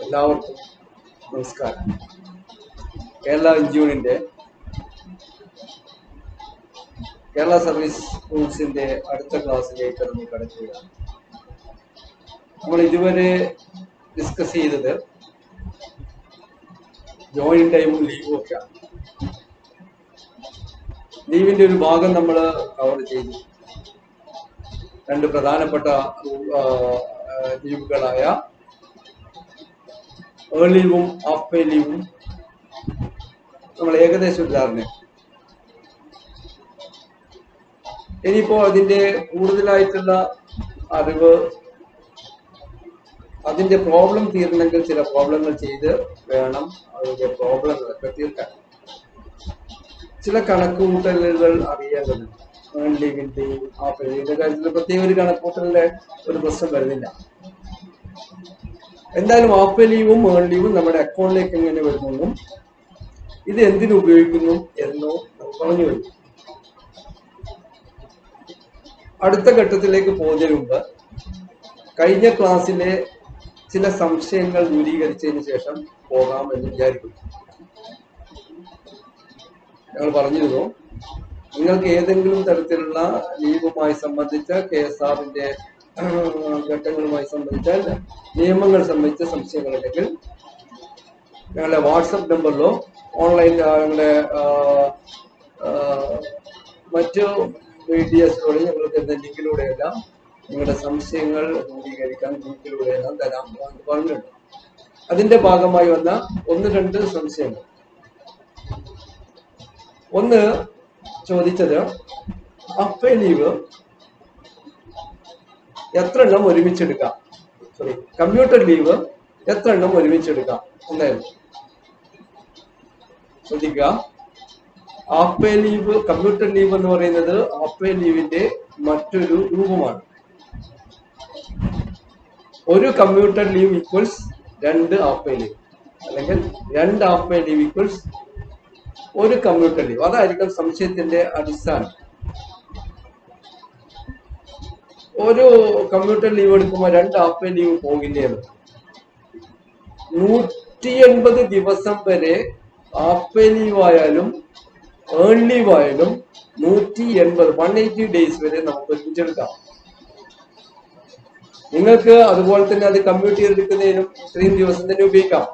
എല്ലാവർക്കും നമസ്കാരം. കേരള എൻജിഒന്റെ കേരള സർവീസ് റൂൾസിന്റെ അടുത്ത ക്ലാസ്സിലേക്ക് നമ്മൾ കടക്കുകയാണ്. നമ്മൾ ഇതുവരെ ഡിസ്കസ് ചെയ്തത് ജോയിൻ ടൈമും ലീവും ഒക്കെയാണ്. ലീവിന്റെ ഒരു ഭാഗം നമ്മൾ കവർ ചെയ്തു. രണ്ട് പ്രധാനപ്പെട്ട ലീവുകളായ ഏർലി ലീവും ഹാഫ് പേ ലീവും നമ്മൾ ഏകദേശം ഒരു ധാരണ. ഇനിയിപ്പോ അതിന്റെ കൂടുതലായിട്ടുള്ള അറിവ്, അതിന്റെ പ്രോബ്ലം തീരണമെങ്കിൽ ചില പ്രോബ്ലങ്ങൾ ചെയ്ത് വേണം അതിന്റെ പ്രോബ്ലങ്ങളൊക്കെ തീർക്കാൻ. ചില കണക്കുകൂട്ടലുകൾ അറിയേണ്ടതുണ്ട്. ലീവിന്റെയും ഹാഫ് പേ ലീവിന്റെ കാര്യത്തിൽ പ്രത്യേക ഒരു കണക്കുകൂട്ടലിന്റെ ഒരു പ്രശ്നം വരുന്നില്ല. എന്തായാലും ഹാഫ് പേ ലീവും ഏൺ ലീവും നമ്മുടെ അക്കൗണ്ടിലേക്ക് എങ്ങനെ വരുന്നു, ഇത് എന്തിനു ഉപയോഗിക്കുന്നു എന്നോ പറഞ്ഞു വരും. അടുത്ത ഘട്ടത്തിലേക്ക് പോകുന്നതിന് മുമ്പ് കഴിഞ്ഞ ക്ലാസ്സിലെ ചില സംശയങ്ങൾ ദൂരീകരിച്ചതിന് ശേഷം പോകാമെന്ന് വിചാരിക്കുന്നു. ഞങ്ങൾ പറഞ്ഞിരുന്നു, നിങ്ങൾക്ക് ഏതെങ്കിലും തരത്തിലുള്ള ലീവുമായി സംബന്ധിച്ച KSRന്റെ ഘട്ടങ്ങളുമായി സംബന്ധിച്ച നിയമങ്ങൾ സംബന്ധിച്ച സംശയങ്ങളുണ്ടെങ്കിൽ ഞങ്ങളുടെ വാട്സപ്പ് നമ്പറിലോ ഓൺലൈൻ ഞങ്ങളുടെ മറ്റു മീഡിയസിലൂടെ ഞങ്ങൾ തരുന്ന ലിങ്കിലൂടെയെല്ലാം നിങ്ങളുടെ സംശയങ്ങൾ ദൂരീകരിക്കാൻ ഗ്രൂപ്പിലൂടെയെല്ലാം തരാം എന്ന് പറഞ്ഞിട്ടുണ്ട്. അതിന്റെ ഭാഗമായി വന്ന ഒന്ന് രണ്ട് സംശയങ്ങൾ. ഒന്ന് ചോദിച്ചത്, ഹാഫ് പേ ലീവ് എത്ര എണ്ണം ഒരുമിച്ചെടുക്കാം, കമ്പ്യൂട്ടർ ലീവ് എത്ര എണ്ണം ഒരുമിച്ചെടുക്കാം എന്നായിരുന്നു. ശ്രദ്ധിക്കുക, half pay leave, computer leave എന്ന് പറയുന്നത് ഹാഫ് പേ ലീവിന്റെ മറ്റൊരു രൂപമാണ്. ഒരു computer leave equals 2 half pay leave, അല്ലെങ്കിൽ 2 ഹാഫ് പേ ലീവ് ഈക്വൽസ് ഒരു കമ്പ്യൂട്ടർ ലീവ്. അതായിരിക്കും സംശയത്തിന്റെ അടിസ്ഥാനം. ഒരു കമ്പ്യൂട്ടർ ലീവ് എടുക്കുമ്പോൾ 2 ഹാഫ് പേ ലീവ് പോകില്ലേ? 180 ദിവസം വരെ ഹാഫ് പേ ലീവ് ആയാലും ഏൺ ലീവ് ആയാലും 180 ഡേയ്സ് വരെ നമുക്ക് ഒരുമിച്ചെടുക്കാം. നിങ്ങൾക്ക് അതുപോലെ തന്നെ അത് കമ്പ്യൂട്ട് ചെയ്തെടുക്കുന്നതിനും ഇത്രയും ദിവസം തന്നെ ഉപയോഗിക്കാം.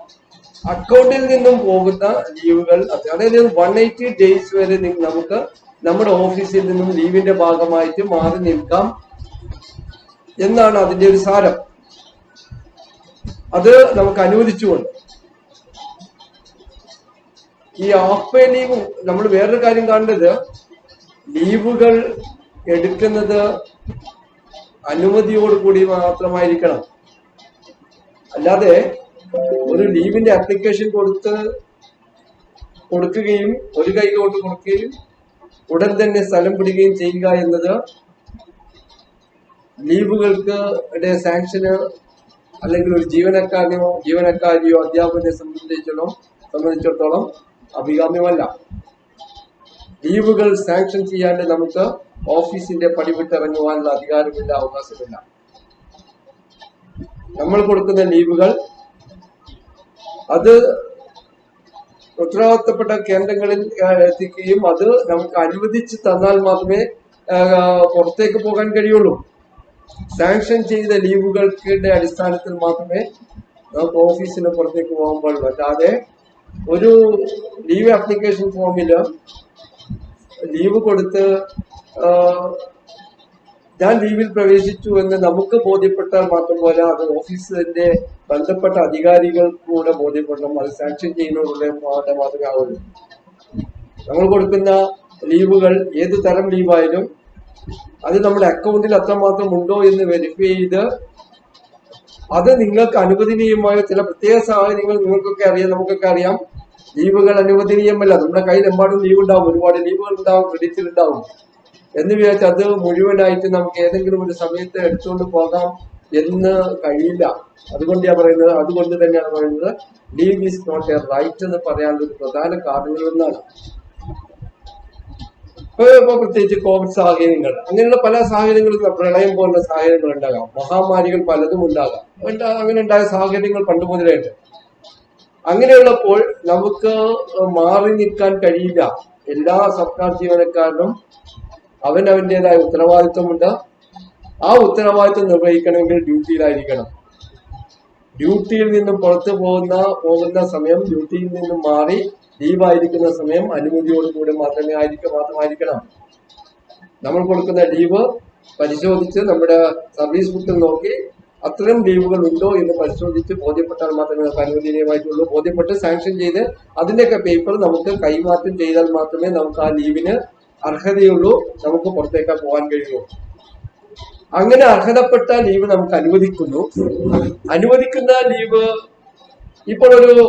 അക്കൗണ്ടിൽ നിന്നും പോകുന്ന ലീവുകൾ, അതായത് 180 ഡേയ്സ് വരെ നമുക്ക് നമ്മുടെ ഓഫീസിൽ നിന്നും ലീവിന്റെ ഭാഗമായിട്ട് മാറി നിൽക്കാം എന്നാണ് അതിന്റെ ഒരു സാരം. അത് നമുക്ക് അനുവദിച്ചുകൊണ്ട് ഈ ഹാഫ് പേ ലീവ് നമ്മൾ വേറൊരു കാര്യം കാണേണ്ടത്, ലീവുകൾ എടുക്കുന്നത് അനുമതിയോടുകൂടി മാത്രമായിരിക്കണം. അല്ലാതെ ഒരു ലീവിന്റെ ആപ്ലിക്കേഷൻ കൊടുക്കുകയും ഒരു കൈകൊണ്ട് കൊടുക്കുകയും ഉടൻ തന്നെ സ്ഥലം പിടിക്കുകയും ചെയ്യുക എന്നത് ലീവുകൾക്ക് സാങ്ഷന് അല്ലെങ്കിൽ ഒരു ജീവനക്കാരിയോ അധ്യാപകനെ സംബന്ധിച്ചിടത്തോളം അഭികാമ്യമല്ല. ലീവുകൾ സാങ്ഷൻ ചെയ്യാണ്ട് നമുക്ക് ഓഫീസിന്റെ പടിവിട്ടിറങ്ങുവാനുള്ള അധികാരമില്ല, അവകാശമില്ല. നമ്മൾ കൊടുക്കുന്ന ലീവുകൾ അത് ഉത്തരവാദിത്തപ്പെട്ട കേന്ദ്രങ്ങളിൽ എത്തിക്കുകയും അത് നമുക്ക് അനുവദിച്ച് തന്നാൽ മാത്രമേ പുറത്തേക്ക് പോകാൻ കഴിയുള്ളൂ. സാങ്ഷൻ ചെയ്ത ലീവുകളുടെ അടിസ്ഥാനത്തിൽ മാത്രമേ നമുക്ക് ഓഫീസിന് പുറത്തേക്ക് പോകാൻ പാടുള്ളൂ. അല്ലാതെ ഒരു ലീവ് ആപ്ലിക്കേഷൻ ഫോമില് ലീവ് കൊടുത്ത് ഞാൻ ലീവിൽ പ്രവേശിച്ചു എന്ന് നമുക്ക് ബോധ്യപ്പെട്ടാൽ മാത്രം പോലെ അത് ഓഫീസിന്റെ ബന്ധപ്പെട്ട അധികാരികൾക്ക് കൂടെ ബോധ്യപ്പെടണം. അത് സാങ്ഷൻ ചെയ്യുന്നവരുടെ മാത്രമേ ആവുള്ളൂ. നമ്മൾ കൊടുക്കുന്ന ലീവുകൾ ഏത് തരം ലീവായാലും അത് നമ്മുടെ അക്കൗണ്ടിൽ അത്രമാത്രം ഉണ്ടോ എന്ന് വെരിഫൈ ചെയ്ത് അത് നിങ്ങൾക്ക് അനുവദനീയമായ ചില പ്രത്യേക സാഹചര്യങ്ങൾ നിങ്ങൾക്കൊക്കെ അറിയാം, നമുക്കൊക്കെ അറിയാം. ലീവുകൾ അനുവദനീയമല്ല. നമ്മുടെ കയ്യിൽ എമ്പാടും ലീവ് ഉണ്ടാവും, ഒരുപാട് ലീവുകൾ ഉണ്ടാവും, ക്രെഡിറ്റിൽ ഉണ്ടാവും എന്ന് വിചാരിച്ച് അത് മുഴുവനായിട്ട് നമുക്ക് ഏതെങ്കിലും ഒരു സമയത്ത് എടുത്തുകൊണ്ട് പോകാം എന്ന് കഴിയില്ല. അതുകൊണ്ട് തന്നെയാണ് പറയുന്നത് leave is not a right എന്ന് പറയാനുള്ള ഒരു പ്രധാന കാരണങ്ങളൊന്നാണ്. ഇപ്പൊ പ്രത്യേകിച്ച് കോവിഡ് സാഹചര്യങ്ങൾ, അങ്ങനെയുള്ള പല സാഹചര്യങ്ങളും, പ്രളയം പോലുള്ള സാഹചര്യങ്ങൾ ഉണ്ടാകാം, മഹാമാരികൾ പലതും ഉണ്ടാകാം. അങ്ങനെ ഉണ്ടായ സാഹചര്യങ്ങൾ പണ്ട് മുതലുണ്ട്. അങ്ങനെയുള്ളപ്പോൾ നമുക്ക് മാറി നിൽക്കാൻ കഴിയില്ല. എല്ലാ സർക്കാർ ജീവനക്കാരനും അവനവന്റേതായ ഉത്തരവാദിത്വമുണ്ട്. ആ ഉത്തരവാദിത്വം നിർവഹിക്കണമെങ്കിൽ ഡ്യൂട്ടിയിലായിരിക്കണം. ഡ്യൂട്ടിയിൽ നിന്നും പുറത്തു പോകുന്ന സമയം, ഡ്യൂട്ടിയിൽ നിന്നും മാറി ലീവായിരിക്കുന്ന സമയം അനുമതിയോടുകൂടി മാത്രമായിരിക്കണം. നമ്മൾ കൊടുക്കുന്ന ലീവ് പരിശോധിച്ച് നമ്മുടെ സർവീസ് ബുക്കിൽ നോക്കി അത്തരം ലീവുകൾ ഉണ്ടോ എന്ന് പരിശോധിച്ച് ബോധ്യപ്പെട്ടാൽ മാത്രമേ നമുക്ക് അനുവദനീയമായിട്ടുള്ളൂ. ബോധ്യപ്പെട്ട് സാങ്ഷൻ ചെയ്ത് അതിന്റെയൊക്കെ പേപ്പർ നമുക്ക് കൈമാറ്റം ചെയ്താൽ മാത്രമേ നമുക്ക് ആ ലീവിന് അർഹതയുള്ളൂ, നമുക്ക് പുറത്തേക്ക് പോകാൻ കഴിയുള്ളൂ. അങ്ങനെ അർഹതപ്പെട്ട ലീവ് നമുക്ക് അനുവദിക്കുന്ന ലീവ് ഇപ്പോൾ ഒരു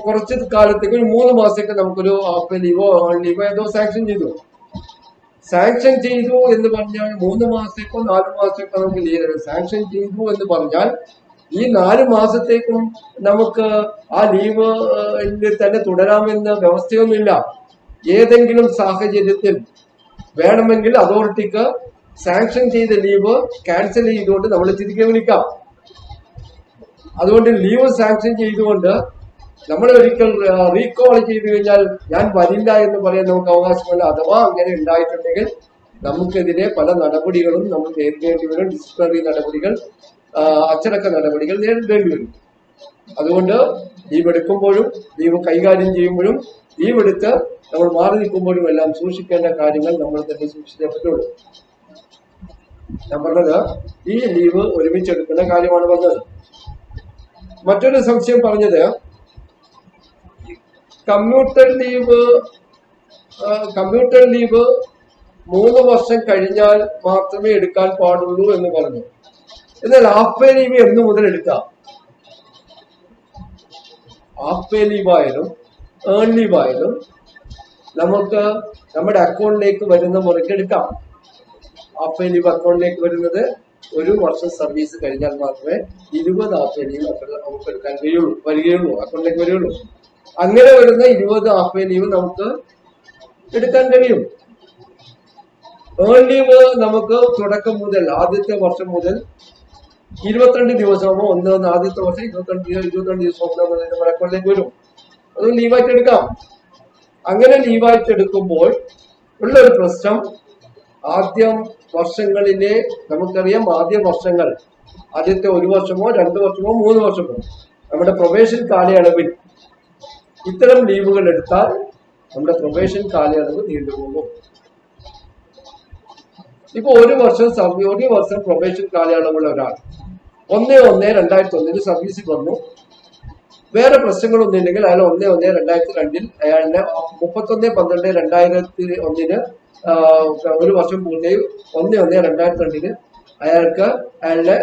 കുറച്ച് കാലത്തേക്ക്, ഒരു 3 മാസത്തേക്ക് നമുക്കൊരു ഹാഫ് ലീവോ ലീവോ ഏതോ സാങ്ഷൻ ചെയ്തു എന്ന് പറഞ്ഞാൽ 3 മാസത്തേക്കോ 4 മാസത്തേക്കോ നമുക്ക് ലീവ് സാങ്ഷൻ ചെയ്തു എന്ന് പറഞ്ഞാൽ ഈ 4 മാസത്തേക്കും നമുക്ക് ആ ലീവ് തന്നെ തുടരാമെന്ന വ്യവസ്ഥയൊന്നുമില്ല. ഏതെങ്കിലും സാഹചര്യത്തിൽ വേണമെങ്കിൽ അതോറിറ്റിക്ക് സാങ്ഷൻ ചെയ്ത ലീവ് ക്യാൻസൽ ചെയ്തുകൊണ്ട് നമ്മൾ തിരികെ വിളിക്കാം. അതുകൊണ്ട് ലീവ് സാങ്ഷൻ ചെയ്തുകൊണ്ട് നമ്മൾ ഒരിക്കൽ റീകോൾ ചെയ്തു കഴിഞ്ഞാൽ ഞാൻ വരില്ല എന്ന് പറയാൻ നമുക്ക് അവകാശമില്ല. അഥവാ അങ്ങനെ ഉണ്ടായിട്ടുണ്ടെങ്കിൽ നമുക്കെതിരെ പല നടപടികളും നമ്മൾ നേരിടേണ്ടി വരും. ഡിസിപ്ലിനറി നടപടികൾ, അച്ചടക്ക നടപടികൾ നേരിടേണ്ടി വരും. അതുകൊണ്ട് ലീവ് എടുക്കുമ്പോഴും ലീവ് കൈകാര്യം ചെയ്യുമ്പോഴും ലീവ് എടുത്ത് നമ്മൾ മാറി നിൽക്കുമ്പോഴും എല്ലാം സൂക്ഷിക്കേണ്ട കാര്യങ്ങൾ നമ്മൾ തന്നെ സൂക്ഷിച്ചേ പറ്റുള്ളൂ. ഞാൻ പറഞ്ഞത് ഈ ലീവ് ഒരുമിച്ചെടുക്കുന്ന കാര്യമാണ് പറഞ്ഞത്. മറ്റൊരു സംശയം പറഞ്ഞത് കമ്മ്യൂട്ടർ ലീവ് 3 വർഷം കഴിഞ്ഞാൽ മാത്രമേ എടുക്കാൻ പാടുള്ളൂ എന്ന് പറഞ്ഞു. എന്നാൽ ഹാഫ് പേ ലീവ് എന്ന് മുതൽ എടുക്കാം? ഹാഫ് പേ ലീവായാലും ഏൺ ലീവായാലും നമുക്ക് നമ്മുടെ അക്കൗണ്ടിലേക്ക് വരുന്ന മുറയ്ക്ക് എടുക്കാം. ഹാഫ് പേ ലീവ് അക്കൗണ്ടിലേക്ക് വരുന്നത് 1 വർഷം സർവീസ് കഴിഞ്ഞാൽ മാത്രമേ 20 ഹാഫ് പേ ലീവ് നമുക്ക് എടുക്കാൻ വരികയുള്ളൂ, അക്കൗണ്ടിലേക്ക് വരികയുള്ളൂ. അങ്ങനെ വരുന്ന 20 ഹാഫ് പേ ലീവ് നമുക്ക് എടുക്കാൻ കഴിയും. ഏൺ ലീവ് നമുക്ക് തുടക്കം മുതൽ ആദ്യത്തെ വർഷം മുതൽ 22 ദിവസമോ ആദ്യത്തെ വർഷം 22 ദിവസമോ നമ്മുടെ അക്കൗണ്ടിലേക്ക് വരും. അത് ലീവായിട്ട് എടുക്കാം. അങ്ങനെ ലീവായിട്ട് എടുക്കുമ്പോൾ ഉള്ളൊരു പ്രശ്നം, ആദ്യം വർഷങ്ങളിലെ നമുക്കറിയാം, ആദ്യത്തെ 1 വർഷമോ 2 വർഷമോ 3 വർഷമോ നമ്മുടെ പ്രൊബേഷൻ കാലയളവിൽ ഇത്തരം ലീവുകൾ എടുത്താൽ നമ്മുടെ പ്രൊബേഷൻ കാലയളവ് നീണ്ടുപോകും. ഇപ്പൊ 1 വർഷം പ്രൊബേഷൻ കാലയളവുള്ള ഒരാൾ 1/1/2001 സർവീസിൽ വന്നു. വേറെ പ്രശ്നങ്ങളൊന്നും ഇല്ലെങ്കിൽ അയാൾ 1/1/2002 അയാളുടെ 31/12/2001 1 വർഷം പൂർത്തിയായി. 1/1/2002 അയാളുടെ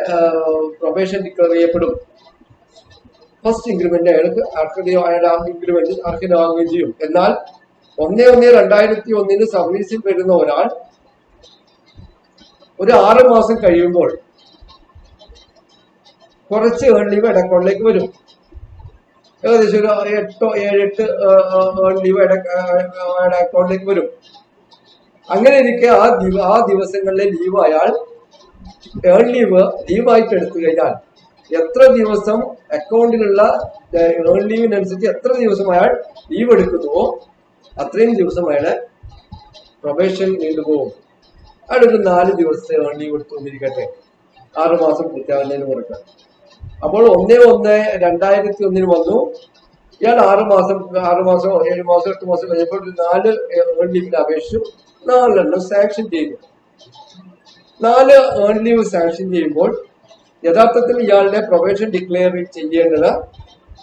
പ്രൊബേഷൻ ഡിക്ലെയർ ചെയ്യപ്പെടും. ഫസ്റ്റ് ഇൻക്രിമെന്റ് അയാൾക്ക് അയാളുടെ ഇൻക്രിമെന്റ് അർഹനാവുകയും ചെയ്യും. എന്നാൽ 1/1/2001 സർവീസിൽ വരുന്ന ഒരാൾ ഒരു 6 മാസം കഴിയുമ്പോൾ കുറച്ച് ഏൺ ലീവ് അക്കൗണ്ടിലേക്ക് വരും. ഏകദേശം ഒരു 8 ഏൺ ലീവ് അക്കൗണ്ടിലേക്ക് വരും. അങ്ങനെ ഇരിക്കെ ആ ദിവസങ്ങളിലെ ലീവ് അയാൾ ഏൺ ലീവായിട്ട് എടുത്തു കഴിഞ്ഞാൽ എത്ര ദിവസം അക്കൗണ്ടിലുള്ള ഏൺ ലീവിനനുസരിച്ച് എത്ര ദിവസം അയാൾ ലീവ് എടുക്കുന്നുവോ അത്രയും ദിവസം അയാളെ പ്രൊബേഷൻ നീണ്ടുപോകും. അയാളൊരു 4 ദിവസത്തെ ഏൺ ലീവ് എടുത്തുകൊണ്ടിരിക്കട്ടെ, 6 മാസം പൂർത്തിയാകുന്നതിന് മുറക്ക്. അപ്പോൾ 1/1/2001 വന്നു. ഇയാൾ 6 മാസം 7 മാസം 8 മാസം കഴിഞ്ഞപ്പോൾ ഒരു 4 ഏൺ ലീവിന് അപേക്ഷിച്ചു. 4 സാങ്ഷൻ ചെയ്തു. 4 ഏൺ ലീവ് സാങ്ഷൻ ചെയ്യുമ്പോൾ യഥാർത്ഥത്തിൽ ഇയാളുടെ പ്രൊബേഷൻ ഡിക്ലെയർ ചെയ്യേണ്ടത്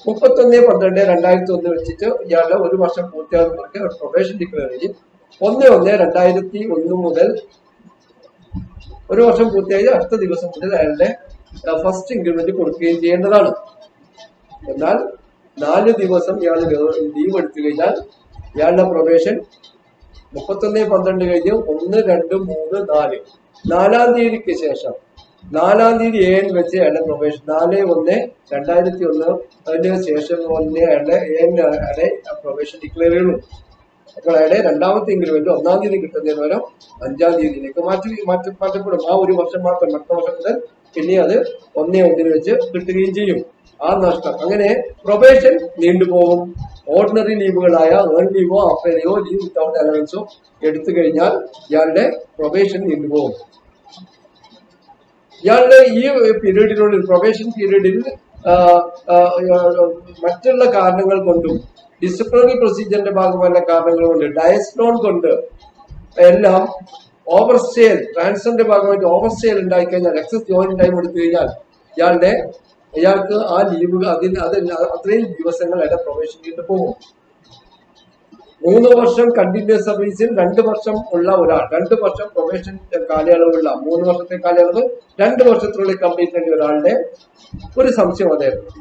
31/12/2001 വെച്ചിട്ട് ഇയാളുടെ 1 വർഷം പൂർത്തിയാകുന്നവർക്ക് പ്രൊബേഷൻ ഡിക്ലെയർ ചെയ്യും. 1/1/2001 മുതൽ 1 വർഷം പൂർത്തിയായി അടുത്ത ദിവസം മുതൽ അയാളുടെ ഫസ്റ്റ് ഇൻക്രിമെന്റ് കൊടുക്കുകയും ചെയ്യേണ്ടതാണ്. എന്നാൽ 4 ദിവസം ഇയാൾ ലീവ് എടുത്തു കഴിഞ്ഞാൽ ഇയാളുടെ പ്രൊബേഷൻ 31/12 കഴിഞ്ഞ് 1, 2, 3, 4 4-ാം തീയതിക്ക് ശേഷം 4-ാം തീയതി AN വെച്ച് അയാളുടെ പ്രൊബേഷൻ 4/1/2001 ശേഷം അയാളുടെ AN പ്രൊബേഷൻ ഡിക്ലെയർ ചെയ്യുന്നു. അപ്പോൾ അയാളുടെ രണ്ടാമത്തെ ഇൻക്രിമെന്റ് 1-ാം തീയതി കിട്ടുന്നതിന് പകരം 5-ാം തീയതിയിലേക്ക് മാറ്റപ്പെടും. ആ ഒരു വർഷം മാത്രം, അടുത്ത വർഷം മുതൽ പിന്നെ അത് 1-1 വെച്ച് കിട്ടുകയും ചെയ്യും. ആ നഷ്ടം അങ്ങനെ പ്രൊബേഷൻ നീണ്ടുപോകും. ഓർഡിനറി ലീവുകളായ ഏൺ ലീവോ അപ്പേലയോ ലീവ് വിത്തൗട്ട് അലവൻസോ എടുത്തു കഴിഞ്ഞാൽ ഇയാളുടെ പ്രൊബേഷൻ നീണ്ടുപോകും. ഇയാളുടെ ഈ പീരീഡിനുള്ളിൽ, പ്രൊബേഷൻ പീരീഡിൽ മറ്റുള്ള കാരണങ്ങൾ കൊണ്ടും ഡിസിപ്ലിനറി പ്രൊസീജിയറിന്റെ ഭാഗമായ കാരണങ്ങൾ കൊണ്ട്, ഡയസ്ലോൺ കൊണ്ട് എല്ലാം ഓവർസ്റ്റേൽ, ട്രാൻസ്ഫറിന്റെ ഭാഗമായിട്ട് ഓവർസ്റ്റേൽ ഉണ്ടായിക്കഴിഞ്ഞാൽ, എക്സസ് ജോയിൻ ടൈം എടുത്തു കഴിഞ്ഞാൽ ഇയാൾക്ക് ആ ലീവ് അത്രയും ദിവസങ്ങൾ അയാളുടെ പ്രൊബേഷൻ ചെയ്ത് പോകും. 3 വർഷം കണ്ടിന്യൂസ് സർവീസിൽ 2 വർഷം ഉള്ള ഒരാൾ, 2 വർഷം പ്രൊബേഷൻ കാലയളവുള്ള, 3 വർഷത്തെ കാലയളവ് 2 വർഷത്തിനുള്ളിൽ കംപ്ലീറ്റ് ചെയ്യേണ്ട ഒരാളുടെ ഒരു സംശയം അതായിരുന്നു.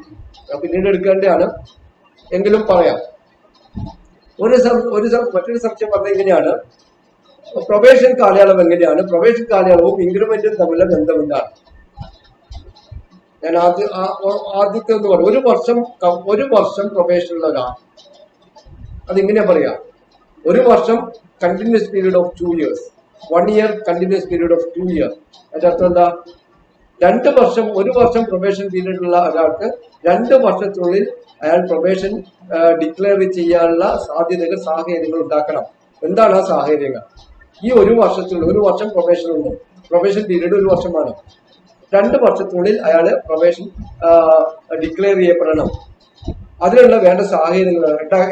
പിന്നീട് എടുക്കേണ്ടതാണ്, എങ്കിലും പറയാം. മറ്റൊരു സംശയം പറഞ്ഞ എങ്ങനെയാണ്, പ്രൊബേഷൻ കാലയളവ് എങ്ങനെയാണ്, പ്രൊബേഷൻ കാലയളവും ഇൻക്രിമെന്റും തമ്മിലുള്ള ബന്ധമെന്താണ്? ഞാൻ ആദ്യത്തെ ഒന്ന് പറഞ്ഞു. ഒരു വർഷം പ്രൊബേഷനുള്ള ഒരാൾ, അതിങ്ങനെ പറയാം, ഒരു വർഷം continuous period of 2 years, 1 year continuous period of 2 years. അതിന്റെ അർത്ഥം എന്താ? 2 വർഷം, ഒരു വർഷം പ്രൊബേഷൻ പീരീഡ് ഉള്ള ഒരാൾക്ക് 2 വർഷത്തിനുള്ളിൽ അയാൾ പ്രൊബേഷൻ ഡിക്ലെയർ ചെയ്യാനുള്ള സാഹചര്യങ്ങൾ ഉണ്ടാക്കണം. എന്താണ് ആ സാഹചര്യങ്ങൾ? ഈ ഒരു വർഷത്തിനുള്ളിൽ, ഒരു വർഷം പ്രൊബേഷൻ ഉണ്ട്, പ്രൊബേഷൻ പീരീഡ് 1 വർഷമാണ്. 2 വർഷത്തിനുള്ളിൽ അയാള് പ്രൊബേഷൻ ഡിക്ലെയർ ചെയ്യപ്പെടണം. അതിനുള്ള വേണ്ട സാഹചര്യങ്ങൾ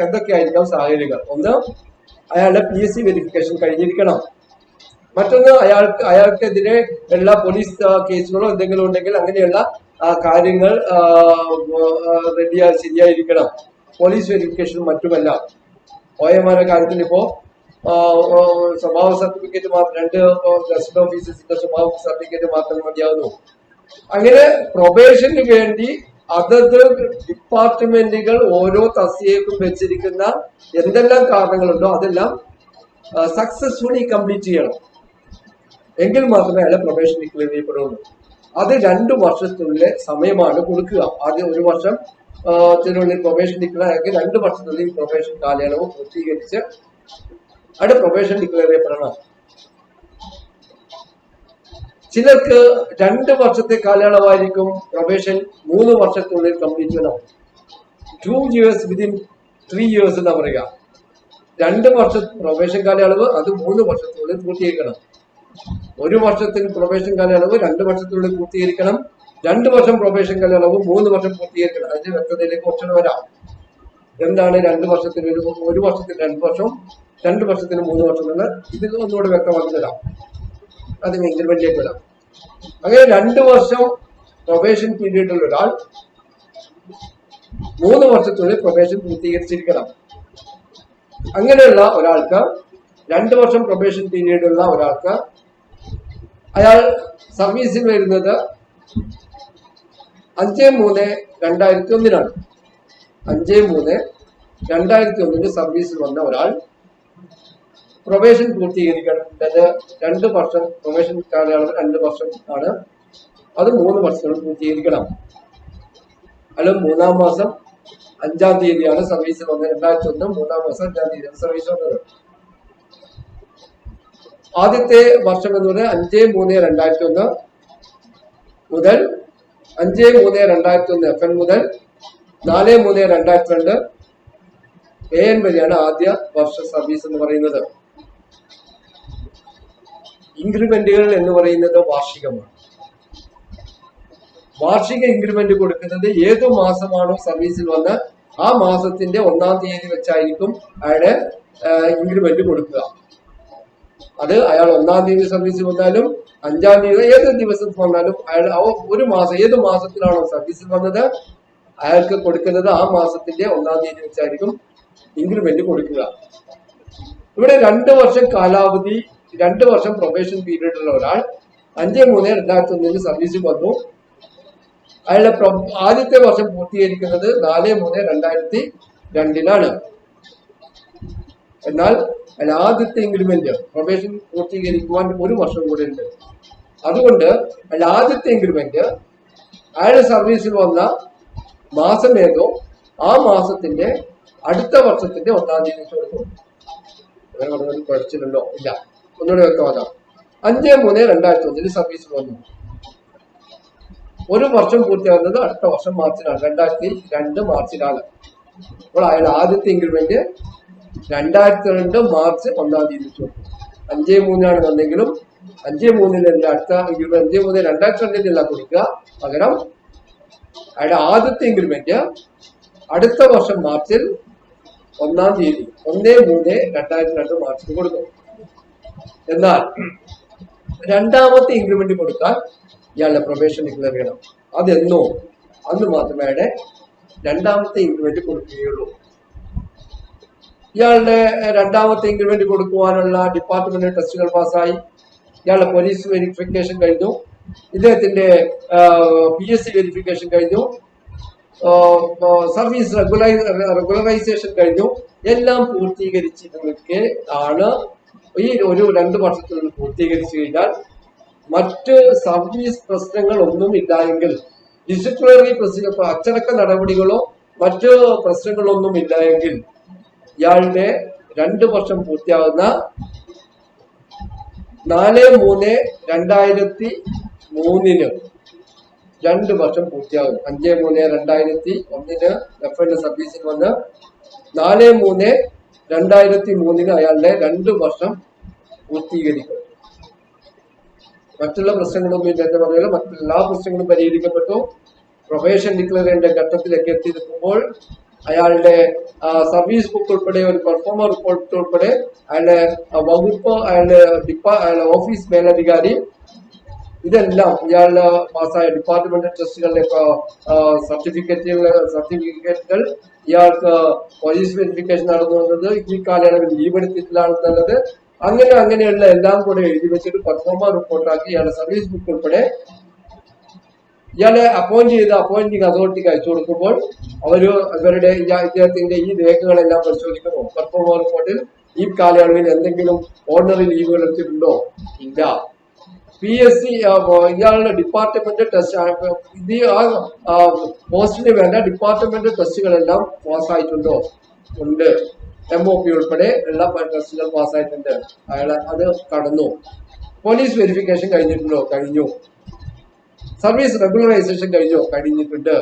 എന്തൊക്കെയായിരിക്കാം സാഹചര്യങ്ങൾ? ഒന്ന്, അയാളുടെ PSC വെരിഫിക്കേഷൻ കഴിഞ്ഞിരിക്കണം. മറ്റൊന്ന്, അയാൾക്കെതിരെ ഉള്ള പോലീസ് കേസുകളോ എന്തെങ്കിലും ഉണ്ടെങ്കിൽ അങ്ങനെയുള്ള കാര്യങ്ങൾ ശരിയായിരിക്കണം. പോലീസ് വെരിഫിക്കേഷനും മറ്റുമല്ല. OMR കാര്യത്തിൽ ഇപ്പോ സ്വഭാവ സർട്ടിഫിക്കറ്റ് മാത്രം, 2 ഗസറ്റ് ഓഫീസേഴ്സിന്റെ സ്വഭാവ സർട്ടിഫിക്കറ്റ് മാത്രം മതിയാവുന്നു. അങ്ങനെ പ്രൊബേഷന് വേണ്ടി അതത് ഡിപ്പാർട്ട്മെന്റുകൾ ഓരോ തസ്തികയ്ക്കും വെച്ചിരിക്കുന്ന എന്തെല്ലാം കാരണങ്ങളുണ്ടോ അതെല്ലാം സക്സസ്ഫുള്ളി കംപ്ലീറ്റ് ചെയ്യണം. എങ്കിൽ മാത്രമേ അയാളെ പ്രൊബേഷൻ ഡിക്ലെയർ ചെയ്യപ്പെടുള്ളൂ. അത് 2 വർഷത്തിനുള്ളിലെ സമയമാണ് കൊടുക്കുക. ആദ്യം 1 വർഷം പ്രൊബേഷൻ ഡിക്ലെയർ ആക്കി 2 വർഷത്തിനുള്ളിൽ പ്രൊബേഷൻ കാലയളവ് പൂർത്തീകരിച്ച് അവിടെ പ്രൊബേഷൻ ഡിക്ലെയർ ചെയ്യപ്പെടണം. ചിലർക്ക് 2 വർഷത്തെ കാലയളവായിരിക്കും പ്രൊബേഷൻ 3 വർഷത്തിനുള്ളിൽ കംപ്ലീറ്റ് ചെയ്യണം. 2 years within 3 years എന്നാ പറയുക. 2 വർഷം പ്രൊബേഷൻ കാലയളവ്, അത് 3 വർഷത്തിനുള്ളിൽ പൂർത്തീകരിക്കണം. 1 വർഷത്തിന് പ്രൊബേഷൻ കാലയളവ് 2 വർഷത്തിനുള്ളിൽ പൂർത്തീകരിക്കണം. 2 വർഷം പ്രൊബേഷൻ കാലയളവ് 3 വർഷം പൂർത്തീകരിക്കണം. അതിന്റെ വ്യക്തതയിലേക്ക് കുറച്ചുകൂടെ വരാം. എന്താണ് 2 വർഷത്തിന് 1 വർഷത്തിന് 2 വർഷം, 2 വർഷത്തിന് 3 വർഷം എന്ന് ഇത് ഒന്നുകൂടെ വ്യക്തമാക്കി തരാം. അതിന് ഇൻക്രിമെന്റിലേക്ക് വരാം. അങ്ങനെ 2 വർഷം പ്രൊബേഷൻ പീരീഡിലുള്ള ഒരാൾ 3 വർഷത്തിനുള്ളിൽ പ്രൊബേഷൻ പൂർത്തീകരിച്ചിരിക്കണം. അങ്ങനെയുള്ള ഒരാൾക്ക്, 2 വർഷം പ്രൊബേഷൻ പീരീഡുള്ള ഒരാൾക്ക്, അയാൾ സർവീസിൽ വരുന്നത് 5/3/2001 5/3/2001 സർവീസിൽ വന്ന ഒരാൾ പ്രൊബേഷൻ പൂർത്തീകരിക്കേണ്ടത് 2 വർഷം, പ്രൊബേഷൻ കാലയളവ് 2 വർഷം ആണ്. അത് 3 വർഷങ്ങൾ പൂർത്തീകരിക്കണം. അയാൾ 3-ാം മാസം 5-ാം തീയതിയാണ് സർവീസിൽ വന്നത്. 2001 3-ാം മാസം 5-ാം തീയതിയാണ് സർവീസ് വന്നത്. ആദ്യത്തെ വർഷം എന്ന് പറഞ്ഞാൽ 5/3/2001 മുതൽ 5/3/2001 FN മുതൽ 4/3/2002 AN വരെയാണ് ആദ്യ വർഷ സർവീസ് എന്ന് പറയുന്നത്. ഇൻക്രിമെന്റുകൾ എന്ന് പറയുന്നത് വാർഷികമാണ്. വാർഷിക ഇൻക്രിമെന്റ് കൊടുക്കുന്നത് ഏതു മാസമാണോ സർവീസിൽ വന്ന് ആ മാസത്തിന്റെ 1-ാം തീയതി വെച്ചായിരിക്കും അയാളുടെ ഇൻക്രിമെന്റ് കൊടുക്കുക. അത് അയാൾ 1-ാം തീയതി സർവീസിൽ വന്നാലും 5-ാം തീയതി ഏത് ദിവസത്തിൽ വന്നാലും അയാൾ ഒരു മാസം, ഏത് മാസത്തിലാണോ സർവീസിൽ വന്നത് അയാൾക്ക് കൊടുക്കുന്നത് ആ മാസത്തിന്റെ 1-ാം തീയതി വെച്ചായിരിക്കും ഇൻക്രിമെന്റ് കൊടുക്കുക. ഇവിടെ 2 വർഷം കാലാവധി, 2 വർഷം പ്രൊബേഷൻ പീരീഡുള്ള ഒരാൾ 5/3/2001 സർവീസിൽ വന്നു. അയാളുടെ ആദ്യത്തെ വർഷം പൂർത്തീകരിക്കുന്നത് 4/3/2002 എന്നാൽ അയാൾ ആദ്യത്തെ ഇൻക്രിമെന്റ് പ്രൊബേഷൻ പൂർത്തീകരിക്കുവാൻ 1 വർഷം കൂടെ ഉണ്ട്. അതുകൊണ്ട് അയാൾ ആദ്യത്തെ ഇൻക്രിമെന്റ് അയാളുടെ സർവീസിൽ വന്ന മാസം ഏതോ ആ മാസത്തിന്റെ അടുത്ത വർഷത്തിന്റെ 1-ാം തീയതി കൊടുക്കും. അങ്ങനെ പറഞ്ഞാൽ പഠിച്ചിട്ടുണ്ടോ? ഇല്ല. ഒന്നുകൂടെ വ്യക്തമാക്കാം. 5/3/2001 സർവീസിൽ വന്നു. 1 വർഷം പൂർത്തിയാകുന്നത് അടുത്ത വർഷം മാർച്ചിലാണ്, 2002 മാർച്ചിലാണ്. അപ്പോൾ അയാൾ ആദ്യത്തെ ഇൻക്രിമെന്റ് 2002 മാർച്ച് 1-ാം തീയതി വെച്ചു. 5/3 വന്നെങ്കിലും 5/3 അടുത്ത ഇൻക്രിമെന്റ് 5/3/2002 കൊടുക്കുക. പകരം അയാളുടെ ആദ്യത്തെ ഇൻക്രിമെന്റ് അടുത്ത വർഷം മാർച്ചിൽ 1-ാം തീയതി 1/3/2002 മാർച്ചിൽ കൊടുക്കും. എന്നാൽ രണ്ടാമത്തെ ഇൻക്രിമെന്റ് കൊടുക്കാൻ ഇയാളുടെ പ്രൊബേഷൻ ഡിക്ലെയർ ചെയ്യണം. അതെന്നോ അന്ന് മാത്രമേ അയാളുടെ രണ്ടാമത്തെ ഇൻക്രിമെന്റ് കൊടുക്കുകയുള്ളൂ. ഇയാളുടെ രണ്ടാമത്തെ ഇൻക്രിമെന്റ് കൊടുക്കുവാനുള്ള ഡിപ്പാർട്ട്മെന്റ് ടെസ്റ്റുകൾ പാസ്സായി. ഇയാളുടെ പോലീസ് വെരിഫിക്കേഷൻ കഴിഞ്ഞു. ഇദ്ദേഹത്തിന്റെ PSC വെരിഫിക്കേഷൻ കഴിഞ്ഞു. സർവീസ് റെഗുലറൈസേഷൻ കഴിഞ്ഞു. എല്ലാം പൂർത്തീകരിച്ചിട്ട് ആണ് ഈ ഒരു 2 വർഷത്തിനുള്ളിൽ പൂർത്തീകരിച്ചു കഴിഞ്ഞാൽ മറ്റ് സർവീസ് പ്രശ്നങ്ങൾ ഒന്നും ഇല്ലായെങ്കിൽ, ഡിസിപ്ലിനറി അച്ചടക്ക നടപടികളോ മറ്റ് പ്രശ്നങ്ങളൊന്നും ഇല്ലായെങ്കിൽ ഇയാളുടെ 2 വർഷം പൂർത്തിയാകുന്ന 4/3/2003 2 വർഷം പൂർത്തിയാകും. 5/3/2001 ലഫ്റ്റനന്റ് സർവീസിൽ വന്ന് 4/3/2003 അയാളുടെ 2 വർഷം പൂർത്തീകരിക്കും. മറ്റുള്ള പ്രശ്നങ്ങളൊന്നും ഇല്ല എന്ന് പറയുന്നത്. മറ്റെല്ലാ പ്രശ്നങ്ങളും പരിഹരിക്കപ്പെട്ടു. പ്രൊബേഷൻ ഡിക്ലെയർ ചെയ്യേണ്ട ഘട്ടത്തിലേക്ക് എത്തി നിൽക്കുമ്പോൾ അയാളുടെ സർവീസ് ബുക്ക് ഉൾപ്പെടെ ഒരു പെർഫോമർ റിപ്പോർട്ട് ഉൾപ്പെടെ അയാളുടെ വകുപ്പ്, അയാളുടെ ഓഫീസ് മേലധികാരി, ഇതെല്ലാം ഇയാളുടെ പാസ്സായ ഡിപ്പാർട്ട്മെന്റ് ടെസ്റ്റുകളുടെ സർട്ടിഫിക്കറ്റുകൾ, ഇയാൾക്ക് പോലീസ് വെരിഫിക്കേഷൻ നടന്നു വന്നത്, ഈ കാലയളവിൽ ലീവ് എടുത്തിട്ടുള്ളത്, അങ്ങനെയുള്ള എല്ലാം കൂടെ എഴുതി വെച്ചിട്ട് പെർഫോമർ റിപ്പോർട്ടാക്കി ഇയാളുടെ സർവീസ് ബുക്ക് ഉൾപ്പെടെ ഇയാളെ അപ്പോയിന്റ് ചെയ്ത അപ്പോയിന്റിംഗ് അതോറിറ്റിക്ക് അയച്ചു കൊടുക്കുമ്പോൾ ഇവരുടെ ഇദ്ദേഹത്തിന്റെ ഈ രേഖകളെല്ലാം പരിശോധിക്കുന്നു. പെർഫോമർ റിപ്പോർട്ടിൽ ഈ കാലയളവിൽ എന്തെങ്കിലും ഓർഡിനറി ലീവുകൾ എടുത്തിട്ടുണ്ടോ? ഇല്ല. PSC ഇയാളുടെ ഡിപ്പാർട്ട്മെന്റ് ടെസ്റ്റ്, പോസ്റ്റിന് വേണ്ട ഡിപ്പാർട്ട്മെന്റ് ടെസ്റ്റുകളെല്ലാം പാസ്സായിട്ടുണ്ടോ? ഉണ്ട്. MOP ഉൾപ്പെടെ എല്ലാ ടെസ്റ്റുകൾ പാസ്സായിട്ടുണ്ട്. അയാൾ അത് കടന്നു. പോലീസ് വെരിഫിക്കേഷൻ കഴിഞ്ഞിട്ടുണ്ടോ? കഴിഞ്ഞു. സർവീസ് റെഗുലറൈസേഷൻ കഴിഞ്ഞോ? കഴിഞ്ഞിട്ടുണ്ട്.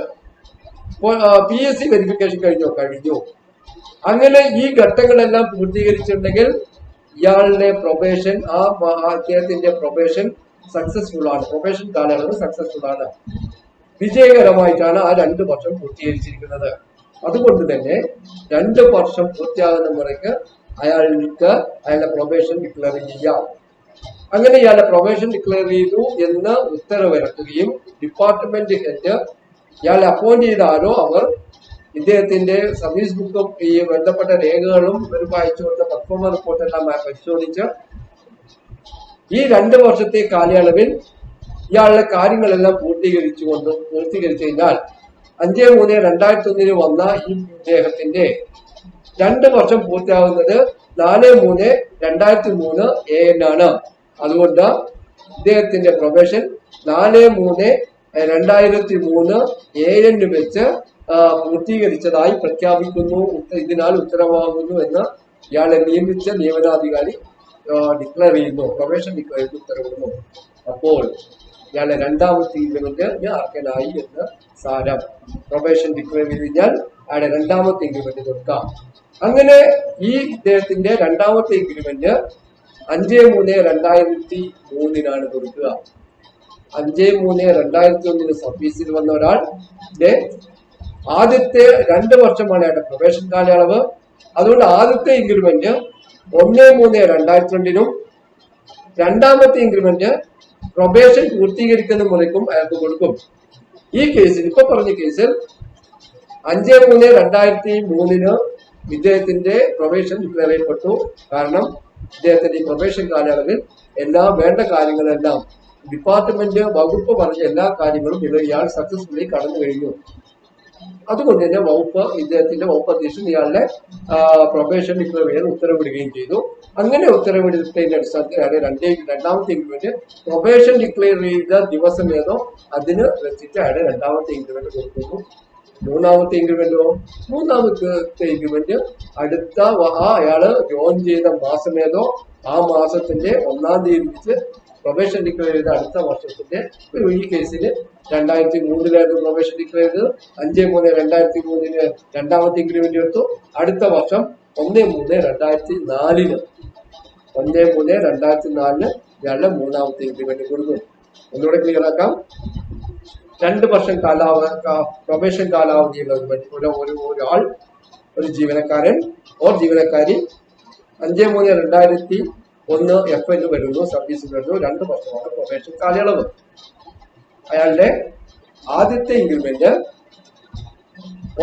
PSC വെരിഫിക്കേഷൻ കഴിഞ്ഞോ? കഴിഞ്ഞു. അങ്ങനെ ഈ ഘട്ടങ്ങളെല്ലാം പൂർത്തീകരിച്ചിട്ടുണ്ടെങ്കിൽ ഇയാളുടെ പ്രൊബേഷൻ, അദ്ദേഹത്തിന്റെ പ്രൊബേഷൻ സക്സസ്ഫുൾ ആണ്. പ്രൊബേഷൻ കാലയളവ് സക്സസ്ഫുൾ ആണ്. വിജയകരമായിട്ടാണ് ആ 2 വർഷം പൂർത്തീകരിച്ചിരിക്കുന്നത്. അതുകൊണ്ട് തന്നെ 2 വർഷം പൂർത്തിയാകുന്ന മുറയ്ക്ക് അയാളുടെ പ്രൊബേഷൻ ഡിക്ലെയർ ചെയ്യാം. അങ്ങനെ ഇയാളുടെ പ്രൊബേഷൻ ഡിക്ലെയർ ചെയ്തു എന്ന് ഉത്തരവിറക്കുകയും ഡിപ്പാർട്ട്മെന്റ് ഹെഡ് ഇയാളെ അപ്പോയിന്റ് ചെയ്ത ആരോ അവർ ഇദ്ദേഹത്തിന്റെ സർവീസ് ബുക്കും ഈ ബന്ധപ്പെട്ട രേഖകളും ഇവർക്ക് അയച്ചു കൊടുത്ത പെർഫോമർ റിപ്പോർട്ടെല്ലാം പരിശോധിച്ച് ഈ 2 വർഷത്തെ കാലയളവിൽ ഇയാളുടെ കാര്യങ്ങളെല്ലാം പൂർത്തീകരിച്ചു കഴിഞ്ഞാൽ 5/3/2001 വന്ന ഈ ഇദ്ദേഹത്തിന്റെ 2 വർഷം പൂർത്തിയാകുന്നത് 4/3/2003 AN ആണ്. അതുകൊണ്ട് ഇദ്ദേഹത്തിന്റെ പ്രൊബേഷൻ 4/3/2003 AN വെച്ച് പൂർത്തീകരിച്ചതായി പ്രഖ്യാപിക്കുന്നു. ഇതിനാൽ ഉത്തരവാകുന്നു എന്ന് ഇയാളെ നിയമിച്ച നിയമനാധികാരി ഡിക്ലെയർ ചെയ്യുന്നു. പ്രൊബേഷൻ ഡിക്ലെയർ ചെയ്ത് ഉത്തരവിടുന്നു. അപ്പോൾ ഇയാളെ രണ്ടാമത്തെ ഇൻക്രിമെന്റ് അർഹനായി എന്ന് സാരം. പ്രൊബേഷൻ ഡിക്ലെയർ ചെയ്ത് കഴിഞ്ഞാൽ അയാളെ രണ്ടാമത്തെ ഇൻക്രിമെന്റ് കൊടുക്കാം. അങ്ങനെ ഈ ഇദ്ദേഹത്തിന്റെ രണ്ടാമത്തെ ഇൻക്രിമെന്റ് 5/3/2003 കൊടുക്കുക. 5/3/2001 സർവീസിൽ വന്ന ഒരാളുടെ ആദ്യത്തെ 2 വർഷമാണ് അയാളുടെ പ്രൊബേഷൻ കാലയളവ്. അതുകൊണ്ട് ആദ്യത്തെ ഇൻക്രിമെന്റ് 1/3/2002 രണ്ടാമത്തെ ഇൻക്രിമെന്റ് പ്രൊബേഷൻ പൂർത്തീകരിക്കുന്ന മുറയ്ക്കും അയാൾക്ക് കൊടുക്കും. ഈ കേസിൽ, ഇപ്പൊ പറഞ്ഞ കേസിൽ 5/3/2003 ഇദ്ദേഹത്തിന്റെ പ്രൊബേഷൻ ഡിക്ലെയർ ചെയ്യപ്പെട്ടു. കാരണം ഇദ്ദേഹത്തിന്റെ ഈ പ്രൊബേഷൻ കാലയളവിൽ വേണ്ട കാര്യങ്ങളെല്ലാം ഡിപ്പാർട്ട്മെന്റ് വകുപ്പ് പറഞ്ഞ എല്ലാ കാര്യങ്ങളും ഇയാൾ സക്സസ്ഫുള്ളി കടന്നു കഴിഞ്ഞു. അതുകൊണ്ട് തന്നെ ഇദ്ദേഹത്തിന്റെ വകുപ്പ് അധ്യക്ഷൻ ഇയാളുടെ പ്രൊബേഷൻ ഡിക്ലെയർ ചെയ്യാൻ ഉത്തരവിടുകയും ചെയ്തു. അങ്ങനെ ഉത്തരവിടുന്നതിന്റെ അടിസ്ഥാനത്തിൽ അയാളുടെ രണ്ടാമത്തെ ഇൻക്രിമെന്റ് പ്രൊബേഷൻ ഡിക്ലെയർ ചെയ്ത ദിവസം ഏതോ അതിന് വെച്ചിട്ട് അയാളുടെ രണ്ടാമത്തെ ഇൻക്രിമെന്റ് കൊടുക്കുന്നു. മൂന്നാമത്തെ ഇൻക്രിമെന്റോ, മൂന്നാമത്തെ ഇൻക്രിമെന്റ് അടുത്ത അയാള് ജോയിൻ ചെയ്ത മാസമേതോ ആ മാസത്തിന്റെ 1-ാം തീയതി വെച്ച് പ്രൊബേഷൻ ഡിക്ലെയർ ചെയ്ത അടുത്ത വർഷത്തിന്റെ ഈ കേസിൽ 2003 പ്രൊബേഷൻ ഡിക്ലെയർ ചെയ്ത് 5/3/2003 രണ്ടാമത്തെ ഇൻക്രിമെന്റ് എടുത്തു. അടുത്ത വർഷം 1/3/2004 1/3/2004 ഇയാളുടെ മൂന്നാമത്തെ ഇൻക്രിമെന്റ് കൊടുക്കും. ഒന്നുകൂടെ ക്ലിയർ ആക്കാം. 2 വർഷം പ്രൊബേഷൻ കാലാവധിയുള്ള ഒരാൾ, ഒരു ജീവനക്കാരൻ ജീവനക്കാരി 5/3/2001 FN വരുന്നു, സർവീസിൽ വരുന്നു. 2 വർഷമാണ് പ്രൊബേഷൻ കാലയളവ്. അയാളുടെ ആദ്യത്തെ ഇൻക്രിമെന്റ്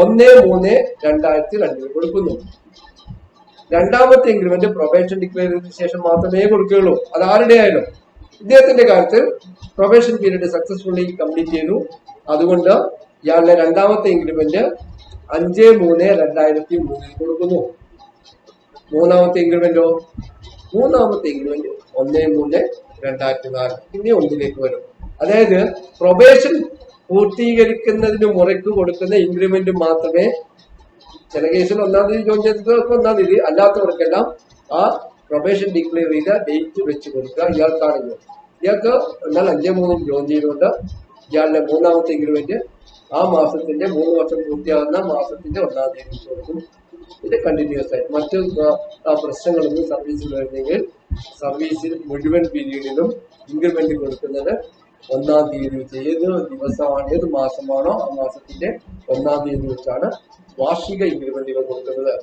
1/3/2002 കൊടുക്കുന്നു. രണ്ടാമത്തെ ഇൻക്രിമെന്റ് പ്രൊബേഷൻ ഡിക്ലെയർ ചെയ്തതിനു ശേഷം മാത്രമേ കൊടുക്കുകയുള്ളൂ. അത് ആരുടെ ആയാലും. ഇദ്ദേഹത്തിന്റെ കാര്യത്തിൽ പ്രൊബേഷൻ പീരീഡ് സക്സസ്ഫുള്ളി കംപ്ലീറ്റ് ചെയ്തു. അതുകൊണ്ട് ഇയാളുടെ രണ്ടാമത്തെ ഇൻക്രിമെന്റ് 5/3/2003 കൊടുക്കുന്നു. മൂന്നാമത്തെ ഇൻക്രിമെന്റ് 1/3/2004 പിന്നെ 1 വരും. അതായത് പ്രൊബേഷൻ പൂർത്തീകരിക്കുന്നതിന് മുറയ്ക്ക് കൊടുക്കുന്ന ഇൻക്രിമെന്റ് മാത്രമേ, ചില കേസിൽ 1-ാം തീയതി ജോയിൻ ചെയ്തവർക്ക് 1-ാം തീയതി, അല്ലാത്തവർക്കെല്ലാം ആ പ്രൊബേഷൻ ഡിക്ലെയർ ചെയ്ത ഡേറ്റ് വെച്ച് കൊടുക്കുക. ഇയാൾക്കാണെങ്കിൽ ഇയാൾക്ക് എന്നാൽ 5/3 ജോയിൻ ചെയ്തുകൊണ്ട് ഇയാളുടെ മൂന്നാമത്തെ ഇൻക്രിമെന്റ് ആ മാസത്തിന്റെ 3 വർഷം പൂർത്തിയാകുന്ന മാസത്തിന്റെ 1-ാം തീയതി കൊടുക്കും. ഇത് കണ്ടിന്യൂസ് ആയിട്ട്. മറ്റു പ്രശ്നങ്ങളൊന്നും സർവീസിൽ വരുന്നെങ്കിൽ സർവീസിൽ മുഴുവൻ പീരീഡിലും ഇൻക്രിമെന്റ് കൊടുക്കുന്നത് 1-ാം തീയതി വെച്ച്, ഏത് ദിവസമാണ്, ഏത് മാസമാണോ ആ മാസത്തിന്റെ 1-ാം തീയതി വെച്ചാണ് വാർഷിക ഇൻക്രിമെന്റുകൾ കൊടുക്കുന്നത്.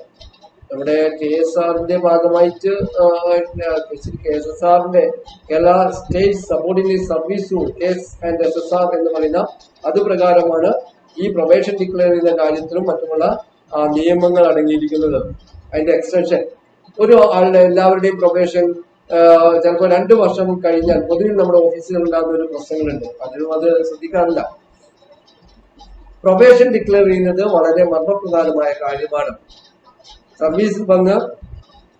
നമ്മുടെ KSRന്റെ ഭാഗമായിട്ട് KSSRന്റെ Kerala state subordinate service rule KSSR എന്ന് പറയുന്ന അത് പ്രകാരമാണ് ഈ പ്രൊബേഷൻ ഡിക്ലെയർ ചെയ്യുന്ന കാര്യത്തിലും മറ്റുമുള്ള നിയമങ്ങൾ അടങ്ങിയിരിക്കുന്നത്. അതിന്റെ എക്സ്റ്റൻഷൻ ഒരു ആളുടെ എല്ലാവരുടെയും പ്രൊബേഷൻ ചിലപ്പോൾ 2 വർഷം കഴിഞ്ഞാൽ പൊതുവിൽ നമ്മുടെ ഓഫീസുകളിൽ ഉണ്ടാകുന്ന ഒരു പ്രശ്നങ്ങളുണ്ട്. അതിനും അത് ശ്രദ്ധിക്കാറില്ല. പ്രൊബേഷൻ ഡിക്ലെയർ ചെയ്യുന്നത് വളരെ മർമ്മപ്രധാനമായ കാര്യമാണ്. സർവീസിൽ വന്ന്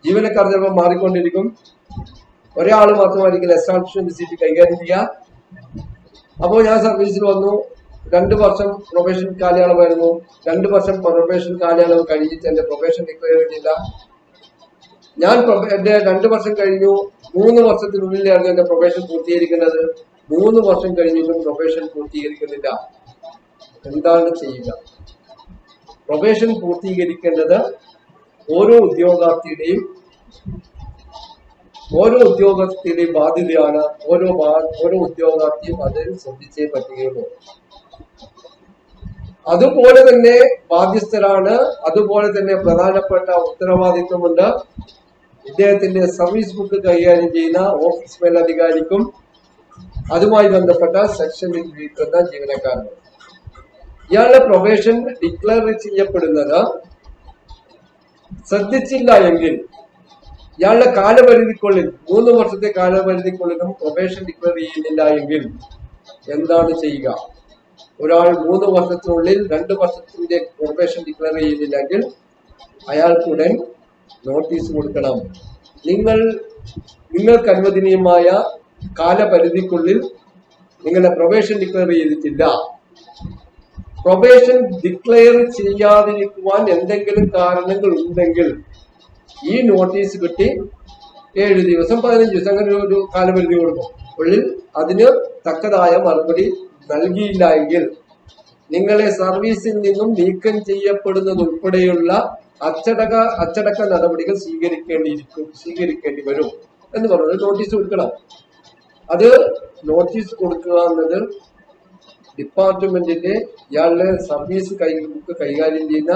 ജീവനക്കാർ ചിലപ്പോൾ മാറിക്കൊണ്ടിരിക്കും. ഒരാൾ മാത്രമായിരിക്കും എസ്റ്റാബ്ലിഷ്മെന്റ് സീറ്റ് കൈകാര്യം ചെയ്യുക. അപ്പോൾ ഞാൻ സർവീസിൽ വന്നു, 2 വർഷം പ്രൊബേഷൻ കാലയളവായിരുന്നു. 2 വർഷം പ്രൊബേഷൻ കാലയളവ് കഴിഞ്ഞിട്ട് എന്റെ പ്രൊബേഷൻ ഡിക്ലെയർ ചെയ്തില്ല. ഞാൻ എന്റെ 2 വർഷം കഴിഞ്ഞു, 3 വർഷത്തിനുള്ളിലായിരുന്നു എന്റെ പ്രൊബേഷൻ പൂർത്തീകരിക്കുന്നത്. 3 വർഷം കഴിഞ്ഞിട്ടും പ്രൊബേഷൻ പൂർത്തീകരിക്കുന്നില്ല. എന്താണ് ചെയ്യുക? പ്രൊബേഷൻ പൂർത്തീകരിക്കേണ്ടത് ഓരോ ഉദ്യോഗാർത്ഥിയുടെയും ബാധ്യതയാണ്. ഓരോ ഉദ്യോഗാർത്ഥിയും അത് ശ്രദ്ധിച്ചേ പറ്റുകയുള്ളൂ. അതുപോലെ തന്നെ ബാധ്യസ്ഥരാണ്, അതുപോലെ തന്നെ പ്രധാനപ്പെട്ട ഉത്തരവാദിത്വമുണ്ട് ഇദ്ദേഹത്തിന്റെ സർവീസ് ബുക്ക് കൈകാര്യം ചെയ്യുന്ന ഓഫീസ് മേലധികാരിക്കും അതുമായി ബന്ധപ്പെട്ട സെക്ഷനിൽ നിൽക്കുന്ന ജീവനക്കാരനും. ഇയാളുടെ പ്രൊബേഷൻ ഡിക്ലെയർ ചെയ്യപ്പെടുന്നത് ശ്രദ്ധിച്ചില്ല എങ്കിൽ, ഇയാളുടെ കാലപരിധിക്കുള്ളിൽ 3 വർഷത്തെ കാലപരിധിക്കുള്ളിലും പ്രൊബേഷൻ ഡിക്ലെയർ ചെയ്യുന്നില്ല എങ്കിൽ എന്താണ് ചെയ്യുക? ഒരാൾ 3 വർഷത്തിനുള്ളിൽ 2 വർഷത്തിന്റെ പ്രൊബേഷൻ ഡിക്ലെയർ ചെയ്യുന്നില്ലെങ്കിൽ അയാൾക്കുടൻ നോട്ടീസ് കൊടുക്കണം. നിങ്ങൾക്ക് അനുവദനീയമായ കാലപരിധിക്കുള്ളിൽ നിങ്ങളുടെ പ്രൊബേഷൻ ഡിക്ലെയർ ചെയ്തിട്ടില്ല. പ്രൊബേഷൻ ഡിക്ലെയർ ചെയ്യാതിരിക്കുവാൻ എന്തെങ്കിലും കാരണങ്ങൾ ഉണ്ടെങ്കിൽ ഈ നോട്ടീസ് കിട്ടി 7 ദിവസം 15 ദിവസം അങ്ങനെ ഒരു കാലപരിധി കൊടുക്കും. ഉള്ളിൽ അതിന് തക്കതായ മറുപടി നൽകിയില്ല എങ്കിൽ നിങ്ങളെ സർവീസിൽ നിന്നും നീക്കം ചെയ്യപ്പെടുന്നത് ഉൾപ്പെടെയുള്ള അച്ചടക്ക നടപടികൾ സ്വീകരിക്കേണ്ടി വരും എന്ന് പറഞ്ഞത് നോട്ടീസ് കൊടുക്കണം. അത് നോട്ടീസ് കൊടുക്കുക എന്നത് ഡിപ്പാർട്ട്മെന്റിന്റെ ഇയാളുടെ സർവീസ് ബുക്ക് കൈകാര്യം ചെയ്യുന്ന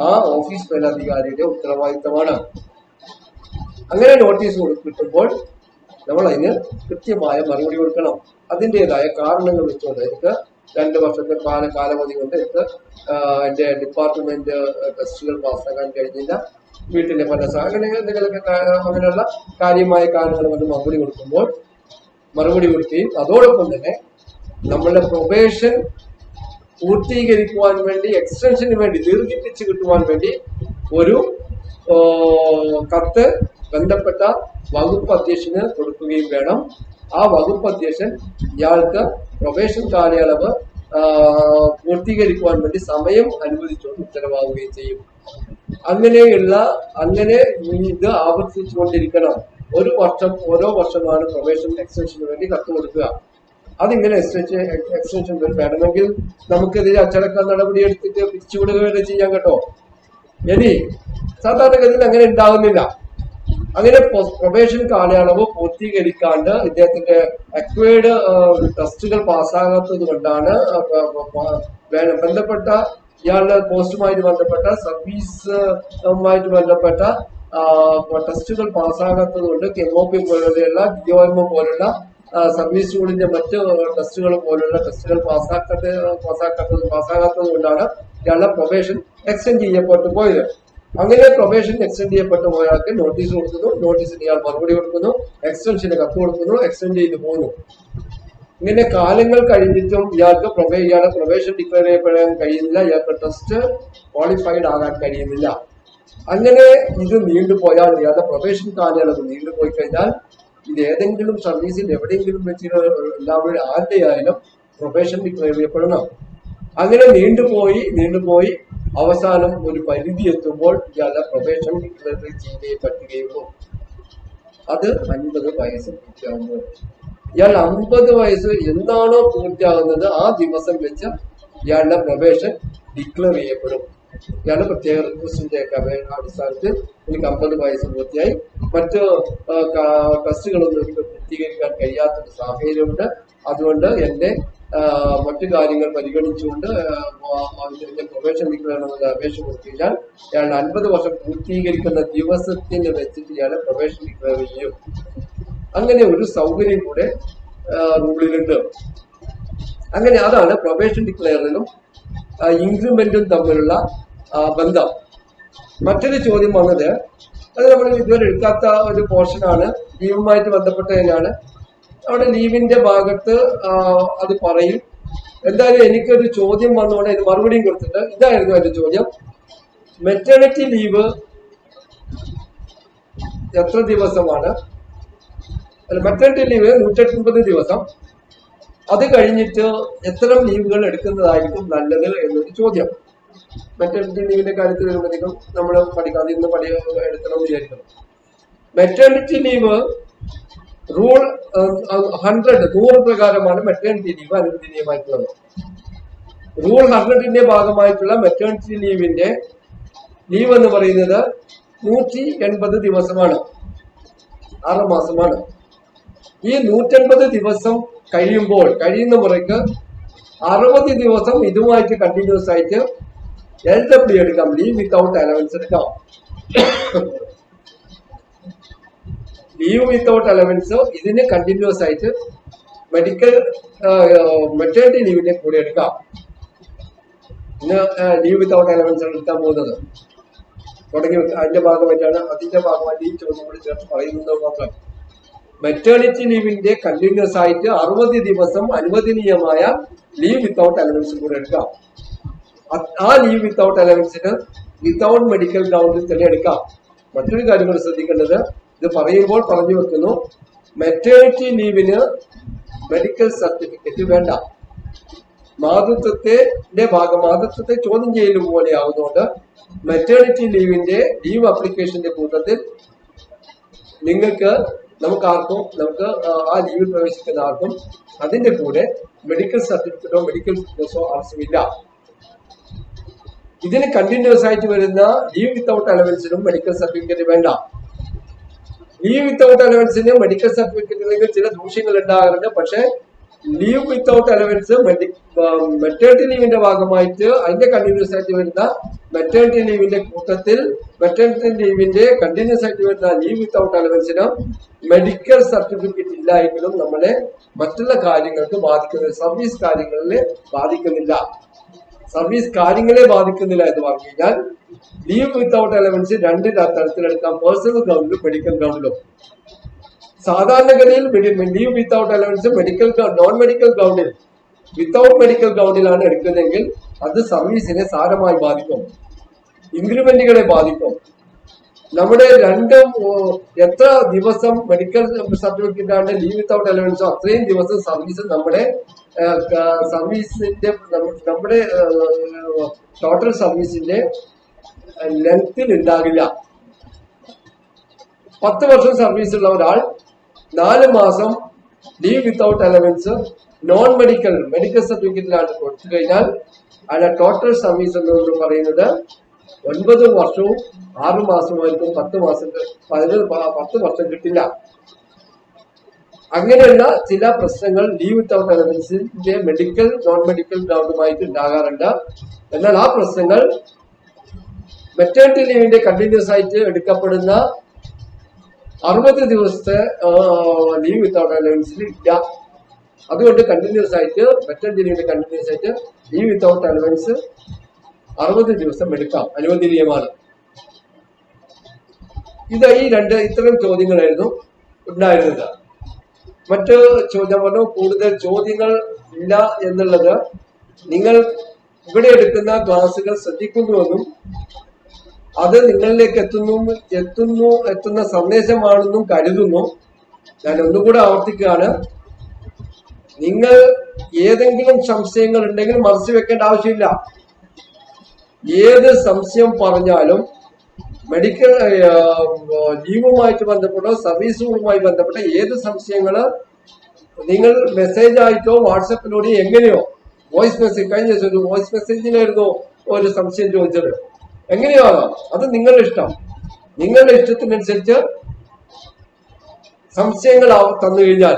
ആ ഓഫീസ് മേലധികാരിയുടെ ഉത്തരവാദിത്തമാണ്. അങ്ങനെ നോട്ടീസ് കിട്ടുമ്പോൾ നമ്മൾ അതിന് കൃത്യമായ മറുപടി കൊടുക്കണം. അതിൻ്റെതായ കാരണങ്ങൾ വെച്ചുകൊണ്ട് എനിക്ക് 2 വർഷത്തെ കാലാവധി കൊണ്ട് എനിക്ക് എന്റെ ഡിപ്പാർട്ട്മെന്റ് ടെസ്റ്റുകൾ പാസ്സാക്കാൻ കഴിഞ്ഞില്ല, വീട്ടിലെ പല അങ്ങനെയുള്ള കാര്യമായ കാരണങ്ങൾ കൊണ്ട് മറുപടി കൊടുക്കുകയും അതോടൊപ്പം തന്നെ നമ്മളുടെ പ്രൊബേഷൻ പൂർത്തീകരിക്കുവാൻ വേണ്ടി, എക്സ്റ്റൻഷന് വേണ്ടി, ദീർഘിപ്പിച്ച് കിട്ടുവാൻ വേണ്ടി ഒരു കത്ത് ബന്ധപ്പെട്ട വകുപ്പ് അധ്യക്ഷന് കൊടുക്കുകയും വേണം. ആ വകുപ്പ് അധ്യക്ഷൻ ഇയാൾക്ക് പ്രൊബേഷൻ കാലയളവ് പൂർത്തീകരിക്കുവാൻ വേണ്ടി സമയം അനുവദിച്ചുകൊണ്ട് ഉത്തരവാകുകയും ചെയ്യും. അങ്ങനെ ഇത് ആവർത്തിച്ചുകൊണ്ടിരിക്കണം. ഒരു വർഷം ഓരോ വർഷമാണ് പ്രൊബേഷൻ എക്സ്റ്റൻഷന് വേണ്ടി കത്ത് കൊടുക്കുക. അതിങ്ങനെ എക്സ്റ്റൻഷൻ വേണമെങ്കിൽ നമുക്കെതിരെ അച്ചടക്ക നടപടി എടുത്തിട്ട് പിരിച്ചുവിടുക വരെ ചെയ്യാൻ കേട്ടോ. ഇനി സാധാരണഗതിയിൽ അങ്ങനെ ഉണ്ടാകുന്നില്ല. അങ്ങനെ പ്രൊബേഷൻ കാലയളവ് പൂർത്തീകരിക്കാണ്ട് ഇദ്ദേഹത്തിന്റെ അക്വയർഡ് ടെസ്റ്റുകൾ പാസ്സാകാത്തത് കൊണ്ടാണ് ബന്ധപ്പെട്ട ഇയാളുടെ പോസ്റ്റുമായിട്ട് ബന്ധപ്പെട്ട സർവീസുമായിട്ട് ബന്ധപ്പെട്ട ടെസ്റ്റുകൾ പാസ്സാകാത്തത് കൊണ്ട് MOP പോലുള്ള DOMO പോലുള്ള സർവീസ് റൂളിന്റെ മറ്റ് ടെസ്റ്റുകൾ പോലുള്ള ടെസ്റ്റുകൾ പാസ്സാകാത്തത് കൊണ്ടാണ് ഇയാളുടെ പ്രൊബേഷൻ എക്സ്റ്റെൻഡ് ചെയ്യപ്പെട്ടു പോയത്. അങ്ങനെ പ്രൊബേഷൻ എക്സ്റ്റെൻഡ് ചെയ്യപ്പെട്ടു പോയാൾക്ക് നോട്ടീസ് കൊടുക്കുന്നു, നോട്ടീസിന് ഇയാൾ മറുപടി കൊടുക്കുന്നു, എക്സ്റ്റൻഷന് കത്ത് കൊടുക്കുന്നു, എക്സ്റ്റെൻഡ് ചെയ്ത് പോകുന്നു. ഇങ്ങനെ കാലങ്ങൾ കഴിഞ്ഞിട്ടും ഇയാളുടെ പ്രൊബേഷൻ ഡിക്ലെയർ ചെയ്യപ്പെടാൻ കഴിയുന്നില്ല, ഇയാൾക്ക് ടെസ്റ്റ് ക്വാളിഫൈഡ് ആകാൻ കഴിയുന്നില്ല. അങ്ങനെ ഇത് നീണ്ടുപോയാൽ, ഇയാളുടെ പ്രൊബേഷൻ കാലയളവ് നീണ്ടുപോയി കഴിഞ്ഞാൽ ഇത് ഏതെങ്കിലും സർവീസിൽ എവിടെയെങ്കിലും വെച്ച് എല്ലാവരും ആരുടെയായാലും പ്രൊബേഷൻ ഡിക്ലെയർ ചെയ്യപ്പെടണം. അങ്ങനെ നീണ്ടുപോയി അവസാനം ഒരു പരിധി എത്തുമ്പോൾ ഇയാളുടെ പ്രൊബേഷൻ ഡിക്ലെയർ ചെയ്തേ പറ്റുകയുള്ളൂ. അത് 50 വയസ്സ് പൂർത്തിയാകുമ്പോൾ. ഇയാൾ 50 വയസ്സ് എന്താണോ പൂർത്തിയാകുന്നത് ആ ദിവസം വെച്ച് ഇയാളുടെ പ്രൊബേഷൻ ഡിക്ലെയർ ചെയ്യപ്പെടും. ഇയാളുടെ പ്രത്യേക റിക്വസ്റ്റിന്റെ അടിസ്ഥാനത്തിൽ എനിക്ക് 50 വയസ്സ് പൂർത്തിയായി, മറ്റ് ടെസ്റ്റുകളൊന്നും എനിക്ക് പൂർത്തീകരിക്കാൻ കഴിയാത്തൊരു സാഹചര്യമുണ്ട്, അതുകൊണ്ട് എന്റെ മറ്റു കാര്യങ്ങൾ പരിഗണിച്ചുകൊണ്ട് പ്രൊബേഷൻ ഡിക്ലെയർ ചെയ്യണമെന്ന് അപേക്ഷ കൊടുത്തു കഴിഞ്ഞാൽ ഇയാളുടെ 50 വർഷം പൂർത്തീകരിക്കുന്ന ദിവസത്തിന് വെച്ചിട്ട് ഇയാളെ പ്രൊബേഷൻ ഡിക്ലെയർ ചെയ്യും. അങ്ങനെ ഒരു സൗകര്യം കൂടെ റൂളിലുണ്ട്. അങ്ങനെ അതാണ് പ്രൊബേഷൻ ഡിക്ലെയറിലും ഇൻക്രിമെന്റും തമ്മിലുള്ള ബന്ധം. മറ്റൊരു ചോദ്യം വന്നത്, അത് നമ്മൾ ഇതുവരെ എടുക്കാത്ത ഒരു പോർഷനാണ്, ലീവുമായിട്ട് ബന്ധപ്പെട്ടതിനാണ്. അവിടെ ലീവിന്റെ ഭാഗത്ത് അത് പറയും. എന്തായാലും എനിക്കൊരു ചോദ്യം വന്നുകൊണ്ട് ഇത് മറുപടിയും കൊടുത്തിട്ട് ഇതായിരുന്നു എന്റെ ചോദ്യം. മെറ്റേണിറ്റി ലീവ് എത്ര ദിവസമാണ്? മെറ്റേണിറ്റി ലീവ് 180 ദിവസം. അത് കഴിഞ്ഞിട്ട് എത്തരം ലീവുകൾ എടുക്കുന്നതായിരിക്കും നല്ലത് എന്നൊരു ചോദ്യം. മെറ്റേണിറ്റി ലീവിന്റെ കാര്യത്തിൽ വരുമ്പോഴത്തേക്കും നമ്മൾ പഠിക്കാതെ ഇന്ന് എടുക്കണം എന്ന് വിചാരിക്കണം. മെറ്റേണിറ്റി ലീവ് റൂൾ 100 പ്രകാരമാണ് മെറ്റേണിറ്റി ലീവ് അനുവദനീയമായിട്ടുള്ളത്. റൂൾ 100ന്റെ ഭാഗമായിട്ടുള്ള മെറ്റേണിറ്റി ലീവിന്റെ ലീവ് എന്ന് പറയുന്നത് 180 ദിവസമാണ്, 6 മാസമാണ്. ഈ 180 ദിവസം കഴിയുന്ന മുറയ്ക്ക് 60 ദിവസം ഇതുമായിട്ട് കണ്ടിന്യൂസ് ആയിട്ട് LW എടുക്കാം, ലീവ് വിത്തൗട്ട് അലവൻസ് എടുക്കാം. ലീവ് വിത്തൗട്ട് അലവൻസ് ഇതിന് കണ്ടിന്യൂസ് ആയിട്ട് മെറ്റേണിറ്റി ലീവിന്റെ കൂടെ എടുക്കാം. ഇന്ന് ലീവ് വിത്തൗട്ട് അലവൻസ് എടുക്കാൻ പോകുന്നത് തുടങ്ങി അതിന്റെ ഭാഗമായിട്ട് ഈ ചോദ്യം കൂടി ചേർത്ത് പറയുന്നത് മാത്രം. മെറ്റേണിറ്റി ലീവിന്റെ കണ്ടിന്യൂസ് ആയിട്ട് 60 ദിവസം അനുവദനീയമായ ലീവ് വിത്തൗട്ട് അലവൻസ് കൂടെ എടുക്കാം. ആ ലീവ് വിത്തൗട്ട് അലവൻസിന് വിത്തൗട്ട് മെഡിക്കൽ ഗ്രൗണ്ടിൽ തന്നെ എടുക്കാം. മറ്റൊരു കാര്യം കൂടി ശ്രദ്ധിക്കേണ്ടത്, ഇത് പറയുമ്പോൾ പറഞ്ഞു വെക്കുന്നു, മെറ്റേണിറ്റി ലീവിന് മെഡിക്കൽ സർട്ടിഫിക്കറ്റ് വേണ്ട. മാതൃത്വത്തെ ചോദ്യം ചെയ്യൽ പോലെ ആവുന്നതുകൊണ്ട് മെറ്റേണിറ്റി ലീവിന്റെ ലീവ് അപ്ലിക്കേഷന്റെ കൂട്ടത്തിൽ നമുക്ക് ആ ലീവിൽ പ്രവേശിക്കുന്ന ആർക്കും അതിന്റെ കൂടെ മെഡിക്കൽ സർട്ടിഫിക്കറ്റോ മെഡിക്കൽ ഫിറ്റ്നസോ ആവശ്യമില്ല. ഇതിന് കണ്ടിന്യൂസ് ആയിട്ട് വരുന്ന ലീവ് വിത്തൗട്ട് അലവൻസിനും മെഡിക്കൽ സർട്ടിഫിക്കറ്റ് വേണ്ട. ലീവ് വിത്തൗട്ട് അലവൻസിന് മെഡിക്കൽ സർട്ടിഫിക്കറ്റില്ലെങ്കിൽ ചില ദൂഷ്യങ്ങൾ ഉണ്ടാകാറുണ്ട്. പക്ഷെ ലീവ് വിത്തൗട്ട് അലവൻസ് മെറ്റേണിറ്റി ലീവിന്റെ ഭാഗമായിട്ട് അതിന്റെ കണ്ടിന്യൂസ് ആയിട്ട് വരുന്ന മെറ്റേണിറ്റി ലീവിന്റെ കൂട്ടത്തിൽ മെറ്റേണിറ്റി ലീവിന്റെ കണ്ടിന്യൂസ് ആയിട്ട് വരുന്ന ലീവ് വിത്തൗട്ട് അലവൻസിന് മെഡിക്കൽ സർട്ടിഫിക്കറ്റ് ഇല്ല എങ്കിലും നമ്മളെ മറ്റുള്ള കാര്യങ്ങൾക്ക് സർവീസ് കാര്യങ്ങളെ ബാധിക്കുന്നില്ല എന്ന് പറഞ്ഞു കഴിഞ്ഞാൽ ലീവ് വിത്തൗട്ട് അലവൻസ് 2 തരത്തിലെടുക്കാം, പേഴ്സണൽ ഗ്രൗണ്ടിലും മെഡിക്കൽ ഗ്രൗണ്ടിലും. സാധാരണഗതിയിൽ leave without allowance non medical ഗ്രൗണ്ടിൽ വിത്തൗട്ട് മെഡിക്കൽ ഗ്രൗണ്ടിലാണ് എടുക്കുന്നതെങ്കിൽ അത് സർവീസിനെ സാരമായി ബാധിക്കും, ഇൻക്രിമെന്റുകളെ ബാധിക്കും. നമ്മുടെ എത്ര ദിവസം മെഡിക്കൽ സർട്ടിഫിക്കറ്റ് ആണ് ലീവ് വിത്തൗട്ട് അലവൻസോ അത്രയും ദിവസം സർവീസ് നമ്മുടെ സർവീസിന്റെ നമ്മുടെ ടോട്ടൽ സർവീസിന്റെ ലെങ്ത്തിൽ ഉണ്ടാകില്ല. 10 വർഷം സർവീസ് ഉള്ള ഒരാൾ 4 മാസം leave without allowance non medical സർട്ടിഫിക്കറ്റിലാണ് കൊടുത്തു കഴിഞ്ഞാൽ അയാളുടെ ടോട്ടൽ സർവീസ് എന്ന് പറയുന്നത് 9 വർഷവും 6 മാസമായിരിക്കും. 10 വർഷം കിട്ടില്ല. അങ്ങനെയുള്ള ചില പ്രശ്നങ്ങൾ ലീവ് വിത്തൗട്ട് അലവൻസിന്റെ മെഡിക്കൽ നോൺ മെഡിക്കൽ ഗ്രൗണ്ടുമായിട്ട് ഉണ്ടാകാറുണ്ട്. എന്നാൽ ആ പ്രശ്നങ്ങൾ മെറ്റേണിറ്റി ലീവിന്റെ കണ്ടിന്യൂസ് ആയിട്ട് എടുക്കപ്പെടുന്ന 60 ദിവസത്തെ ലീവ് വിത്തൗട്ട് അലവൻസിൽ ഇല്ല. അതുകൊണ്ട് കണ്ടിന്യൂസ് ആയിട്ട് മെറ്റേണിറ്റി ലീവിന്റെ കണ്ടിന്യൂസ് ആയിട്ട് ലീവ് വിത്തൗട്ട് അലവൻസ് 60 ദിവസം എടുക്കാം, അനുവദനീയമാണ്. ഇത് ഈ ഇത്തരം ചോദ്യങ്ങളായിരുന്നു ഉണ്ടായിരുന്നത്. മറ്റു ചോദ്യം പറഞ്ഞു, കൂടുതൽ ചോദ്യങ്ങൾ ഇല്ല എന്നുള്ളത് നിങ്ങൾ ഇവിടെ എടുക്കുന്ന ക്ലാസുകൾ ശ്രദ്ധിക്കുന്നുവെന്നും അത് നിങ്ങളിലേക്ക് എത്തുന്ന സന്ദേശമാണെന്നും കരുതുന്നു. ഞാൻ ഒന്നുകൂടെ ആവർത്തിക്കുകയാണ്, നിങ്ങൾ ഏതെങ്കിലും സംശയങ്ങൾ ഉണ്ടെങ്കിൽ മറച്ചു വെക്കേണ്ട ആവശ്യമില്ല. ഏത് സംശയം പറഞ്ഞാലും മെഡിക്കൽ ലീവുമായിട്ട് ബന്ധപ്പെട്ടോ സർവീസുകളുമായി ബന്ധപ്പെട്ട ഏത് സംശയങ്ങള് നിങ്ങൾ മെസ്സേജ് ആയിട്ടോ വാട്സപ്പിലൂടെ എങ്ങനെയോ വോയിസ് മെസ്സേജ്, കഴിഞ്ഞ ദിവസം ഒരു വോയിസ് മെസ്സേജിലായിരുന്നു ഒരു സംശയം ചോദിച്ചത്, എങ്ങനെയോ ആകാം, അത് നിങ്ങളുടെ ഇഷ്ടം. നിങ്ങളുടെ ഇഷ്ടത്തിനനുസരിച്ച് സംശയങ്ങൾ തന്നു കഴിഞ്ഞാൽ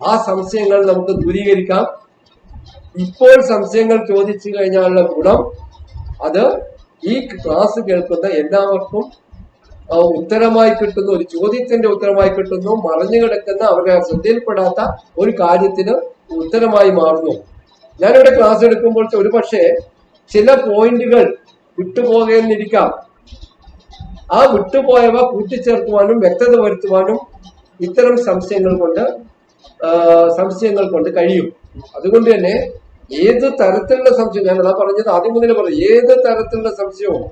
ആ സംശയങ്ങൾ നമുക്ക് ദൂരീകരിക്കാം. ഇപ്പോൾ സംശയങ്ങൾ ചോദിച്ചു കഴിഞ്ഞാലുള്ള ഗുണം അത് ഈ ക്ലാസ് കേൾക്കുന്ന എല്ലാവർക്കും ഉത്തരമായി കിട്ടുന്നു, ഒരു ചോദ്യത്തിന്റെ ഉത്തരമായി കിട്ടുന്നു, മറഞ്ഞു കിടക്കുന്ന അവരുടെ ശ്രദ്ധയിൽപ്പെടാത്ത ഒരു കാര്യത്തിന് ഉത്തരമായി മാറുന്നു. ഞാനിവിടെ ക്ലാസ് എടുക്കുമ്പോൾ ഒരു പക്ഷേ ചില പോയിന്റുകൾ വിട്ടുപോകുന്നിരിക്കാം. ആ വിട്ടുപോയവ കൂട്ടിച്ചേർക്കുവാനും വ്യക്തത വരുത്തുവാനും ഇത്തരം സംശയങ്ങൾ കൊണ്ട് കഴിയും. അതുകൊണ്ട് തന്നെ ഏത് തരത്തിലുള്ള സംശയം, ഞാൻ അതാ പറഞ്ഞത് ആദ്യം മുതലേ പറഞ്ഞു, ഏത് തരത്തിലുള്ള സംശയവും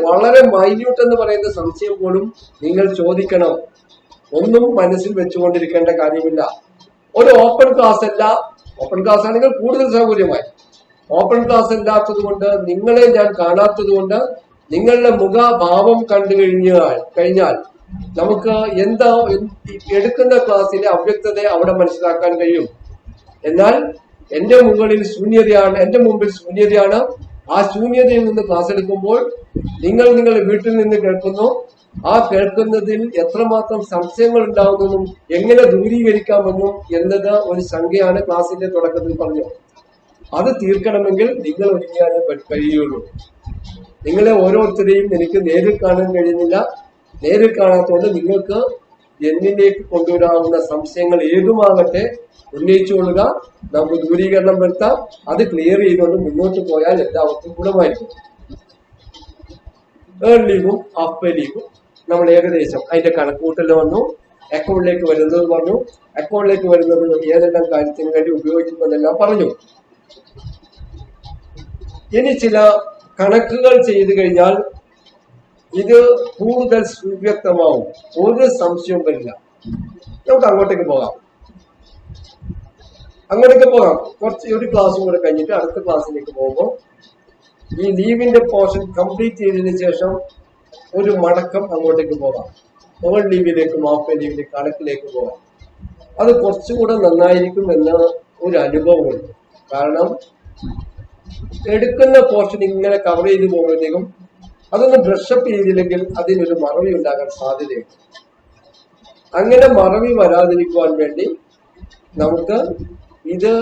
വളരെ മൈന്യൂട്ട് എന്ന് പറയുന്ന സംശയം പോലും നിങ്ങൾ ചോദിക്കണം. ഒന്നും മനസ്സിൽ വെച്ചുകൊണ്ടിരിക്കേണ്ട കാര്യമില്ല. ഒരു ഓപ്പൺ ക്ലാസ് അല്ല, ഓപ്പൺ ക്ലാസ് ആണെങ്കിൽ കൂടുതൽ സൗകര്യമായി. ഓപ്പൺ ക്ലാസ് അല്ലാത്തത് കൊണ്ട്, നിങ്ങളെ ഞാൻ കാണാത്തത് കൊണ്ട്, നിങ്ങളുടെ മുഖഭാവം കണ്ടു കഴിഞ്ഞാൽ നമുക്ക് എന്താ എടുക്കുന്ന ക്ലാസ്സിലെ അവ്യക്തത അവിടെ മനസ്സിലാക്കാൻ കഴിയും. എന്നാൽ എന്റെ മുമ്പിൽ ശൂന്യതയാണ്. ആ ശൂന്യതയിൽ നിന്ന് ക്ലാസ് എടുക്കുമ്പോൾ നിങ്ങൾ നിങ്ങളുടെ വീട്ടിൽ നിന്ന് കേൾക്കുന്നു. ആ കേൾക്കുന്നതിൽ എത്രമാത്രം സംശയങ്ങൾ ഉണ്ടാകുമെന്നും എങ്ങനെ ദൂരീകരിക്കാമെന്നും എന്നത് ഒരു സംഖ്യയാണ് ക്ലാസിന്റെ തുടക്കത്തിൽ പറഞ്ഞു. അത് തീർക്കണമെങ്കിൽ നിങ്ങൾ ഒരുങ്ങിയാലേ കഴിയുള്ളൂ. നിങ്ങളെ ഓരോരുത്തരെയും എനിക്ക് നേരിൽ കാണാൻ കഴിയുന്നില്ല. നേരിൽ കാണാത്തതുകൊണ്ട് നിങ്ങൾക്ക് എന്നിലേക്ക് കൊണ്ടുവരാവുന്ന സംശയങ്ങൾ ഏതുമാകട്ടെ ഉന്നയിച്ചുകൊള്ളുക. നമുക്ക് ദൂരീകരണം വരുത്താം. അത് ക്ലിയർ ചെയ്തുകൊണ്ട് മുന്നോട്ട് പോയാൽ എല്ലാവർക്കും ഗുണമായിരിക്കും. ഏൺ ലീവും ഹാഫ് പേ ലീവും നമ്മൾ ഏകദേശം അതിന്റെ കണക്കൂട്ടൽ വന്നു. അക്കൗണ്ടിലേക്ക് വരുന്നത് പറഞ്ഞു. അക്കൗണ്ടിലേക്ക് വരുന്നത് ഏതെല്ലാം കാര്യത്തിന് വേണ്ടി ഉപയോഗിക്കുമെന്നെല്ലാം പറഞ്ഞു. ഇനി ചില കണക്കുകൾ ചെയ്തു കഴിഞ്ഞാൽ ഇത് കൂടുതൽ സുവ്യക്തമാവും, ഒരു സംശയവും വരില്ല. നമുക്ക് അങ്ങോട്ടേക്ക് പോകാം. ഒരു ക്ലാസ്സും കൂടെ കഴിഞ്ഞിട്ട് അടുത്ത ക്ലാസ്സിലേക്ക് പോകുമ്പോൾ ഈ ലീവിന്റെ പോർഷൻ കംപ്ലീറ്റ് ചെയ്തതിനു ശേഷം ഒരു മടക്കം അങ്ങോട്ടേക്ക് പോകാം. ഓൺ ലീവിലേക്കും ഹാഫ് പേ ലീവിലേക്ക് കണക്കിലേക്ക് പോകാം. അത് കുറച്ചുകൂടെ നന്നായിരിക്കും എന്ന ഒരു അനുഭവമുണ്ട്. കാരണം എടുക്കുന്ന പോർഷൻ ഇങ്ങനെ കവർ ചെയ്ത് പോകുമ്പോഴത്തേക്കും അതൊന്ന് ബ്രഷപ്പ് ചെയ്തില്ലെങ്കിൽ അതിനൊരു മറവി ഉണ്ടാകാൻ സാധ്യതയുണ്ട്. അങ്ങനെ മറവി വരാതിരിക്കുവാൻ വേണ്ടി നമുക്ക് ഇത്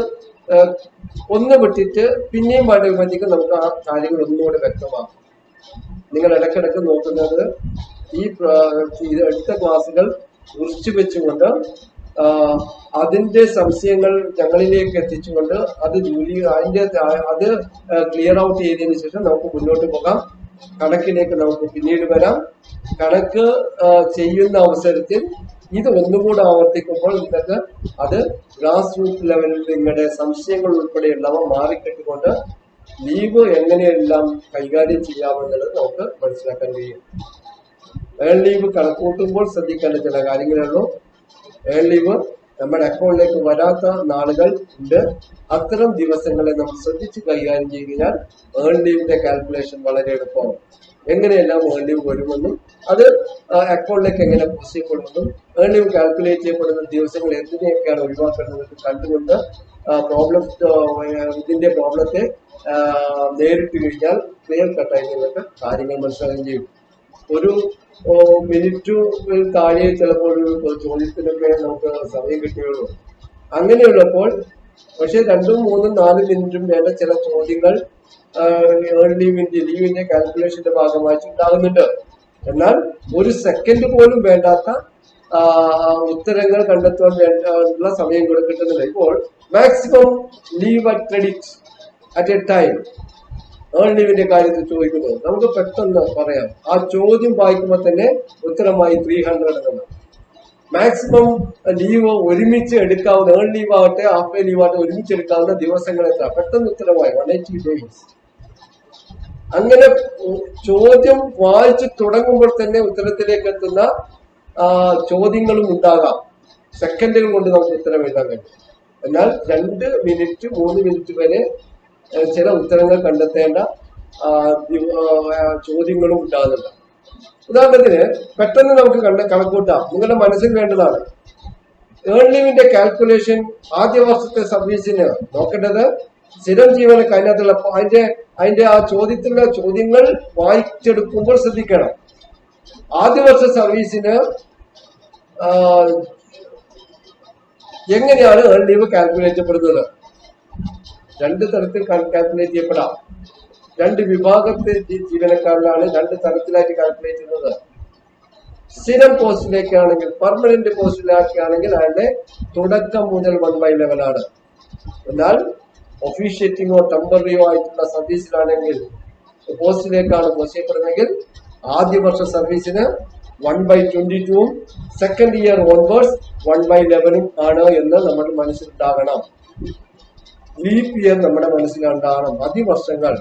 ഒന്ന് വിട്ടിട്ട് പിന്നെയും പാടുമ്പോഴത്തേക്കും നമുക്ക് ആ കാര്യങ്ങൾ ഒന്നുകൂടെ വ്യക്തമാകും. നിങ്ങൾ ഇടയ്ക്കിടയ്ക്ക് നോക്കുന്നത് ഈ അടുത്ത ക്ലാസ്സുകൾ കുറിച്ചു വെച്ചുകൊണ്ട് അതിന്റെ സംശയങ്ങൾ ഞങ്ങളിലേക്ക് എത്തിച്ചുകൊണ്ട് അത് ക്ലിയർ ഔട്ട് ചെയ്തതിനു ശേഷം നമുക്ക് മുന്നോട്ട് പോകാം. കണക്കിലേക്ക് നമുക്ക് പിന്നീട് വരാം. കണക്ക് ചെയ്യുന്ന അവസരത്തിൽ ഇത് ഒന്നുകൂടെ ആവർത്തിക്കുമ്പോൾ നിങ്ങൾക്ക് അത് ഗ്രാസ് റൂട്ട് ലെവലിൽ നിങ്ങളുടെ സംശയങ്ങൾ ഉൾപ്പെടെയുള്ളവ മാറിക്കെട്ടുകൊണ്ട് ലീവ് എങ്ങനെയെല്ലാം കൈകാര്യം ചെയ്യാമെന്നുള്ളത് നമുക്ക് മനസ്സിലാക്കാൻ കഴിയും. ഏൺ ലീവ് കണക്കൂട്ടുമ്പോൾ ശ്രദ്ധിക്കേണ്ട ചില കാര്യങ്ങളുള്ളൂ. ഏൺ ലീവ് നമ്മുടെ അക്കൗണ്ടിലേക്ക് വരാത്ത നാളുകൾ ഉണ്ട്. അത്തരം ദിവസങ്ങളെ നമ്മൾ ശ്രദ്ധിച്ച് കൈകാര്യം ചെയ്താൽ ഏൺ ലീവിന്റെ കാൽക്കുലേഷൻ വളരെ എളുപ്പമാണ്. എങ്ങനെയെല്ലാം ഏൺ ലീവ് വരുമെന്നും അത് അക്കൗണ്ടിലേക്ക് എങ്ങനെ പോസ്റ്റ് ചെയ്യപ്പെടുമെന്നും ഏൺ ലീവ് കാൽക്കുലേറ്റ് ചെയ്യപ്പെടുന്ന ദിവസങ്ങൾ എന്തിനെയൊക്കെയാണ് ഒഴിവാക്കേണ്ടതെന്ന് കണ്ടുകൊണ്ട് ഇതിന്റെ പ്രോബ്ലത്തെ നേരിട്ട് കഴിഞ്ഞാൽ ക്ലിയർ കട്ടായി നിങ്ങൾക്ക് കാര്യങ്ങൾ മനസ്സിലാക്കുകയും ചെയ്യും. ഒരു മിനിറ്റ് താഴെ ചിലപ്പോൾ ഒരു ചോദ്യത്തിനൊക്കെ നമുക്ക് സമയം കിട്ടുകയുള്ളൂ. അങ്ങനെയുള്ളപ്പോൾ പക്ഷെ 2, 3, 4 മിനിറ്റും വേണ്ട ചില ചോദ്യങ്ങൾ ഏൺ ലീവിന്റെ കാൽക്കുലേഷന്റെ ഭാഗമായിട്ട് ഉണ്ടാകുന്നുണ്ട്. എന്നാൽ 1 സെക്കൻഡ് പോലും വേണ്ടാത്ത ഉത്തരങ്ങൾ കണ്ടെത്താൻ വേണ്ട സമയം കൂടെ കിട്ടുന്നില്ല. ഇപ്പോൾ maximum leave at credit at a time earn ലീവിന്റെ കാര്യത്തിൽ ചോദിക്കുന്നത് നമുക്ക് പെട്ടെന്ന് പറയാം. ആ ചോദ്യം വായിക്കുമ്പോൾ തന്നെ ഉത്തരമായി 300 എന്നാണ്. മാക്സിമം ലീവ് ഒരുമിച്ച് എടുക്കാവുന്ന ഏൺ ലീവ് ആവട്ടെ ഹാഫ് ഡേ ലീവ് ആവട്ടെ ഒരുമിച്ച് എടുക്കാവുന്ന ദിവസങ്ങൾ എത്ര? പെട്ടെന്ന് ഉത്തരമായി 180 days. അങ്ങനെ ചോദ്യം വായിച്ചു തുടങ്ങുമ്പോൾ തന്നെ ഉത്തരത്തിലേക്ക് എത്തുന്ന ചോദ്യങ്ങളും ഉണ്ടാകാം. സെക്കൻഡുകൾ കൊണ്ട് നമുക്ക് ഉത്തരം എഴുതാൻ കഴിയും. എന്നാൽ 2 മിനിറ്റ് 3 മിനിറ്റ് വരെ ചില ഉത്തരങ്ങൾ കണ്ടെത്തേണ്ട ചോദ്യങ്ങളും ഉണ്ടാകുന്നുണ്ട്. ഉദാഹരണത്തിന് പെട്ടെന്ന് നമുക്ക് കണക്കൂട്ടാം. നിങ്ങളുടെ മനസ്സിൽ വേണ്ടതാണ് ഏൺ ലീവിന്റെ കാൽക്കുലേഷൻ. ആദ്യ വർഷത്തെ സർവീസിന് നോക്കേണ്ടത് സ്ഥിരം ജീവനക്കാർ അതിനകത്തുള്ള അതിന്റെ ആ ചോദ്യത്തിലുള്ള ചോദ്യങ്ങൾ വായിച്ചെടുക്കുമ്പോൾ ശ്രദ്ധിക്കണം. ആദ്യ വർഷ സർവീസിന് എങ്ങനെയാണ് ഏൺ ലീവ് കാൽക്കുലേറ്റ് ചെയ്യപ്പെടുന്നത്? 2 തരത്തിൽ കാൽക്കുലേറ്റ് ചെയ്യപ്പെടാം. 2 വിഭാഗത്തെ ജീവനക്കാരിലാണ് 2 തരത്തിലായിട്ട് കാൽക്കുലേറ്റ് ചെയ്യുന്നത്. സ്ഥിരം പോസ്റ്റിലേക്കാണെങ്കിൽ, പെർമനന്റ് പോസ്റ്റിലേക്കാണെങ്കിൽ അയാളുടെ തുടക്കം മുതൽ 1/11 ആണ്. എന്നാൽ ഒഫീഷ്യേറ്റിങ്ങോ ടെമ്പററിയോ ആയിട്ടുള്ള സർവീസിലാണെങ്കിൽ പോസ്റ്റിലേക്കാണ് പോസ്റ്റ് ചെയ്യപ്പെടുന്നതെങ്കിൽ ആദ്യ വർഷ സർവീസിന് 1/22 സെക്കൻഡ് ഇയർ ഓൺവേർഡ്സ് 1/11 ആണ് എന്ന് നമ്മുടെ മനസ്സിലുണ്ടാകണം. ലീപ് ഇയർ നമ്മുടെ മനസ്സിലുണ്ടാകണം. അതിവർഷങ്ങൾ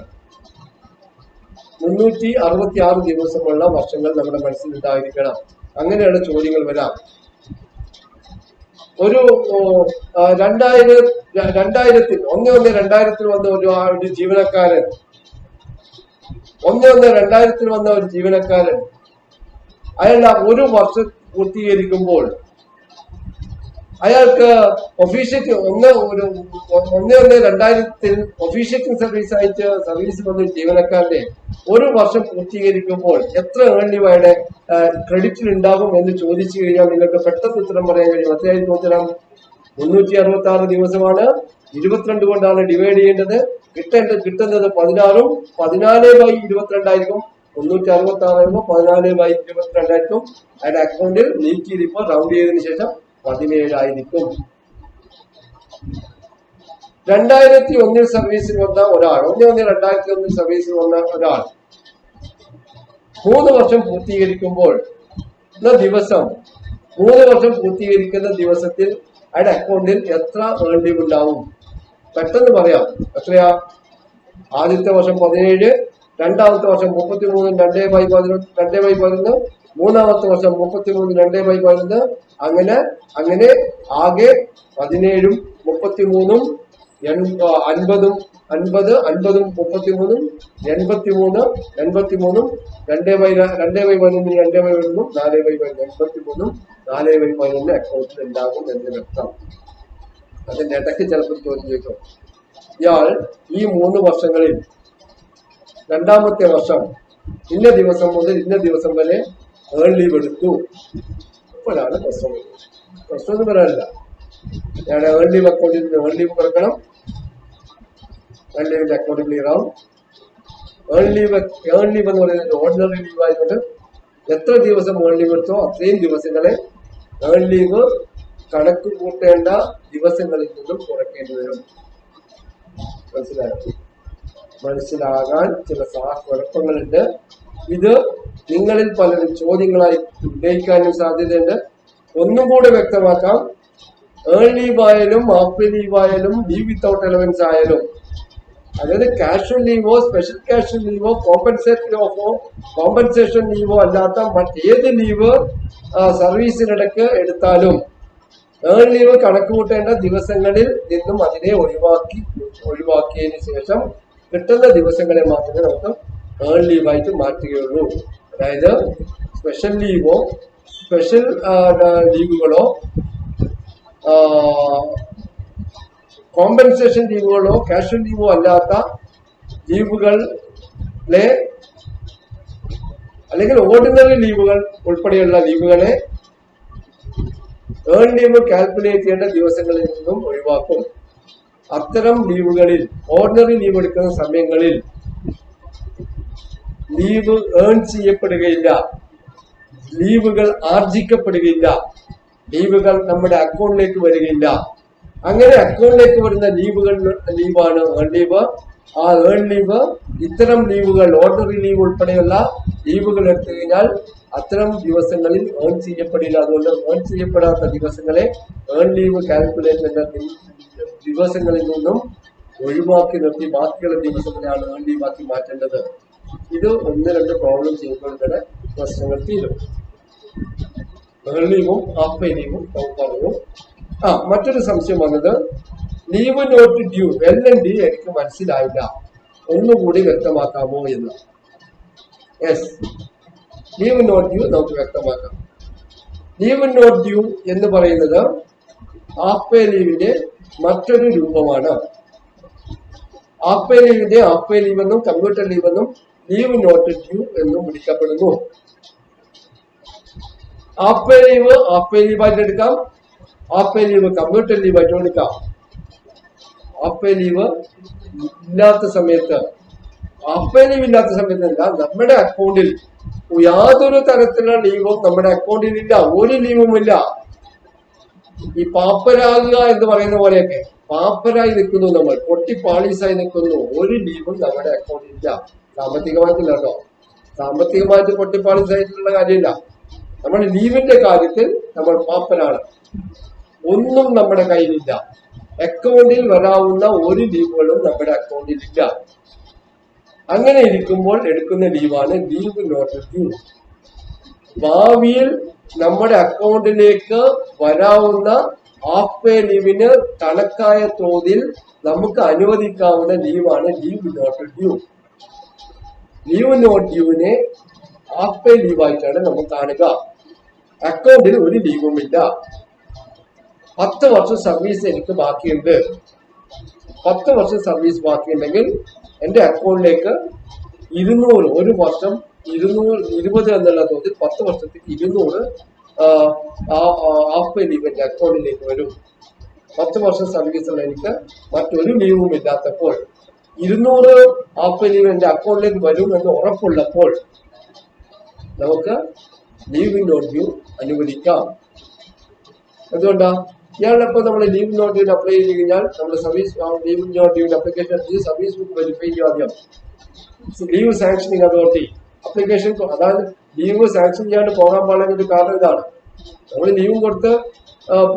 366 ദിവസമുള്ള വർഷങ്ങൾ നമ്മുടെ മനസ്സിലുണ്ടായിരിക്കണം. അങ്ങനെയുള്ള ചോദ്യങ്ങൾ വരാം. ഒരു 2000-ൽ വന്ന ഒരു ജീവനക്കാരൻ 1/1/2000 വന്ന ഒരു ജീവനക്കാരൻ അയാളുടെ 1 വർഷം പൂർത്തീകരിക്കുമ്പോൾ അയാൾക്ക് ഒഫീഷ്യറ്റ് 1/1/2000 ഒഫീഷ്യറ്റിംഗ് സർവീസ് വന്ന ജീവനക്കാരന്റെ 1 വർഷം പൂർത്തീകരിക്കുമ്പോൾ എത്ര ഏൺ ലീവ് അയാളുടെ ക്രെഡിറ്റിൽ ഉണ്ടാകും എന്ന് ചോദിച്ചു കഴിഞ്ഞാൽ നിങ്ങൾക്ക് പെട്ടെന്ന് ഉത്തരം പറയാൻ കഴിയും. എത്രയായിരിക്കും ഉത്തരം? 366 ദിവസമാണ്. 22 കൊണ്ടാണ് ഡിവൈഡ് ചെയ്യേണ്ടത്. കിട്ടുന്നത് 16ഉം 14/22 ആയിരിക്കും. 366 ആകുമ്പോൾ 14/22 ആയിരിക്കും. അയാളുടെ അക്കൗണ്ടിൽ നീക്കിയിരിപ്പോൾ റൗണ്ട് ചെയ്തതിനു ശേഷം 17 ആയിരിക്കും. 2001 സർവീസിൽ വന്ന ഒരാൾ 1/1/2001 സർവീസിൽ വന്ന ഒരാൾ 3 വർഷം പൂർത്തീകരിക്കുമ്പോൾ ദിവസം 3 വർഷം പൂർത്തീകരിക്കുന്ന ദിവസത്തിൽ അയാളുടെ അക്കൗണ്ടിൽ എത്ര ഏൺ ലീവ് ഉണ്ടാവും? പെട്ടെന്ന് പറയാം. എത്രയാ? ആദ്യത്തെ വർഷം 17, രണ്ടാമത്തെ വർഷം 33 2/11, മൂന്നാമത്തെ വർഷം 33 2/11, അങ്ങനെ ആകെ 17ഉം 33ഉം 50ഉം 50, 50ഉം 33ഉം 83, 83ഉം 2/11, 2/11, 4/11, 83ഉം 4/11 അക്കൗണ്ടിൽ ഉണ്ടാകും എന്നതിനർത്ഥം. അതിന്റെ ഇടയ്ക്ക് ചിലപ്പോൾ ചോദ്യം ചോദിക്കും, ഇയാൾ ഈ 3 വർഷങ്ങളിൽ രണ്ടാമത്തെ വർഷം ഇന്ന ദിവസം മുതൽ ഇന്ന ദിവസം വരെ ഏൺ ലീവ് എടുത്തു. അപ്പോഴാണ് പ്രശ്നം വരാനില്ല. ഞങ്ങളുടെ ഏൺ ലീവ് അക്കൗണ്ടിൽ നിന്ന് ഏൺ ലീവ് കുറക്കണം. ഏൺ ലീവിന്റെ അക്കൗണ്ട് ക്ലിയർ ആവും. ഏൺ ലീവ് എന്ന് പറയുന്നത് ഓർഡിനറി ലീവ് ആയതുകൊണ്ട് എത്ര ദിവസം ഏൺ ലീവ് എടുത്തോ അത്രയും ദിവസങ്ങളെ ഏൺ ലീവ് കണക്ക് കൂട്ടേണ്ട ദിവസങ്ങളിൽ നിന്നും കുറയ്ക്കേണ്ടി വരും. മനസ്സിലാകാൻ ചില കുഴപ്പങ്ങളുണ്ട്. ഇത് നിങ്ങളിൽ പലരും ചോദ്യങ്ങളായി ഉന്നയിക്കാനും സാധ്യതയുണ്ട്. ഒന്നും കൂടെ വ്യക്തമാക്കാം. ഏൺ ലീവ് ആയാലും ഹാഫ് ലീവ് ആയാലും ലീവ് വിത്തൗട്ട് അലവൻസ് ആയാലും അതായത് കാഷ്വൽ ലീവോ സ്പെഷ്യൽ കാഷ്വൽ ലീവോ കോമ്പൻസേഷൻ ലീവോ അല്ലാത്ത മറ്റേത് ലീവ് സർവീസിനിടയ്ക്ക് എടുത്താലും ഏൺ ലീവ് കണക്ക് കൂട്ടേണ്ട ദിവസങ്ങളിൽ നിന്നും അതിനെ ഒഴിവാക്കിയതിന് ശേഷം കിട്ടുന്ന ദിവസങ്ങളെ മാത്രമേ നമുക്ക് ഏൺ ലീവായിട്ട് മാറ്റുകയുള്ളൂ. അതായത് സ്പെഷ്യൽ ലീവുകളോ കോമ്പൻസേഷൻ ലീവുകളോ കാഷ്വൽ ലീവോ അല്ലാത്ത ലീവുകളെ അല്ലെങ്കിൽ ഓർഡിനറി ലീവുകൾ ഉൾപ്പെടെയുള്ള ലീവുകളെ ഏൺ ലീവ് കാൽക്കുലേറ്റ് ചെയ്യേണ്ട ദിവസങ്ങളിൽ നിന്നും ഒഴിവാക്കും. അത്തരം ലീവുകളിൽ ഓർഡിനറി ലീവ് എടുക്കുന്ന സമയങ്ങളിൽ ലീവ് ഏൺ ചെയ്യപ്പെടുകയില്ല, ലീവുകൾ ആർജിക്കപ്പെടുകയില്ല, ലീവുകൾ നമ്മുടെ അക്കൗണ്ടിലേക്ക് വരികയില്ല. അങ്ങനെ അക്കൗണ്ടിലേക്ക് വരുന്ന ലീവാണ് ഏൺ ലീവ്. ആ ഏൺ ലീവ് ഇത്തരം ലീവുകൾ ഓർഡിനറി ലീവ് ഉൾപ്പെടെയുള്ള ലീവുകൾ എടുത്തു കഴിഞ്ഞാൽ അത്തരം ദിവസങ്ങളിൽ ഏൺ ചെയ്യപ്പെടില്ല. അതുകൊണ്ട് ഏൺ ചെയ്യപ്പെടാത്ത ദിവസങ്ങളെ ഏൺ ലീവ് കാൽക്കുലേറ്റ് ചെയ്യുന്ന ദിവസങ്ങളിൽ നിന്നും ഒഴിവാക്കി നിർത്തി ബാക്കിയുള്ള ദിവസങ്ങളെയാണ് ഏൺ ലീവാക്കി മാറ്റേണ്ടത്. ഇത് 1-2 പ്രോബ്ലം ചെയ്യുമ്പോൾ തന്നെ പ്രശ്നങ്ങൾ തീരും. ഏൺ ലീവും ഹാഫ് പേ ലീവും പറഞ്ഞു. മറ്റൊരു സംശയം വന്നത് ലീവ് നോട്ട് ഡ്യൂ LND എനിക്ക് മനസ്സിലായില്ല, ഒന്നുകൂടി വ്യക്തമാക്കാമോ എന്ന്. യെസ്, ലീവ് നോട്ട് ഡ്യൂ നമുക്ക് വ്യക്തമാക്കാം. ലീവ് നോട്ട് ഡ്യൂ എന്ന് പറയുന്നത് ഹാഫ് പേ ലീവിന്റെ മറ്റൊരു രൂപമാണ്. ഹാഫ് പേ ലീവിന്റെ ഹാഫ് പേ ലീവ് എന്നും കമ്പ്യൂട്ടർ ലീവ് എന്നും ലീവ് നോട്ട് ഡ്യൂ എന്നും വിളിക്കപ്പെടുന്നു. ഹാഫ് പേ ലീവായിട്ട് എടുക്കാം, ഹാഫ് പേ ലീവ് കമ്പ്യൂട്ടർ ലീവായിട്ട് എടുക്കാം. ഹാഫ് പേ ലീവ് ഇല്ലാത്ത സമയത്ത് എന്താ, നമ്മുടെ അക്കൗണ്ടിൽ യാതൊരു തരത്തിലുള്ള ലീവും നമ്മുടെ അക്കൗണ്ടിൽ ഇല്ല, ഒരു ലീവുമില്ല. ഈ പാപ്പരാകുക എന്ന് പറയുന്ന പോലെയൊക്കെ പാപ്പരായി നിൽക്കുന്നു, നമ്മൾ പൊട്ടിപ്പാളീസായി നിൽക്കുന്നു, ഒരു ലീവും നമ്മുടെ അക്കൗണ്ടിൽ ഇല്ല. സാമ്പത്തികമായിട്ടില്ല കേട്ടോ, സാമ്പത്തികമായിട്ട് പൊട്ടിപ്പാളീസായിട്ടുള്ള കാര്യമില്ല. നമ്മുടെ ലീവിന്റെ കാര്യത്തിൽ നമ്മൾ പാപ്പരാണ്, ഒന്നും നമ്മുടെ കയ്യിലില്ല. അക്കൗണ്ടിൽ വരാവുന്ന ഒരു ലീവുകളും നമ്മുടെ അക്കൗണ്ടിൽ ഇല്ല. അങ്ങനെ ഇരിക്കുമ്പോൾ എടുക്കുന്ന ലീവാണ് ലീവ് നോട്ട് ഡ്യൂ. ഭാവിയിൽ നമ്മുടെ അക്കൗണ്ടിലേക്ക് വരാവുന്ന ഹാഫ് പേ ലീവിന് കണക്കായ തോതിൽ നമുക്ക് അനുവദിക്കാവുന്ന ലീവാണ് leave not due. Leave not ഡ്യൂവിനെ ഹാഫ് പേ ലീവായിട്ടാണ് നമ്മൾ കാണുക. അക്കൗണ്ടിൽ ഒരു ലീവുമില്ല. 10 വർഷം സർവീസ് എനിക്ക് ബാക്കിയുണ്ട്. 10 വർഷം സർവീസ് ബാക്കിയുണ്ടെങ്കിൽ എന്റെ അക്കൗണ്ടിലേക്ക് 200, ഒരു വർഷം 220 എന്നുള്ള തോതിൽ 10 വർഷത്തേക്ക് 200 ഹാഫ് പേ ലീവ് എന്റെ അക്കൗണ്ടിലേക്ക് വരും. 10 വർഷം സർവീസുള്ള എനിക്ക് മറ്റൊരു ലീവും ഇല്ലാത്തപ്പോൾ 200 ഹാഫ് പേ ലീവ് എന്റെ അക്കൗണ്ടിലേക്ക് വരും എന്ന് ഉറപ്പുള്ളപ്പോൾ നമുക്ക് ലീവ് നോട്ട് ഡ്യൂ അനുവദിക്കാം. എന്തുകൊണ്ടാ? ഇയാളിപ്പോ നമ്മൾ ലീവ് നോട്ട് ഡ്യൂവിന് അപ്ലൈ ചെയ്ത് കഴിഞ്ഞാൽ നമ്മൾ ലീവ് നോട്ട് ഡ്യൂവിന്റെ അപ്ലിക്കേഷൻ സർവീസ് ബുക്ക് വെരിഫൈ ചെയ്യും. ആദ്യം ലീവ് സാങ്ഷനിങ് അതോറിറ്റി അപ്ലിക്കേഷൻ, അതായത് ലീവ് സാങ്ഷൻ ചെയ്യാണ്ട് പോകാൻ പാടുന്ന ഒരു കാരണം ഇതാണ്. നമ്മൾ ലീവും കൊടുത്ത്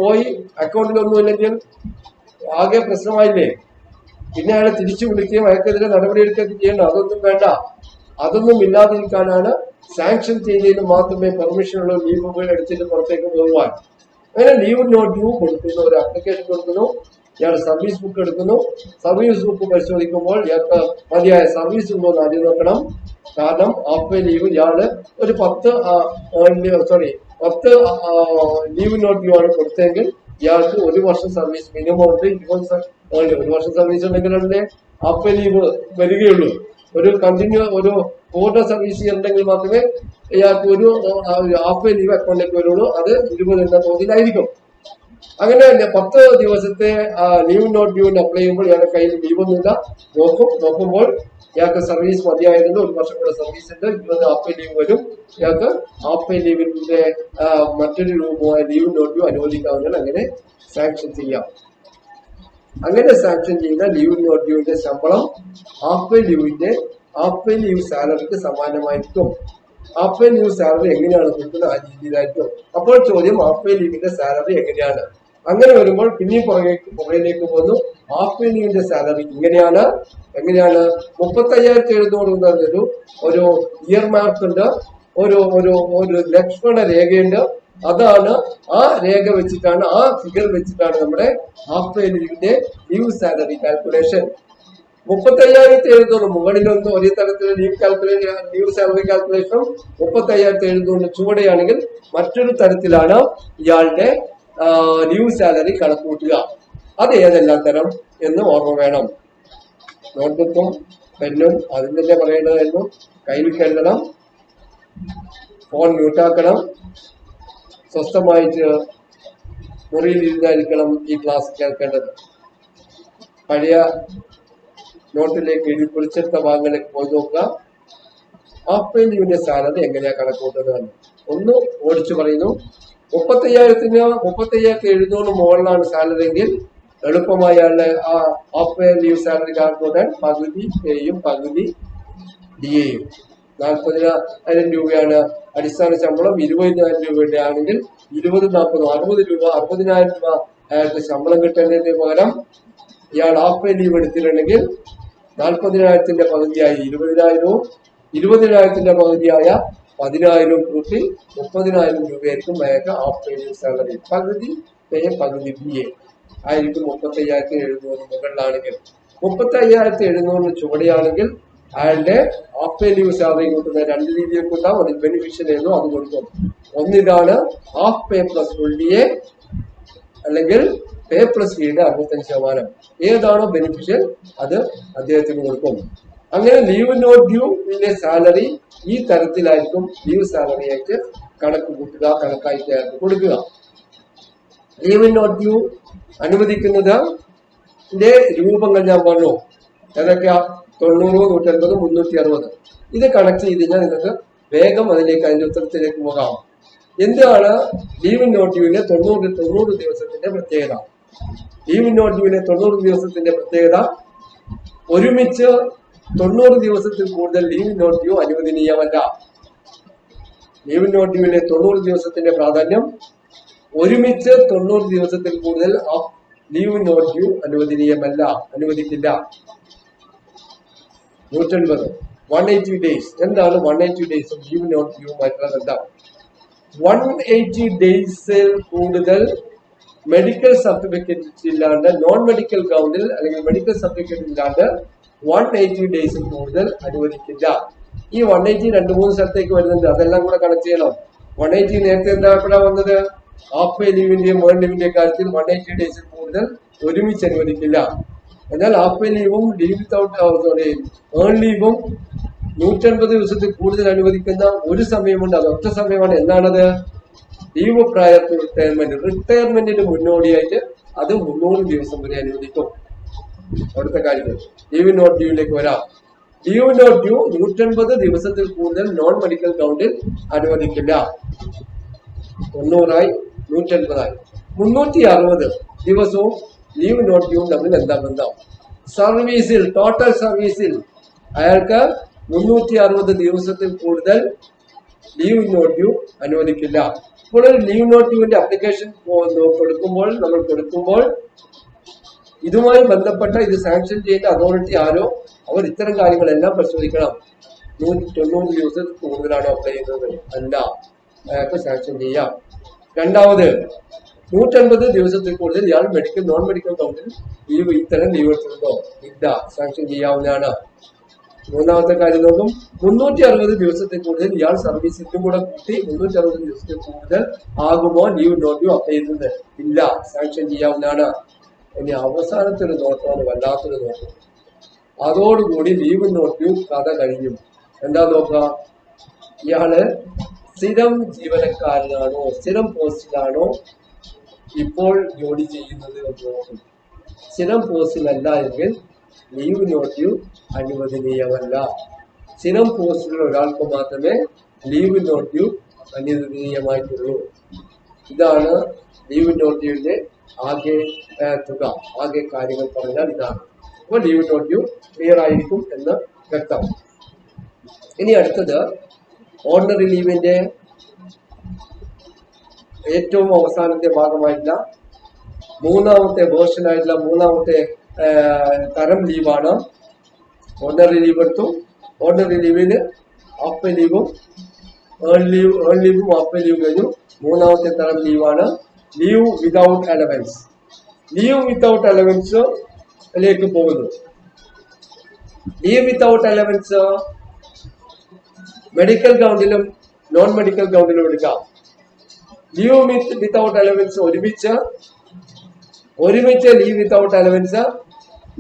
പോയി അക്കൗണ്ടിലൊന്നും ഇല്ലെങ്കിൽ ആകെ പ്രശ്നമായില്ലേ. പിന്നെ അയാളെ തിരിച്ചു വിളിക്കുകയും അയാൾക്കെതിരെ നടപടിയെടുക്കുകയൊക്കെ ചെയ്യണം. അതൊന്നും വേണ്ട. അതൊന്നും ഇല്ലാതിരിക്കാനാണ് സാങ്ഷൻ ചെയ്തതിന് മാത്രമേ പെർമിഷനുള്ള ലീവുകൾ എടുത്തിട്ട് പുറത്തേക്ക് പോകുവാൻ. അങ്ങനെ ലീവ് നോട്ട് ഡ്യൂ കൊടുക്കുന്നു, ഒരു അപ്ലിക്കേഷൻ കൊടുക്കുന്നു, ഇയാൾ സർവീസ് ബുക്ക് എടുക്കുന്നു. സർവീസ് ബുക്ക് പരിശോധിക്കുമ്പോൾ ഇയാൾക്ക് മതിയായ സർവീസ് ഉണ്ടോ എന്ന് ആദ്യം നോക്കണം. കാരണം ഹാഫ് പേ ലീവ് ഇയാള് ഒരു 10 ലീവ് നോട്ട് ഡ്യൂ ആണ് കൊടുത്തെങ്കിൽ ഇയാൾക്ക് 1 വർഷം സർവീസ് മിനിമം ഉണ്ട്. 1 വർഷം സർവീസ് ഉണ്ടെങ്കിൽ അതിന്റെ ഹാഫ് പേ ലീവ് വരികയുള്ളൂ. ഒരു പൂർണ്ണ സർവീസ് ഉണ്ടെങ്കിൽ മാത്രമേ ഇയാൾക്ക് ഒരു ഹാഫ് പേ ലീവ് അക്കൗണ്ടിലേക്ക് വരുള്ളൂ. അത് 20 എന്ന തോതിലായിരിക്കും. അങ്ങനെ 10 ദിവസത്തെ ലീവ് നോട്ട് ഡ്യൂവിന് അപ്ലൈ ചെയ്യുമ്പോൾ ഇയാളുടെ കയ്യിൽ ലീവൊന്നുമില്ല. നോക്കുമ്പോൾ ഇയാൾക്ക് സർവീസ് മതിയായതുകൊണ്ട് 1 വർഷം കൂടെ സർവീസ് ഉണ്ട്, 20 ഹാഫ് പേ ലീവ് വരും. ഇയാൾക്ക് ഹാഫ് പേ ലീവിന്റെ മറ്റൊരു രൂപമായ ലീവ് നോട്ട് ഡ്യൂ അനുവദിക്കാവുന്നതാണ്. അങ്ങനെ സാങ്ഷൻ ചെയ്യാം. അങ്ങനെ സാങ്ഷൻ ചെയ്യുന്ന ലീവ് നോട്ട് ഡ്യൂവിന്റെ ശമ്പളം ഹാഫ് പേ ലീവ് സാലറിക്ക് സമാനമായിരിക്കും. ഹാഫ് പേ ലീവ് സാലറി എങ്ങനെയാണ് കൊടുക്കുന്നത് ആ രീതിയിലായിരിക്കും. അപ്പോൾ ചോദ്യം ഹാഫ് പേ ലീവിന്റെ സാലറി എങ്ങനെയാണ്? അങ്ങനെ വരുമ്പോൾ പിന്നെയും പുറകിലേക്ക് പോകുന്നു. ഹാഫ് പേ ലീവിന്റെ സാലറി എങ്ങനെയാണ് 35,700 ഒരു ഇയർ മാർക്ക് ഉണ്ട്, ഒരു ഒരു ഒരു ലക്ഷ്മണ രേഖയുണ്ട്. അതാണ് ആ രേഖ വെച്ചിട്ടാണ്, ആ ഫിഗർ വെച്ചിട്ടാണ് നമ്മുടെ ഹാഫ് പേ ലീവിന്റെ ലീവ് സാലറി കാൽക്കുലേഷൻ. 35,700 മുകളിലൊന്നും ഒരേ തരത്തിലുള്ള ലീവ് സാലറി കാൽക്കുലേഷനും 35,700 ചുവടെയാണെങ്കിൽ മറ്റൊരു തരത്തിലാണ് ഇയാളുടെ ലീവ് സാലറി കണക്കൂട്ടുക. അത് ഏതെല്ലാം തരം എന്ന് ഓർമ്മ വേണം. നോട്ട്ബുക്കും പെന്നും അതിൽ തന്നെ പറയേണ്ടതായിരുന്നു. കയ്യിൽ കരുതണം, ഫോൺ മ്യൂട്ടാക്കണം, സ്വസ്ഥമായിട്ട് മുറിയിൽ ഇരുന്നായിരിക്കണം ഈ ക്ലാസ് കേൾക്കേണ്ടത്. പഴയ നോട്ടിലേക്ക് എഴുതി കുറിച്ചെടുത്ത ഭാഗങ്ങളിലേക്ക് പോയി നോക്കുക. ഹാഫ് പേ ലീവിന്റെ സാലറി എങ്ങനെയാ കണക്കൂട്ടുന്നത് ഒന്ന് ഓടിച്ചു പറയുന്നു. 35,700 മുകളിലാണ് സാലറി എങ്കിൽ എളുപ്പമായി അയാളുടെ ആ ഹാഫ് പേ ലീവ് സാലറി കണക്കൂട്ടാൻ പകുതി പേയും പകുതി ഡിഎയും. 40,000 രൂപയാണ് അടിസ്ഥാന ശമ്പളം. 20,000 രൂപയുടെ ആണെങ്കിൽ 20, 40, 60 രൂപ, 60,000 രൂപ അയാൾക്ക് ശമ്പളം കിട്ടേണ്ടതിന് പകരം ഇയാൾ ഹാഫ് പേ ലീവ് എടുത്തിട്ടുണ്ടെങ്കിൽ 40,000 പകുതിയായി 20,000, 20,000 പകുതിയായ 10,000 കൂട്ടി 30,000 രൂപയായിരിക്കും അയാൾക്ക് ഹാഫ് പേ ലീവ് സാലറി. പകുതി പേ പകുതി ബി എ ആയിരിക്കും 35,700 മുകളിലാണെങ്കിൽ. 35,700 ചുവടെയാണെങ്കിൽ അയാളുടെ ഹാഫ് പേ ലീവ് സാലറി കൂട്ടുന്ന രണ്ട് രീതിയിൽ കൂട്ടാം. അതിൽ ബെനിഫിഷ്യൽ ഏതോ അത് കൊടുക്കും. ഒന്നിതാണ് half pay plus full D A, അല്ലെങ്കിൽ പേ പ്ലസ് ഡിയുടെ 65%. ഏതാണോ ബെനിഫിഷ്യൽ അത് അദ്ദേഹത്തിന് കൊടുക്കും. അങ്ങനെ ലീവ് നോട്ട് ഡ്യൂവിന്റെ സാലറി ഈ തരത്തിലായിരിക്കും ലീവ് സാലറി ആയിട്ട് കണക്ക് കൂട്ടുക, കണക്കായിട്ട് കൊടുക്കുക. ലീവ് നോട്ട് ഡ്യൂ അനുവദിക്കുന്നത് രൂപങ്ങൾ ഞാൻ പറഞ്ഞു. ഏതൊക്കെയാ? 90, 180, 360. ഇത് കണക്ട് ചെയ്ത് കഴിഞ്ഞാൽ നിങ്ങൾക്ക് വേഗം അതിന്റെ ഉത്തരത്തിലേക്ക് പോകാം. എന്താണ് ലീവ് നോട്ട് ഡ്യൂവിന്റെ 90 ദിവസത്തിന്റെ പ്രത്യേകത? ലീവ് നോട്ട് ഡ്യൂവിന്റെ 90 ദിവസത്തിന്റെ പ്രത്യേകത, ഒരുമിച്ച് 90 ദിവസത്തിൽ കൂടുതൽ ലീവ് നോട്ട് ഡ്യൂ അനുവദനീയമല്ല. ലീവ് നോട്ട് ഡ്യൂവിന്റെ 90 ദിവസത്തിന്റെ പ്രാധാന്യം, ഒരുമിച്ച് 90 ദിവസത്തിൽ കൂടുതൽ ലീവ് നോട്ട് ഡ്യൂ അനുവദനീയമല്ല, അനുവദിക്കില്ല. 180, 180 ഡേയ്സ്. എന്താണ് 180 ഡേയ്സും ലീവ് നോട്ട് ഡ്യൂവുമായിട്ടുള്ള ബന്ധം? 180 ഡേയ്സിൽ കൂടുതൽ മെഡിക്കൽ സർട്ടിഫിക്കറ്റ് ഇല്ലാണ്ട്, നോൺ മെഡിക്കൽ ഗ്രൗണ്ടിൽ അല്ലെങ്കിൽ മെഡിക്കൽ സർട്ടിഫിക്കറ്റ് ഇല്ലാണ്ട് 180 ഡേയ്സിൽ കൂടുതൽ അനുവദിക്കില്ല. ഈ 180 2-3 സ്ഥലത്തേക്ക് വരുന്നുണ്ട്. അതെല്ലാം കൂടെ കണക്ട് ചെയ്യണം. 180 നേരത്തെ എപ്പോഴാണ് വന്നത്? ഹാഫ് പേ ലീവിന്റെയും ഏൺ ലീവിന്റെയും കാര്യത്തിൽ 180 ഡേയ്സിൽ കൂടുതൽ ഒരുമിച്ച് അനുവദിക്കില്ല. എന്നാൽ ഹാഫ് പേ ലീവും ലീവ് വിത്തൗട്ട് ഏൺ ലീവും 180 ദിവസത്തിൽ കൂടുതൽ അനുവദിക്കുന്ന ഒരു സമയമുണ്ട്. അത് ഒറ്റ സമയമാണ്. എന്താണത്? Leave prior to retirement. റിട്ടയർമെന്റിന് മുന്നോടിയായിട്ട് അത് 300 ദിവസം വരെ അനുവദിക്കും. അവിടുത്തെ കാര്യങ്ങൾ ലീവ് നോട്ട് ഡ്യൂവിലേക്ക് വരാം. ലീവ് നോട്ട് ഡ്യൂ 180 ദിവസത്തിൽ കൂടുതൽ നോൺ മെഡിക്കൽ ഗ്രൗണ്ടിൽ അനുവദിക്കില്ല. 90 180 360 ദിവസവും ലീവ് നോട്ട് ഡ്യൂ തമ്മിൽ എന്താ ബന്ധം? സർവീസിൽ, ടോട്ടൽ സർവീസിൽ അയാൾക്ക് 360 ദിവസത്തിൽ കൂടുതൽ ലീവ് നോട്ട് ഡ്യൂ അനുവദിക്കില്ല. ഇപ്പോൾ ഒരു ലീവ് നോട്ട് ഡ്യൂവിന്റെ അപ്ലിക്കേഷൻ കൊടുക്കുമ്പോൾ ഇതുമായി ബന്ധപ്പെട്ട ഇത് സാങ്ഷൻ ചെയ്യേണ്ട അതോറിറ്റി ആരോ അവർ ഇത്തരം കാര്യങ്ങളെല്ലാം പരിശോധിക്കണം. 190 ദിവസത്തിൽ കൂടുതലാണോ അപ്ലൈ ചെയ്യുന്നത്? അല്ല, അയാൾക്ക് സാങ്ഷൻ ചെയ്യാം. രണ്ടാമത്, 180 ദിവസത്തിൽ കൂടുതൽ ഇയാൾ മെഡിക്കൽ നോൺ മെഡിക്കൽ കൗണ്ടിൽ ഇത്തരം ലീവ് എടുത്തിട്ടുണ്ടോ? ഇല്ല, സാങ്ഷൻ ചെയ്യാവുന്നതാണ്. മൂന്നാമത്തെ കാര്യം നോക്കും, 360 ദിവസത്തിൽ കൂടുതൽ ഇയാൾ സർവീസിനും കൂടെ കൂട്ടി 360 ദിവസത്തിൽ കൂടുതൽ ആകുമോ ലീവ് നോട്ട് ഡ്യൂ അപ്ലൈ ചെയ്യുന്നത്? ഇല്ല, സാങ്ഷൻ ചെയ്യാവുന്നതാണ്. ഇനി അവസാനത്തെ ഒരു നോട്ടമാണ് വല്ലാത്തൊരു നോട്ടം. അതോടുകൂടി ലീവ് നോട്ട് ഡ്യൂ കഥ കഴിഞ്ഞു. എന്താ നോക്കുക? ഇയാള് സ്ഥിരം ജീവനക്കാരനാണോ, സ്ഥിരം പോസ്റ്റിലാണോ ഇപ്പോൾ ജോലി ചെയ്യുന്നത് എന്ന് നോക്കും. സ്ഥിരം പോസ്റ്റിലല്ല എങ്കിൽ ലീവ് നോട്ട് ഡ്യൂ അനുവദനീയമല്ല. സ്ഥിരം പോസ്റ്റിലുള്ള ഒരാൾക്ക് മാത്രമേ ലീവ് നോട്ട് ഡ്യൂ അനുവദനീയമായിട്ടുള്ളൂ. ഇതാണ് ലീവ് നോട്ട് ഡ്യൂവിന്റെ ആകെ തുക. ആകെ കാര്യങ്ങൾ പറഞ്ഞാൽ ഇതാണ്. അപ്പോൾ ലീവ് നോട്ട് ഡ്യൂ ക്ലിയർ ആയിരിക്കും എന്ന് വ്യക്തം. ഇനി അടുത്തത് ഓർഡിനറി ലീവിന്റെ ഏറ്റവും അവസാനത്തെ ഭാഗമായിട്ടുള്ള മൂന്നാമത്തെ വേർഷൻ ആയിട്ടുള്ള മൂന്നാമത്തെ തരം ലീവാണ്. ഓർഡിനറി ലീവ് എടുത്തു. ഓർഡിനറി ലീവിന് half pay ലീവും earn ലീവും half pay leave കഴിഞ്ഞു. മൂന്നാമത്തെ തരം ലീവാണ് leave without allowance. Leave without അലവൻസിലേക്ക് പോകുന്നു. Leave without allowance medical ഗ്രൗണ്ടിലും non medical ഗ്രൗണ്ടിലും എടുക്കാം. ലീവ് വിതൗട്ട് അലവൻസ് ഒരുമിച്ച് ലീവ് വിതൗട്ട് അലവൻസ്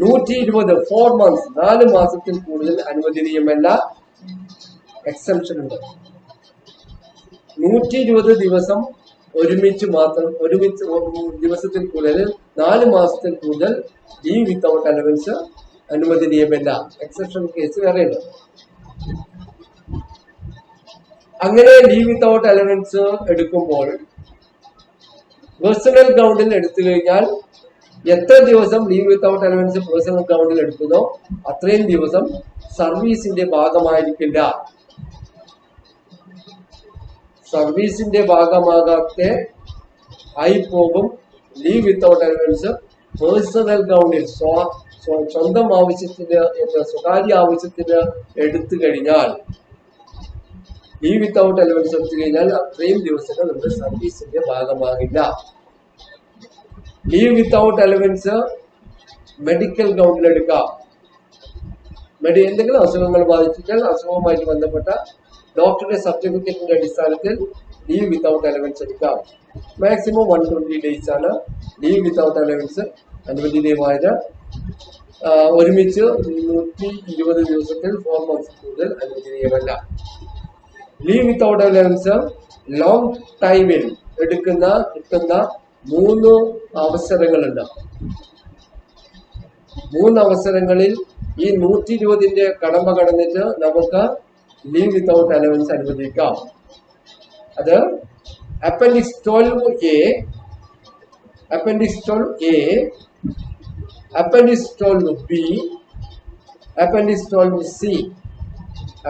120 4 months 4 മാസത്തിൽ കൂടുതൽ അനുവദനീയമല്ല. എക്സംഷൻ ഉണ്ട്. 120 ദിവസം ഒരുമിച്ച് ദിവസത്തിൽ കൂടുതൽ 4 മാസത്തിൽ കൂടുതൽ ലീവ് വിതൗട്ട് അലവൻസ് അനുവദനീയമല്ല. എക്സെപ്ഷൻ കേസ് വേറെ ഉണ്ട്. അങ്ങനെ ലീവ് വിതൗട്ട് അലവൻസ് എടുക്കുമ്പോൾ പേഴ്സണൽ ഗ്രൗണ്ടിൽ എടുത്തു കഴിഞ്ഞാൽ എത്ര ദിവസം ലീവ് വിതൗട്ട് അലവൻസ് പേഴ്സണൽ ഗ്രൗണ്ടിൽ എടുക്കുന്നോ അത്രയും ദിവസം സർവീസിന്റെ ഭാഗമായിരിക്കില്ല. സർവീസിന്റെ ഭാഗമാകാത്ത ആയി പോകും ലീവ് വിതൗട്ട് അലവൻസ് പേഴ്സണൽ ഗ്രൗണ്ടിൽ സ്വന്തം ആവശ്യത്തിന് സ്വകാര്യ ആവശ്യത്തിന് എടുത്തു കഴിഞ്ഞാൽ, ലീവ് വിതൗട്ട് അലവൻസ് എടുത്തു കഴിഞ്ഞാൽ അത്രയും ദിവസങ്ങൾ നമ്മുടെ സർവീസിന്റെ ഭാഗമാകില്ല. ലീവ് വിതൗട്ട് അലവൻസ് മെഡിക്കൽ ഗ്രൗണ്ടിൽ എടുക്കാം. എന്തെങ്കിലും അസുഖങ്ങൾ ബാധിച്ചാൽ അസുഖവുമായിട്ട് ബന്ധപ്പെട്ട ഡോക്ടറുടെ സർട്ടിഫിക്കറ്റിന്റെ അടിസ്ഥാനത്തിൽ ലീവ് വിതൗട്ട് അലവൻസ് എടുക്കാം. മാക്സിമം 120 days ആണ് ലീവ് വിതൗട്ട് അലവൻസ് അനുവദനീയമായത്. ഒരുമിച്ച് 120 ദിവസത്തിൽ 4 months കൂടുതൽ അനുവദനീയമല്ല. ലീവ് വിതൗട്ട് അലവൻസ് ലോങ് ടൈമിൽ കിട്ടുന്ന 3 അവസരങ്ങളുണ്ട്. 3 അവസരങ്ങളിൽ ഈ 120ന്റെ കടമ്പ കടന്നിട്ട് നമുക്ക് ലീവ് വിതൗട്ട് അലവൻസ് അനുവദിക്കാം. അത് appendix 12A, appendix 12A, appendix 12B, appendix 12C.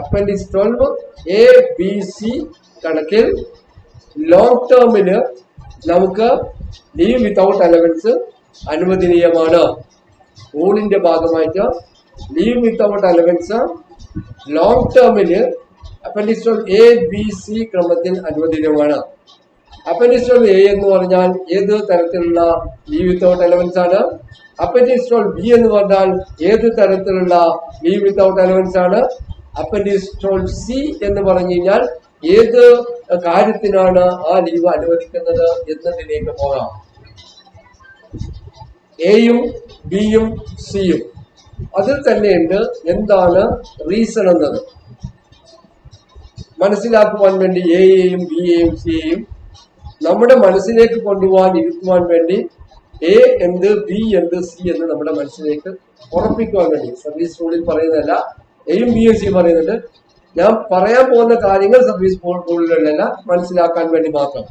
Appendix 12A, B, C കണക്കിൽ ലോങ് ടേമില് നമുക്ക് ലീവ് വിതൗട്ട് അലവൻസ് അനുവദനീയമാണ്. റൂളിന്റെ ഭാഗമായിട്ട് ലീവ് വിതൗട്ട് അലവൻസ് ലോങ് ടേമില് അപ്പൻഡിക്സ് 12A, B, C ക്രമത്തിൽ അനുവദനീയമാണ്. അപ്പൻഡിക്സ് 12A എന്ന് പറഞ്ഞാൽ ഏത് തരത്തിലുള്ള ലീവ് വിതൗട്ട് അലവൻസ് ആണ്. അപ്പൻഡിക്സ് 12B എന്ന് പറഞ്ഞാൽ ഏത് തരത്തിലുള്ള ലീവ് വിതൗട്ട് അലവൻസ് ആണ്. അപ്പൻഡിക്സ് 12C എന്ന് പറഞ്ഞു കഴിഞ്ഞാൽ ഏത് കാര്യത്തിനാണ് ആ ലീവ് അനുവദിക്കുന്നത് എന്നതിലേക്ക് പോകാം. എയും ബിയും സിയും അതിൽ തന്നെയുണ്ട് എന്താണ് റീസൺ എന്നത് മനസ്സിലാക്കുവാൻ വേണ്ടി എയെയും ബിയെയും സിയെയും നമ്മുടെ മനസ്സിലേക്ക് കൊണ്ടുപോകാൻ ഇരുത്തുവാൻ വേണ്ടി എ എന്ത് ബി എന്ത് സി എന്ന് നമ്മുടെ മനസ്സിലേക്ക് ഉറപ്പിക്കുവാൻ വേണ്ടി. സർവീസ് റൂളിൽ പറയുന്നതല്ല, എയും ബിയും സിയും പറയുന്നുണ്ട്. ഞാൻ പറയാൻ പോകുന്ന കാര്യങ്ങൾ സർവീസ് റൂളിലല്ല, മനസ്സിലാക്കാൻ വേണ്ടി മാത്രം.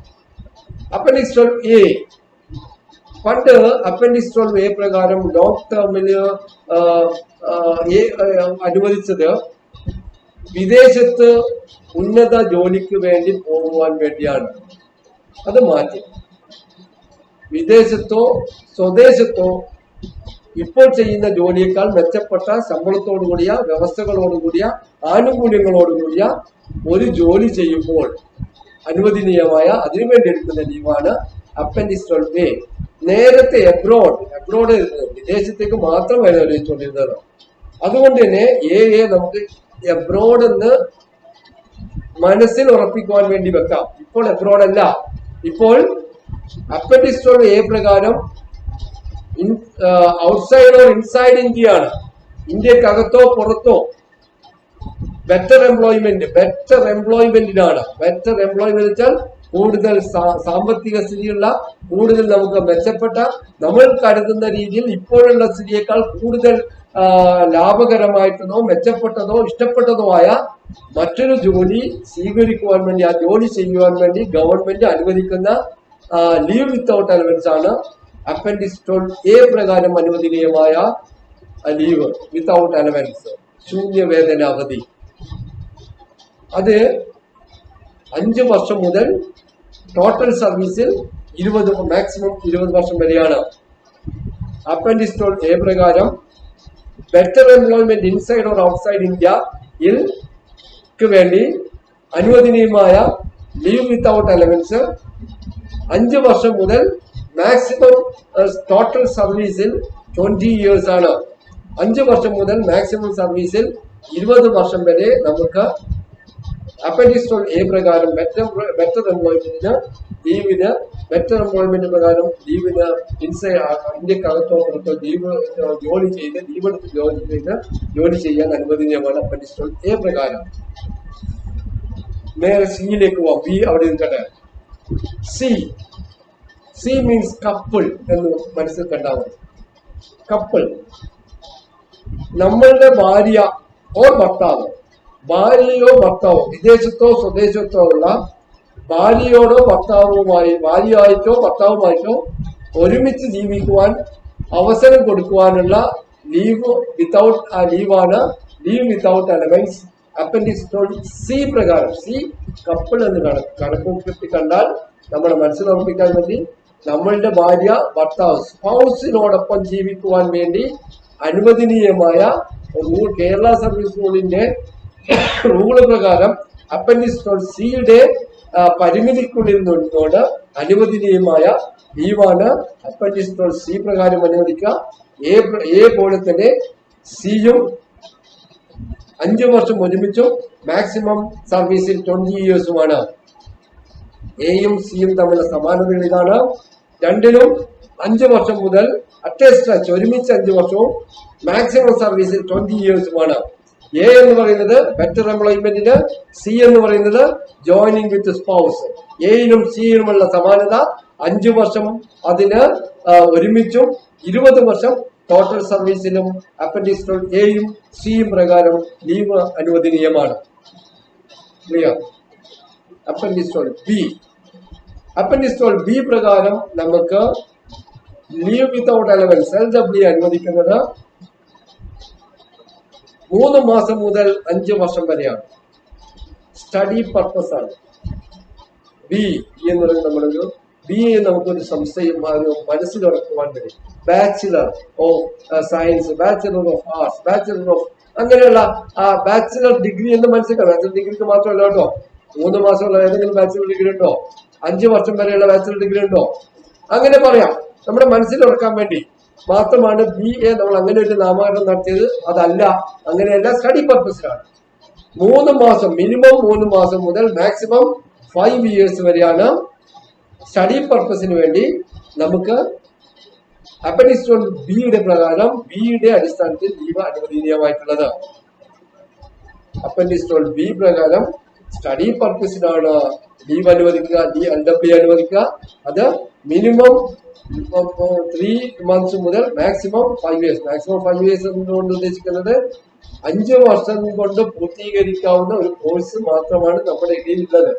അപ്പൻഡിക്സ് 12A പണ്ട് അപ്പൻഡിക്സ് 12A പ്രകാരം ലോങ് ടേമില് അനുവദിച്ചത് വിദേശത്ത് ഉന്നത ജോലിക്ക് വേണ്ടി പോകുവാൻ വേണ്ടിയാണ്. അത് മാറ്റി വിദേശത്തോ സ്വദേശത്തോ ഇപ്പോൾ ചെയ്യുന്ന ജോലിയേക്കാൾ മെച്ചപ്പെട്ട ശമ്പളത്തോടുകൂടിയ വ്യവസ്ഥകളോടുകൂടിയ ആനുകൂല്യങ്ങളോടുകൂടിയ ഒരു ജോലി ചെയ്യുമ്പോൾ അനുവദനീയമായ അതിനുവേണ്ടി എടുക്കുന്ന ലീവാണ് അപ്പൻഡിക്സ് 12A. നേരത്തെ എബ്രോഡ് വിദേശത്തേക്ക് മാത്രമായിരുന്നു അനുവദിച്ചുകൊണ്ടിരുന്നത്. അതുകൊണ്ട് തന്നെ എ നമുക്ക് എബ്രോഡ് എന്ന് മനസ്സിൽ ഉറപ്പിക്കുവാൻ വേണ്ടി വെക്കാം. ഇപ്പോൾ എബ്രോഡ് അല്ല, ഇപ്പോൾ അപ്പൻഡിക്സ് 12A പ്രകാരം ഔട്ട്സൈഡ് ഓർ ഇൻസൈഡ് ഇന്ത്യ ആണ്. ഇന്ത്യക്കകത്തോ പുറത്തോ ബെറ്റർ എംപ്ലോയ്മെന്റിനാണ്. ബെറ്റർ എംപ്ലോയ്മെന്റ് വെച്ചാൽ കൂടുതൽ സാമ്പത്തിക സ്ഥിതിയുള്ള, കൂടുതൽ നമുക്ക് മെച്ചപ്പെട്ട, നമ്മൾ കരുതുന്ന രീതിയിൽ ഇപ്പോഴുള്ള സ്ഥിതിയേക്കാൾ കൂടുതൽ ലാഭകരമായിട്ടതോ മെച്ചപ്പെട്ടതോ ഇഷ്ടപ്പെട്ടതോ ആയ മറ്റൊരു ജോലി സ്വീകരിക്കുവാൻ വേണ്ടി, ആ ജോലി ചെയ്യുവാൻ വേണ്ടി ഗവൺമെന്റ് അനുവദിക്കുന്ന ലീവ് വിത്തൗട്ട് അലവൻസ് ആണ് അപ്പൻഡിക്സ് 12A പ്രകാരം അനുവദനീയമായ ലീവ് വിത്തൗട്ട് അലവൻസ്, ശൂന്യവേതന അവധി. അത് 5 വർഷം മുതൽ ടോട്ടൽ സർവീസിൽ മാക്സിമം 20 വർഷം വരെയാണ്. അപ്പൻഡിക്സ് എ പ്രകാരം better employment inside or outside ഇന്ത്യയിൽ വേണ്ടി അനുവദനീയമായ ലീവ് വിത്തൗട്ട് അലവൻസ് 5 വർഷം മുതൽ മാക്സിമം ടോട്ടൽ സർവീസിൽ 20 years ആണ്. 5 വർഷം മുതൽ മാക്സിമം സർവീസിൽ 20 വർഷം വരെ നമുക്ക് അപ്പൻഡിക്സ് എ പ്രകാരം ബെറ്റർ എംപ്ലോയ്മെന്റിന് ലീവിന് ബെറ്റർ എംപ്ലോയ്മെന്റ് പ്രകാരം ലീവിന് ഇന്ത്യക്കകത്തോ പുറത്തോ ജോലി ചെയ്യാൻ അനുവദനീയമാണ് അപ്പൻഡിക്സ് എ പ്രകാരം. നേരെ സിയിലേക്ക് പോവാം. ബി അവിടെ നിൽക്കട്ടെ. സി മീൻസ് കപ്പിൾ എന്ന് മനസ്സിൽ കണ്ടാൽ മതി. കപ്പിൾ നമ്മളുടെ ഭാര്യ ഓർ ഭർത്താവ്, ഭാര്യയോ ഭർത്താവോ വിദേശത്തോ സ്വദേശത്തോ ഉള്ള ഭാര്യയോടോ ഭാര്യയായിട്ടോ ഭർത്താവുമായിട്ടോ ഒരുമിച്ച് ജീവിക്കുവാൻ അവസരം കൊടുക്കുവാനുള്ള ലീവ് ലീവാണ് leave without allowance appendix C പ്രകാരം. സി കപ്പിൾ എന്ന് കണക്കൂട്ടി കണ്ടാൽ നമ്മുടെ മനസ്സിലുറപ്പിക്കാൻ വേണ്ടി നമ്മളുടെ ഭാര്യ ഭർത്താവ് സ്പൗസിനോടൊപ്പം ജീവിക്കുവാൻ വേണ്ടി അനുവദനീയമായ കേരള സർവീസ് റൂളിന്റെ റൂള് പ്രകാരം അപ്പൻഡിക്സ് സിയുടെ പരിമിതിക്കുള്ളിൽ നിന്നുകൊണ്ട് അനുവദനീയമായ ലീവാണ് അപ്പൻഡിക്സ് സി പ്രകാരം അനുവദിക്കുക. എ പോലെ തന്നെ സിയും 5 വർഷം ഒരുമിച്ചും മാക്സിമം സർവീസിൽ 20 years എയും സിയും തമ്മിലുള്ള സമാനതകൾ ഇതാണ്. രണ്ടിലും 5 വർഷം മുതൽ അറ്റസ്റ്റ് ഒരുമിച്ച് 5 വർഷവും മാക്സിമം സർവീസിൽ 20 years എ എന്ന് പറയുന്നത് ബെറ്റർ എംപ്ലോയ്മെന്റിന്, സി എന്ന് പറയുന്നത് ജോയിനിങ് വിത്ത് സ്പൗസ്. എയിലും സിയിലുമുള്ള സമാനത 5 വർഷം അതിന് ഒരുമിച്ചും 20 വർഷം ടോട്ടൽ സർവീസിലും അപ്പൻഡിക്സ് എയും സിയും പ്രകാരം ലീവ് അനുവദനീയമാണ്. ക്ലിയർ? അപ്പൻഡിക്സ് ബി പ്രകാരം നമുക്ക് ലീവ് വിത്തൗട്ട് അലവൻസ് LW അനുവദിക്കുന്നത് 3 മാസം മുതൽ 5 വർഷം വരെയാണ്. സ്റ്റഡി പർപ്പസ് ആണ്. ബി എന്ന് പറയുന്നത് നമ്മളൊരു നമുക്കൊരു സംശയം മനസ്സിലുറക്കുവാൻ വേണ്ടി bachelor of science, bachelor of arts, bachelor of അങ്ങനെയുള്ള ബാച്ചിലർ ഡിഗ്രി എന്ന് മനസ്സിലാക്കാം. ബാച്ചിലർ ഡിഗ്രിക്ക് മാത്രമല്ല കേട്ടോ, 3 മാസമുള്ള ഏതെങ്കിലും ബാച്ചിലർ ഡിഗ്രി ഉണ്ടോ, 5 വർഷം വരെയുള്ള ബാച്ചിലർ ഡിഗ്രി ഉണ്ടോ, അങ്ങനെ പറയാം. നമ്മുടെ മനസ്സിലുറക്കാൻ വേണ്ടി മാത്രമാണ് BA നമ്മൾ അങ്ങനെ ഒരു നാമകരണം നടത്തിയത്. അതല്ല, അങ്ങനെയല്ല, സ്റ്റഡി പർപ്പസിലാണ്. 3 മാസം മിനിമം 3 മാസം മുതൽ മാക്സിമം 5 years വരെയാണ് സ്റ്റഡി പർപ്പസിന് വേണ്ടി നമുക്ക് അപ്പൻഡിക്സ് ബിയുടെ പ്രകാരം ബിയുടെ അടിസ്ഥാനത്തിൽ ലീവ് അനുവദനീയമായിട്ടുള്ളത്. അപ്പൻഡിക്സ് ബി പ്രകാരം സ്റ്റഡി പർപ്പസിനാണ് ലീവ് അനുവദിക്കുക, LW അനുവദിക്കുക. അത് മിനിമം 3 months മുതൽ മാക്സിമം 5 years. മാക്സിമം 5 years എന്നുകൊണ്ട് ഉദ്ദേശിക്കുന്നത് 5 വർഷം കൊണ്ട് പൂർത്തീകരിക്കാവുന്ന ഒരു കോഴ്സ് മാത്രമാണ് നമ്മുടെ ഇടയിലുള്ളത്.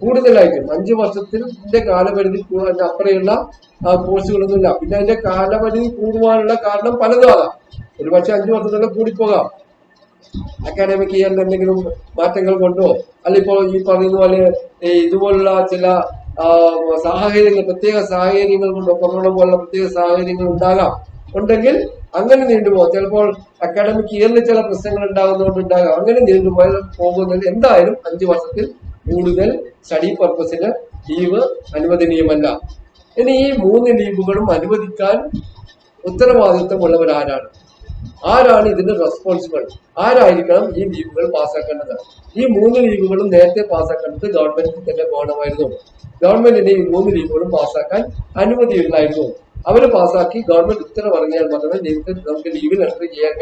കൂടുതലായിട്ടും 5 വർഷത്തിന്റെ കാലപരിധി അപ്പുറമുള്ള കോഴ്സുകളൊന്നുമില്ല. പിന്നെ അതിന്റെ കാലപരിധി കൂടുവാനുള്ള കാരണം പലതാകാം. ഒരുപക്ഷെ 5 വർഷത്തോളം കൂടിപ്പോകാം. അക്കാഡമിക് ഇയറിൽ എന്തെങ്കിലും മാറ്റങ്ങൾ കൊണ്ടോ, അല്ലിപ്പോ ഈ പറയുന്ന പോലെ ഇതുപോലുള്ള ചില സാഹചര്യങ്ങൾ, പ്രത്യേക സാഹചര്യങ്ങൾ കൊണ്ടോ, കൊറോണ പോലുള്ള പ്രത്യേക സാഹചര്യങ്ങൾ ഉണ്ടെങ്കിൽ അങ്ങനെ നീണ്ടുപോകും. ചിലപ്പോൾ അക്കാഡമിക് ഇയറിൽ ചില പ്രശ്നങ്ങൾ ഉണ്ടാകുന്നതുകൊണ്ടുണ്ടാകാം. അങ്ങനെ പോകുന്നതിൽ എന്തായാലും 5 വർഷത്തിൽ കൂടുതൽ സ്റ്റഡി പർപ്പസിന് ലീവ് അനുവദനീയമല്ല. ഇനി ഈ 3 ലീവുകളും അനുവദിക്കാൻ ഉത്തരവാദിത്വമുള്ളവരാരാണ്? ആരാണ് ഇതിന് റെസ്പോൺസിബിൾ? ആരായിരിക്കണം ഈ ലീവുകൾ പാസ്സാക്കേണ്ടത്? ഈ 3 ലീവുകളും നേരത്തെ പാസ്സാക്കേണ്ടത് ഗവൺമെന്റിന് തന്നെ പോകണമായിരുന്നു. ഗവൺമെന്റിന് ഈ 3 ലീവുകളും പാസ്സാക്കാൻ അനുമതിയുണ്ടായിരുന്നു. അവര് പാസ്സാക്കി ഗവൺമെന്റ് ഉത്തരവിറങ്ങിയാൽ മാത്രമേ നമുക്ക് ലീവിൽ എൻട്രി ചെയ്യാൻ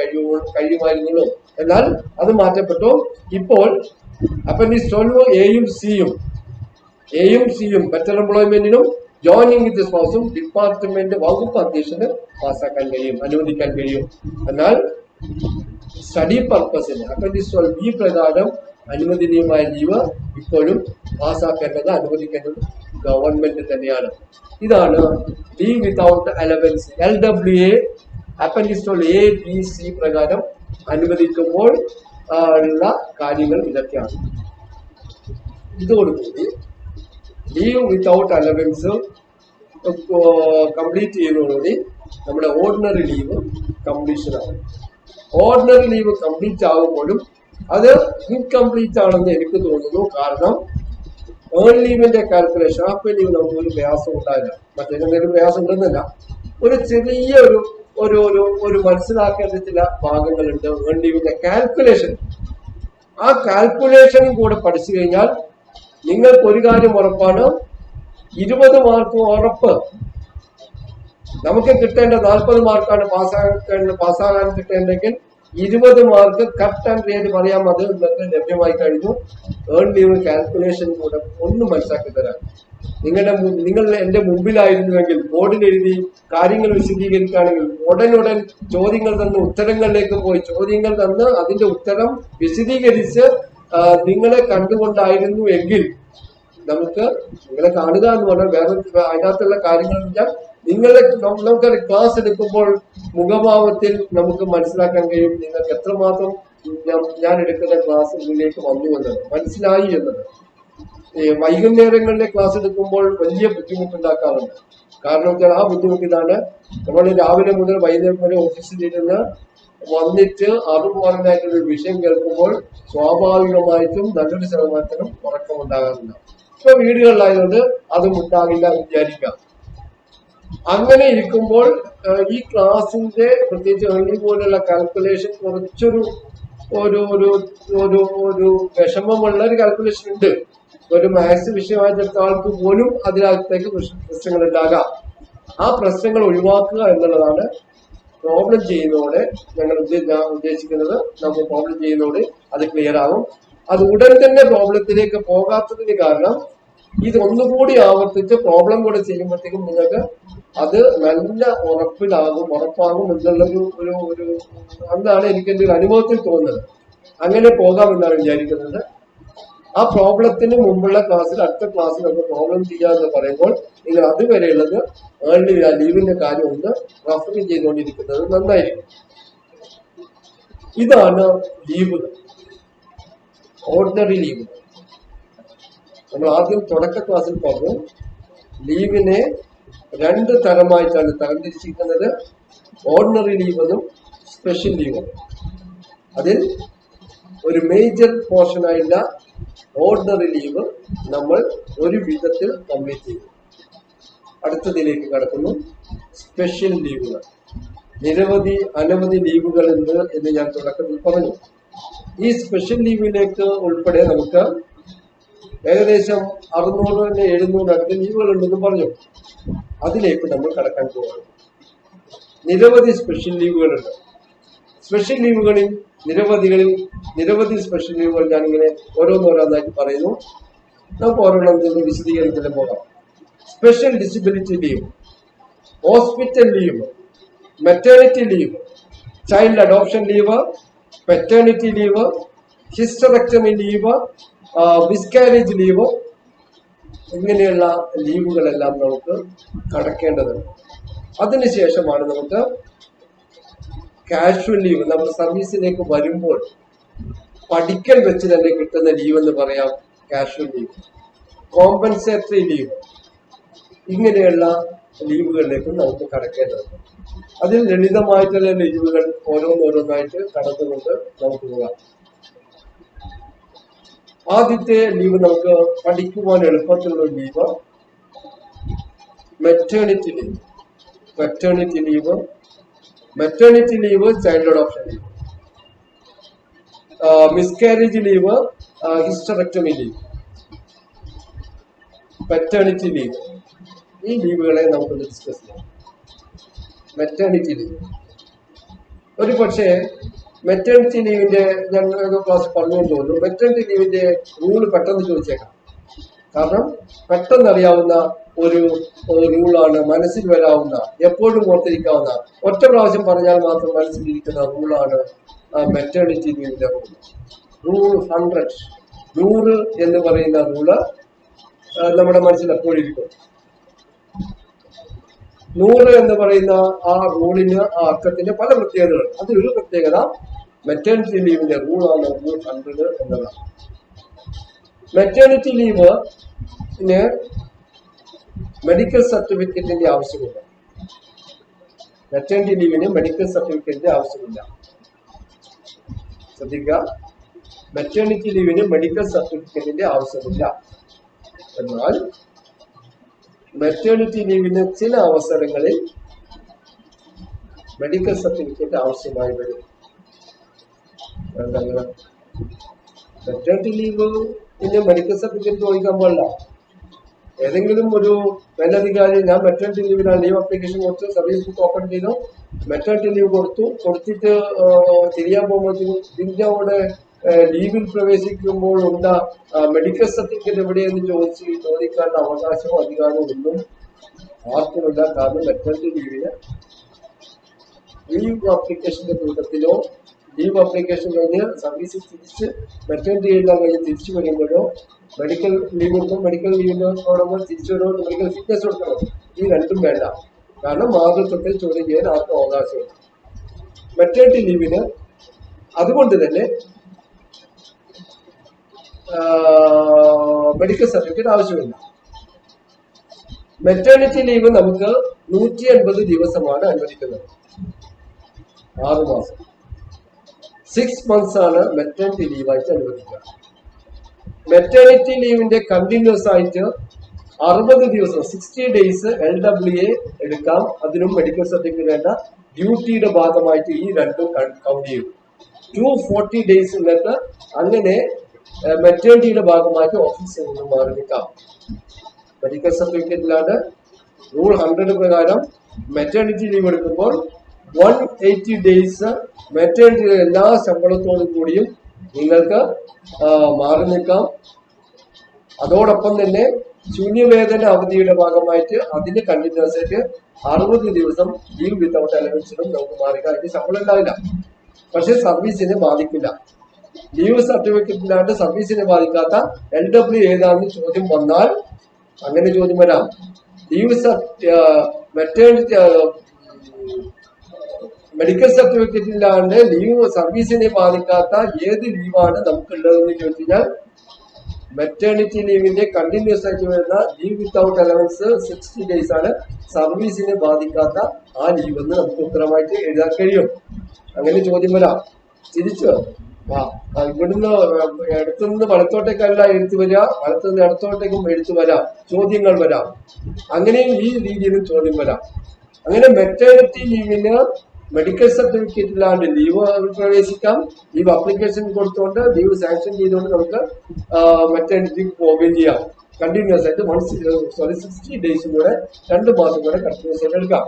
കഴിയുമായിരുന്നുള്ളൂ. എന്നാൽ അത് മാറ്റപ്പെട്ടു. ഇപ്പോൾ അപ്പൻഡിക്സ് 12 എയും സിയും ബെറ്റർ എംപ്ലോയ്മെന്റിനും ജോയിനിങ് വിത്ത് സ്പൗസും ഡിപ്പാർട്ട്മെന്റ് വകുപ്പ് അധ്യക്ഷന് പാസ്സാക്കാൻ കഴിയും, അനുവദിക്കാൻ കഴിയും. എന്നാൽ സ്റ്റഡി പർപ്പസിന് അപ്പൻഡിക്സ് ബി പ്രകാരം അനുവദനീയമായ ലീവ് ഇപ്പോഴും പാസ്സാക്കേണ്ടത്, അനുവദിക്കേണ്ടത് ഗവൺമെന്റ് തന്നെയാണ്. ഇതാണ് leave without allowance LWA appendix A, B, C പ്രകാരം അനുവദിക്കുമ്പോൾ ഉള്ള കാര്യങ്ങൾ ഇതൊക്കെയാണ്. ഇതോടുകൂടി ലീവ് വിത്തൗട്ട് അലവൻസ് കംപ്ലീറ്റ് ചെയ്യുന്നതോടുകൂടി നമ്മുടെ ഓർഡിനറി ലീവ് കംപ്ലീഷൻ ആവും. ഓർഡിനറി ലീവ് കംപ്ലീറ്റ് ആകുമ്പോഴും അത് ഇൻകംപ്ലീറ്റ് ആണെന്ന് എനിക്ക് തോന്നുന്നു. കാരണം ഏൺ ലീവിന്റെ കാൽക്കുലേഷൻ, ഹാഫ് ലീവ് നമുക്ക് ഒരു പ്രയാസം ഉണ്ടായില്ല. മറ്റേതെന്തെങ്കിലും പ്രയാസം ഉണ്ടെന്നല്ല, ഒരു ചെറിയ ഒരു ഒരു ഒരു മനസ്സിലാക്കേണ്ട ചില ഭാഗങ്ങളുണ്ട് ഏൺ ലീവിന്റെ കാൽക്കുലേഷൻ. ആ കാൽക്കുലേഷനും കൂടെ പഠിച്ചു കഴിഞ്ഞാൽ നിങ്ങൾക്ക് ഒരു കാര്യം ഉറപ്പാണ്, 20 മാർക്ക് ഉറപ്പ്. നമുക്ക് കിട്ടേണ്ട 40 മാർക്കാണ് പാസ്സാകാൻ കിട്ടേണ്ടെങ്കിൽ 20 മാർക്ക് കട്ട് ആൻഡ് ക്ലിയർ പറയാൻ അത് നിങ്ങൾക്ക് ലഭ്യമായി കഴിഞ്ഞു. ഏൺ ലീവ് കാൽക്കുലേഷൻ കൂടെ ഒന്ന് മനസ്സിലാക്കി തരാം. നിങ്ങൾ എന്റെ മുമ്പിലായിരുന്നുവെങ്കിൽ ബോർഡിൽ എഴുതി കാര്യങ്ങൾ വിശദീകരിക്കുകയാണെങ്കിൽ ഉടനുടൻ ചോദ്യങ്ങൾ തന്ന് ഉത്തരങ്ങളിലേക്ക് പോയി ചോദ്യങ്ങൾ തന്ന് അതിന്റെ ഉത്തരം വിശദീകരിച്ച് നിങ്ങളെ കണ്ടുകൊണ്ടായിരുന്നു എങ്കിൽ നമുക്ക് നിങ്ങളെ കാണുക എന്ന് പറഞ്ഞാൽ വേറെ അതിനകത്തുള്ള കാര്യങ്ങൾ വെച്ചാൽ നമുക്കൊരു ക്ലാസ് എടുക്കുമ്പോൾ മുഖഭാവത്തിൽ നമുക്ക് മനസ്സിലാക്കാൻ കഴിയും നിങ്ങൾക്ക് എത്രമാത്രം ഞാൻ എടുക്കുന്ന ക്ലാസ് മുന്നിലേക്ക് വന്നു എന്നത് മനസ്സിലായി എന്നത്. വൈകുന്നേരങ്ങളിലെ ക്ലാസ് എടുക്കുമ്പോൾ വലിയ ബുദ്ധിമുട്ടുണ്ടാക്കാറുണ്ട്. കാരണം വെച്ചാൽ ആ ബുദ്ധിമുട്ടിലാണ് നമ്മൾ രാവിലെ മുതൽ വൈകുന്നേരം വരെ ഓഫീസിലിരുന്ന് വന്നിട്ട് അറിവുപരമായിട്ടുള്ള ഒരു വിഷയം കേൾക്കുമ്പോൾ സ്വാഭാവികമായിട്ടും നല്ലൊരു ശതമാനത്തിനും ഉറക്കമുണ്ടാകാറുണ്ട്. ഇപ്പൊ വീടുകളിലായതുകൊണ്ട് അതും ഉണ്ടാകില്ല വിചാരിക്കാം. അങ്ങനെ ഇരിക്കുമ്പോൾ ഈ ക്ലാസിന്റെ പ്രത്യേകിച്ച് ഏർലി പോലുള്ള കാൽക്കുലേഷൻ കുറച്ചൊരു ഒരു ഒരു ഒരു ഒരു വിഷമമുള്ള ഒരു കാൽക്കുലേഷൻ ഉണ്ട്. ഒരു മാത്സ് വിഷയമായിട്ടെടുത്ത ആൾക്ക് പോലും അതിനകത്തേക്ക് പ്രശ്നങ്ങൾ ഉണ്ടാകാം. ആ പ്രശ്നങ്ങൾ ഒഴിവാക്കുക എന്നുള്ളതാണ് പ്രോബ്ലം ചെയ്യുന്നതോടെ ഞാൻ ഉദ്ദേശിക്കുന്നത്. നമ്മൾ പ്രോബ്ലം ചെയ്യുന്നതോടെ അത് ക്ലിയർ ആകും. അത് ഉടൻ തന്നെ പ്രോബ്ലത്തിലേക്ക് പോകാത്തതിന് കാരണം ഇത് ഒന്നുകൂടി ആവർത്തിച്ച് പ്രോബ്ലം കൂടെ ചെയ്യുമ്പോഴത്തേക്കും നിങ്ങൾക്ക് അത് നല്ല ഉറപ്പാകും എന്നുള്ളൊരു ഒരു ഒരു എന്താണ് എനിക്ക് എൻ്റെ ഒരു അനുഭവത്തിൽ തോന്നുന്നത്. അങ്ങനെ പോകാമെന്നാണ് വിചാരിക്കുന്നത്. ആ പ്രോബ്ലത്തിന് മുമ്പുള്ള ക്ലാസ്സിൽ അടുത്ത ക്ലാസ്സിൽ നമുക്ക് പ്രോബ്ലം ചെയ്യാമെന്ന് പറയുമ്പോൾ നിങ്ങൾ അതുവരെയുള്ളത് ഏർലി ലീവിന്റെ കാര്യം ഒന്ന് റഫർ ചെയ്തുകൊണ്ടിരിക്കുന്നത് നന്നായിരിക്കും. ഇതാണ് ലീവുകൾ, ഓർഡിനറി ലീവുകൾ. നമ്മൾ ആദ്യം തുടക്ക ക്ലാസ്സിൽ പറഞ്ഞു ലീവിനെ 2 തരമായിട്ടാണ് തരംതിരിച്ചിരിക്കുന്നത്, ഓർഡിനറി ലീവെന്നും സ്പെഷ്യൽ ലീവെന്നും. അതിൽ ഒരു മേജർ പോർഷനായില്ല ഓർഡിനറി ലീവ് നമ്മൾ ഒരു വിധത്തിൽ കംപ്ലീറ്റ് ചെയ്തു. അടുത്തതിലേക്ക് കടക്കുന്നു, സ്പെഷ്യൽ ലീവുകൾ. അനവധി ലീവുകൾ ഉണ്ട് എന്ന് ഞാൻ തുടക്കത്തിൽ പറഞ്ഞു. ഈ സ്പെഷ്യൽ ലീവിലേക്ക് ഉൾപ്പെടെ നമുക്ക് ഏകദേശം 600-700 അടുത്ത ലീവുകൾ ഉണ്ടെന്ന് പറഞ്ഞു. അതിലേക്ക് നമ്മൾ കടക്കാൻ പോവുകയാണ്. നിരവധി സ്പെഷ്യൽ ലീവുകളുണ്ട്. സ്പെഷ്യൽ ലീവുകളിൽ നിരവധി സ്പെഷ്യൽ ലീവുകൾ ഞാനിങ്ങനെ ഓരോന്നോരോന്നായിട്ട് പറയുന്നു. നമുക്ക് ഓരോന്നതിന്റെ വിശദീകരണത്തിൽ പോകാം. Special disability leave, hospital leave, maternity leave, child adoption leave, paternity leave, hysterectomy leave, miscarriage leave, ഇങ്ങനെയുള്ള ലീവുകളെല്ലാം നമുക്ക് കടക്കേണ്ടതുണ്ട്. അതിനുശേഷമാണ് നമുക്ക് കാഷ്വൽ ലീവ്, നമ്മൾ സർവീസിലേക്ക് വരുമ്പോൾ പഠിക്കൽ വെച്ച് തന്നെ കിട്ടുന്ന ലീവ് എന്ന് പറയാം കാഷ്വൽ ലീവ്, കോമ്പൻസേറ്ററി ലീവ്, ഇങ്ങനെയുള്ള ലീവുകളിലേക്ക് നമുക്ക് കടക്കേണ്ടതുണ്ട്. അതിൽ ലളിതമായിട്ടുള്ള ലീവുകൾ ഓരോന്നോരോന്നായിട്ട് കടന്നുകൊണ്ട് നമുക്ക് പോകാം. ആദ്യത്തെ ലീവ് നമുക്ക് പഠിക്കുവാൻ എളുപ്പത്തിലുള്ള leave maternity leave. Maternity leave child adoption leave, miscarriage leave, hysterectomy leave, paternity leave. ഈ ലീവുകളെ നമുക്ക് ഡിസ്കസ് ചെയ്യാം. മെറ്റേണിറ്റി ലീവ് ഒരു പക്ഷേ മെറ്റേണിറ്റി ലീവിന്റെ ഞാൻ ക്ലാസ് പറഞ്ഞു തോന്നുന്നു. മെറ്റേണിറ്റി ലീവിന്റെ റൂള് പെട്ടെന്ന് ചോദിച്ചേക്കാം. കാരണം പെട്ടെന്ന് അറിയാവുന്ന ഒരു റൂളാണ്, മനസ്സിൽ വരാവുന്ന, എപ്പോഴും ഓർത്തിരിക്കാവുന്ന, ഒറ്റ പ്രാവശ്യം പറഞ്ഞാൽ മാത്രം മനസ്സിലിരിക്കുന്ന റൂളാണ് മെറ്റേണിറ്റി ലീവിന്റെ റൂൾ 100 എന്ന് പറയുന്ന റൂള് നമ്മുടെ മനസ്സിൽ എപ്പോഴും ഇരിക്കും. 100 എന്ന് പറയുന്ന ആ റൂളിന് ആ അക്കത്തിന്റെ പല പ്രത്യേകതകൾ. അതിലൊരു പ്രത്യേകത മെറ്റേണിറ്റി ലീവിന്റെ റൂളാണ് റൂൾ 100 എന്നതാണ്. മെറ്റേണിറ്റി മെഡിക്കൽ സർട്ടിഫിക്കറ്റിന്റെ ആവശ്യമില്ല. മെറ്റേണിറ്റി ലീവിന് മെഡിക്കൽ സർട്ടിഫിക്കറ്റിന്റെ ആവശ്യമില്ല. ശ്രദ്ധിക്കുക, മെറ്റേണിറ്റി ലീവിന് മെഡിക്കൽ സർട്ടിഫിക്കറ്റിന്റെ ആവശ്യമില്ല. എന്നാൽ മെറ്റേണിറ്റി ലീവിന് ചില അവസരങ്ങളിൽ മെഡിക്കൽ സർട്ടിഫിക്കറ്റ് ആവശ്യമായി വരും. മെറ്റേണിറ്റി ലീവിന് മെഡിക്കൽ സർട്ടിഫിക്കറ്റ് ചോദിക്കാൻ പാടില്ല. ഏതെങ്കിലും ഒരു മേലധികാരി ഞാൻ മെറ്റേണിറ്റി ലീവിനാണ് ലീവ് അപ്ലിക്കേഷൻ കൊടുത്ത് സർവീസ് ബുക്ക് ഓപ്പൺ ചെയ്തു, മെറ്റേണിറ്റി ലീവ് കൊടുത്തിട്ട് തിരിയാൻ പോകുമ്പോഴത്തേക്കും ഇതിന്റെ അവിടെ ലീവിൽ പ്രവേശിക്കുമ്പോൾ ഉണ്ട മെഡിക്കൽ സർട്ടിഫിക്കറ്റ് എവിടെയെന്ന് ചോദിക്കാനുള്ള അവകാശമോ അധികാരമോ ഒന്നും ആർക്കുമില്ല. കാരണം മെറ്റേണിറ്റി ലീവിന് ലീവ് ആപ്ലിക്കേഷന്റെ കൂട്ടത്തിലോ ലീവ് ആപ്ലിക്കേഷൻ കഴിഞ്ഞ് സർവീസിൽ തിരിച്ച് മെറ്റേണിറ്റി എല്ലാം കഴിഞ്ഞ് തിരിച്ചു വരുമ്പോഴോ മെഡിക്കൽ ലീവ് കൊടുക്കും, മെഡിക്കൽ ലീവിനോടൊപ്പം തിരിച്ചു വരുമ്പോൾ മെഡിക്കൽ ഫിറ്റ്നസ് കൊടുക്കണം. ഈ രണ്ടും വേണ്ട. കാരണം മാതൃത്വത്തിൽ ചോദ്യം ചെയ്യാൻ ആർക്കും അവകാശമില്ല. മെറ്റേണിറ്റി ലീവിന് അതുകൊണ്ട് തന്നെ മെഡിക്കൽ സർട്ടിഫിക്കറ്റ് ആവശ്യമില്ല. മെറ്റേണിറ്റി ലീവ് നമുക്ക് 180 ദിവസമാണ് അനുവദിക്കുന്നത്. 6 മാസം, 6 months ആണ് മെറ്റേണിറ്റി ലീവായിട്ട് അനുവദിക്കുക. മെറ്റേണിറ്റി ലീവിന്റെ കണ്ടിന്യൂസ് ആയിട്ട് 60 ദിവസം 60 days LWA എടുക്കാം. അതിനും മെഡിക്കൽ സർട്ടിഫിക്കറ്റ് വേണ്ട. ഡ്യൂട്ടിയുടെ ഭാഗമായിട്ട് ഈ രണ്ടും കൗണ്ട് ചെയ്യും. 240 days എന്നിട്ട് അങ്ങനെ മെറ്റേണിറ്റിയുടെ ഭാഗമായിട്ട് ഓഫീസിൽ നിന്നും മാറി നിൽക്കാം. മെഡിക്കൽ സർട്ടിഫിക്കറ്റിലാണ് റൂൾ 100 പ്രകാരം മെറ്റേണിറ്റി ലീവ് എടുക്കുമ്പോൾ 180 days മെറ്റേണിറ്റിയുടെ എല്ലാ ശമ്പളത്തോടും കൂടിയും നിങ്ങൾക്ക് മാറി നിൽക്കാം. അതോടൊപ്പം തന്നെ ശൂന്യവേതന അവധിയുടെ ഭാഗമായിട്ട് അതിന് കണ്ടിന്യൂസ് ആയിട്ട് 60 ദിവസം ലീവ് വിത്തൗട്ട് അലവൻസിനും നമുക്ക് മാറിക്കാം. അതിന് ശമ്പളം ഉണ്ടാവില്ല, പക്ഷെ സർവീസിനെ ബാധിക്കില്ല. ലീവ് സർട്ടിഫിക്കറ്റിലാണ്ട് സർവീസിനെ ബാധിക്കാത്ത LW ഏതാണെന്ന് ചോദ്യം വന്നാൽ അങ്ങനെ ചോദ്യം വരാം. ലീവ് മെറ്റേണിറ്റി മെഡിക്കൽ സർട്ടിഫിക്കറ്റിലാണ്ട് ലീവ് സർവീസിനെ ബാധിക്കാത്ത ഏത് ലീവാണ് നമുക്കുള്ളതെന്ന് ചോദിച്ചു കഴിഞ്ഞാൽ മെറ്റേണിറ്റി ലീവിന്റെ കണ്ടിന്യൂസ് ആയിട്ട് വരുന്ന ലീവ് വിത്തൗട്ട് അലവൻസ് 60 days ആണ്. സർവീസിനെ ബാധിക്കാത്ത ആ ലീവ് എന്ന് നമുക്ക് ഉത്തരമായിട്ട് എഴുതാൻ കഴിയും. അങ്ങനെ ചോദ്യം വരാം. തിരിച്ചു ഇവിടുന്ന് ഇടത്തുനിന്ന് വലത്തോട്ടേക്കല്ല എഴുത്തു വരിക, വലത്തുനിന്ന് ഇടത്തോട്ടേക്കും എഴുത്തു വരാം, ചോദ്യങ്ങൾ വരാം. അങ്ങനെയും ഈ രീതിയിലും ചോദ്യം വരാം. അങ്ങനെ മെറ്റേണിറ്റി ലീവിന് മെഡിക്കൽ സർട്ടിഫിക്കറ്റിലാണ്ട് ലീവ് പ്രവേശിക്കാം. ലീവ് അപ്ലിക്കേഷൻ കൊടുത്തുകൊണ്ട് ലീവ് സാങ്ഷൻ ചെയ്തുകൊണ്ട് നമുക്ക് മെറ്റേണിറ്റി പോവുകയും ചെയ്യാം. കണ്ടിന്യൂസ് ആയിട്ട് 60 days കൂടെ 2 മാസം കൂടെ കണ്ടിന്യൂസ് ആയിട്ട് എടുക്കാം.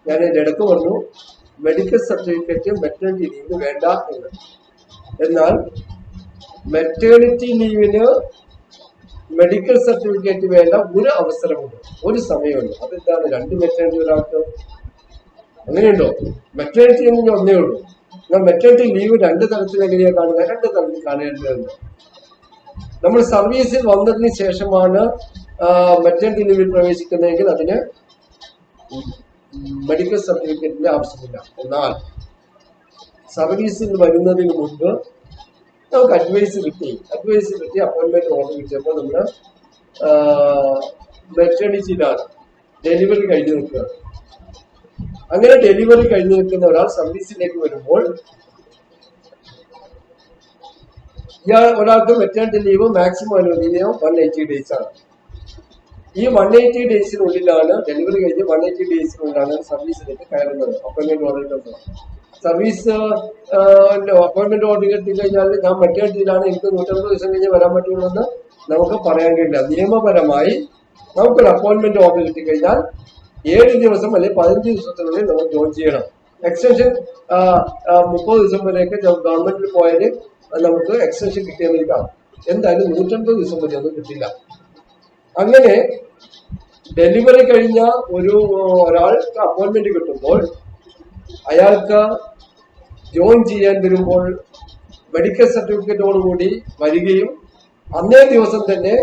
ഞാൻ എൻ്റെ ഇടക്ക് പറഞ്ഞു മെഡിക്കൽ സർട്ടിഫിക്കറ്റ് മെറ്റേണിറ്റി ലീവിന് വേണ്ട എന്ന്. എന്നാൽ മെറ്റേണിറ്റി ലീവിന് മെഡിക്കൽ സർട്ടിഫിക്കറ്റ് വേണ്ട ഒരു അവസരമുണ്ട്, ഒരു സമയമുണ്ട്. അതെന്താണ്? 2 മെറ്റേണിറ്റി ഒരാൾക്ക്. അങ്ങനെയുണ്ടോ? മെറ്റേണിറ്റി എന്ന് ഒന്നേ ഉള്ളൂ. എന്നാൽ മെറ്റേണിറ്റി ലീവ് 2 തരത്തിൽ എങ്ങനെയാണ് കാണുക? 2 തരത്തിൽ കാണേണ്ടതുണ്ട്. നമ്മൾ സർവീസിൽ വന്നതിന് ശേഷമാണ് മെറ്റേണിറ്റി ലീവിൽ പ്രവേശിക്കുന്നതെങ്കിൽ അതിന് മെഡിക്കൽ സർട്ടിഫിക്കറ്റിന്റെ ആവശ്യമില്ല. എന്നാൽ സർവീസിൽ വരുന്നതിന് മുൻപ് നമുക്ക് അഡ്വൈസ് കിട്ടി അപ്പോയിന്റ്മെന്റ് ഓർഡർ കിട്ടിയപ്പോൾ നമ്മൾ മെറ്റേണിറ്റിയിലാണ് ഡെലിവറി കഴിഞ്ഞു നിൽക്കുക. അങ്ങനെ ഡെലിവറി കഴിഞ്ഞു നിൽക്കുന്ന ഒരാൾ സർവീസിലേക്ക് വരുമ്പോൾ ഒരാൾക്ക് മെറ്റേണിറ്റി ലീവ് മാക്സിമം അനുവദനീയം 180 days ആണ്. ഈ 180 daysനുള്ളിലാണ് ഡെലിവറി കഴിഞ്ഞ് 180 daysനുള്ളിലാണ് സർവീസിലേക്ക് കയറുന്നത്. അപ്പോയിന്റ്മെന്റ് ഓർഡർ കിട്ടുന്നത്. സർവീസ് അപ്പോയിന്റ്മെന്റ് ഓർഡർ കിട്ടിക്കഴിഞ്ഞാൽ ഞാൻ മെറ്റേണിറ്റിയിലാണ്, എനിക്ക് 150 ദിവസം കഴിഞ്ഞ് വരാൻ പറ്റുള്ളൂ എന്ന് നമുക്ക് പറയാൻ കഴിയില്ല. നിയമപരമായി നമുക്കൊരു അപ്പോയിന്റ്മെന്റ് ഓർഡർ കിട്ടിക്കഴിഞ്ഞാൽ 7 ദിവസം അല്ലെങ്കിൽ 15 ദിവസത്തിനുള്ളിൽ നമ്മൾ ജോയിൻ ചെയ്യണം. എക്സ്റ്റൻഷൻ 30 ദിവസം വരെയൊക്കെ ഗവൺമെന്റിൽ പോയാൽ നമുക്ക് എക്സ്റ്റൻഷൻ കിട്ടിയെന്നിരിക്കാം. എന്തായാലും 150 ദിവസം വരെ ഒന്നും കിട്ടില്ല. അങ്ങനെ ഡെലിവറി കഴിഞ്ഞ ഒരാൾക്ക് അപ്പോയിന്റ്മെന്റ് കിട്ടുമ്പോൾ അയാൾക്ക് ജോയിൻ ചെയ്യാൻ വരുമ്പോൾ മെഡിക്കൽ സർട്ടിഫിക്കറ്റോടുകൂടി വരികയും അന്നേ ദിവസം തന്നെ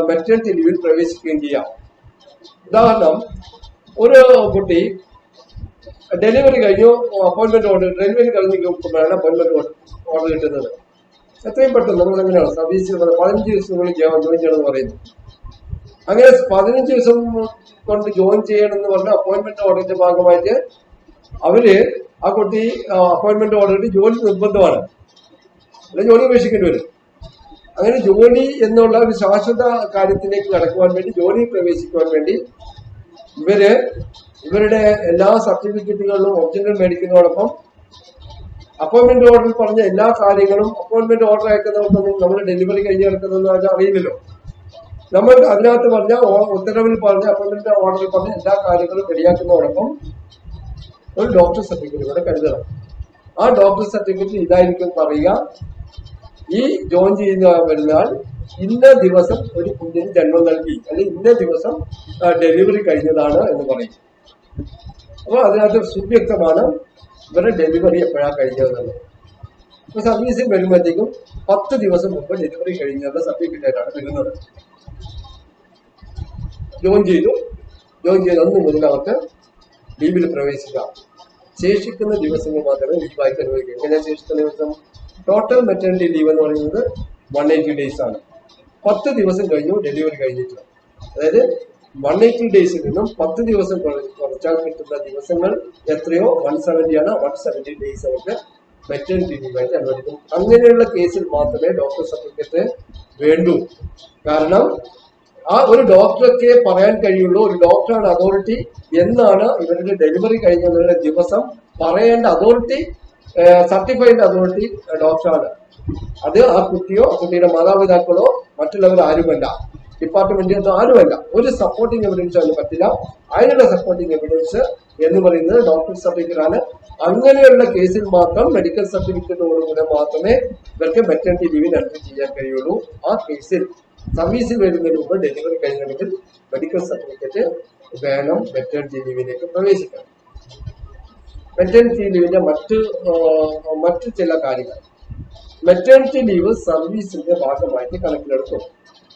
മെറ്റേണിറ്റി ലീവിൽ പ്രവേശിക്കുകയും ചെയ്യാം. ഉദാഹരണം, ഒരു കുട്ടി ഡെലിവറി കഴിഞ്ഞു, അപ്പോയിന്റ്മെന്റ് ഓർഡർ ഡെലിവറി കഴിഞ്ഞ് നോക്കുമ്പോഴാണ് അപ്പോയിന്റ്മെന്റ് ഓർഡർ കിട്ടുന്നത്. എത്രയും പെട്ടെന്ന് നമ്മൾ എങ്ങനെയാണ് സർവീസ് 15 ദിവസങ്ങളിൽ ജോയിൻ ചെയ്യണമെന്ന് പറയുന്നത്. അങ്ങനെ 15 ദിവസം കൊണ്ട് ജോയിൻ ചെയ്യണമെന്ന് പറഞ്ഞ അപ്പോയിന്റ്മെന്റ് ഓർഡറിന്റെ ഭാഗമായിട്ട് അവര് ആ കുട്ടി അപ്പോയിന്റ്മെന്റ് ഓർഡറിട്ട് ജോലി നിർബന്ധമാണ്, അല്ലെ ജോലി ഉപേക്ഷിക്കേണ്ടി വരും. അങ്ങനെ ജോലി എന്നുള്ള ഒരു ശാശ്വത കാര്യത്തിലേക്ക് കടക്കുവാൻ വേണ്ടി, ജോലി പ്രവേശിക്കുവാൻ വേണ്ടി ഇവരുടെ എല്ലാ സർട്ടിഫിക്കറ്റുകളിലും ഒറിജിനൽ മേടിക്കുന്നതോടൊപ്പം അപ്പോയിന്റ്മെന്റ് ഓർഡറിൽ പറഞ്ഞ എല്ലാ കാര്യങ്ങളും, അപ്പോയിന്റ്മെന്റ് ഓർഡർ അയക്കുന്നവർക്കൊന്നും നമ്മൾ ഡെലിവറി കഴിഞ്ഞ് കിടക്കുന്നതെന്ന് അറിയില്ലല്ലോ. നമ്മൾ അതിനകത്ത് പറഞ്ഞ ഉത്തരവിൽ പറഞ്ഞ അപ്പോയിന്റ്മെന്റ് ഓർഡറിൽ പറഞ്ഞ എല്ലാ കാര്യങ്ങളും റെഡിയാക്കുന്നതോടൊപ്പം ഒരു ഡോക്ടർ സർട്ടിഫിക്കറ്റ് ഇവിടെ കരുതണം. ആ ഡോക്ടർ സർട്ടിഫിക്കറ്റ് ഇതായിരിക്കും പറയുക, ഈ ജോയിൻ ചെയ്യുന്ന വരുന്നാൽ ഇന്ന ദിവസം ഒരു കുഞ്ഞിന് ജന്മം നൽകി, അല്ലെങ്കിൽ ഇന്ന ദിവസം ഡെലിവറി കഴിഞ്ഞതാണ് എന്ന് പറയും. അപ്പൊ അതിനകത്ത് സുവ്യക്തമാണ് ഇവരുടെ ഡെലിവറി എപ്പോഴാണ് കഴിഞ്ഞതെന്നുള്ളത്. ഇപ്പൊ സർവീസിൽ വരുമ്പോഴത്തേക്കും 10 ദിവസം മുമ്പ് ഡെലിവറി കഴിഞ്ഞത് സർട്ടിഫിക്കറ്റായിട്ടാണ് വരുന്നത്. ജോയിൻ ചെയ്ത അന്ന് മുതൽ അവർക്ക് ലീവിൽ പ്രവേശിക്കാം. ശേഷിക്കുന്ന ദിവസങ്ങൾ മാത്രമേ ലീവായിട്ട് അനുവദിക്കൂ. എങ്ങനെ ശേഷിക്കുന്ന ദിവസം? ടോട്ടൽ മെറ്റേണിറ്റി ലീവ് എന്ന് പറയുന്നത് 180 days ആണ്. 10 ദിവസം കഴിഞ്ഞു ഡെലിവറി കഴിഞ്ഞിട്ട്, അതായത് 180 days നിന്നും 10 ദിവസം കുറച്ചാൽ കിട്ടുന്ന ദിവസങ്ങൾ എത്രയോ 170 ആണ്. 170 days അവർക്ക് മെറ്റേണിറ്റി ലീവായിട്ട് അനുവദിക്കും. അങ്ങനെയുള്ള കേസിൽ മാത്രമേ ഡോക്ടർ സർട്ടിഫിക്കറ്റ് വേണ്ടൂ. കാരണം ആ ഒരു ഡോക്ടർക്ക് പറയാൻ കഴിയുള്ളൂ, ഒരു ഡോക്ടറാണ് അതോറിറ്റി എന്നാണ് ഇവരുടെ ഡെലിവറി കഴിഞ്ഞ ദിവസം പറയേണ്ട അതോറിറ്റി, സർട്ടിഫൈഡ് അതോറിറ്റി ഡോക്ടറാണ്. അത് ആ കുട്ടിയോ കുട്ടിയുടെ മാതാപിതാക്കളോ മറ്റുള്ളവർ ആരുമല്ല, ഡിപ്പാർട്ട്മെന്റിൽ ആരുമല്ല. ഒരു സപ്പോർട്ടിംഗ് എവിഡൻസ് അതിന് പറ്റില്ല. അതിനുള്ള സപ്പോർട്ടിംഗ് എവിഡൻസ് എന്ന് പറയുന്നത് ഡോക്ടർ സർട്ടിഫിക്കറ്റ് ആണ്. അങ്ങനെയുള്ള കേസിൽ മാത്രം മെഡിക്കൽ സർട്ടിഫിക്കറ്റോടുകൂടെ മാത്രമേ ഇവർക്ക് മെറ്റേണിറ്റി ലീവിന് എൻട്രി ചെയ്യാൻ കഴിയുള്ളൂ. ആ കേസിൽ സർവീസിൽ വരുന്നതിന് മുമ്പ് ഡെലിവറി കഴിഞ്ഞിട്ടുണ്ടെങ്കിൽ മെഡിക്കൽ സർട്ടിഫിക്കറ്റ് വേണം മെറ്റേണിറ്റി ലീവിലേക്ക് പ്രവേശിക്കണം. മെറ്റേണിറ്റി ലീവിന്റെ മറ്റു ചില കാര്യങ്ങൾ, മെറ്റേണിറ്റി ലീവ് സർവീസിന്റെ ഭാഗമായിട്ട് കണക്കിലെടുക്കും.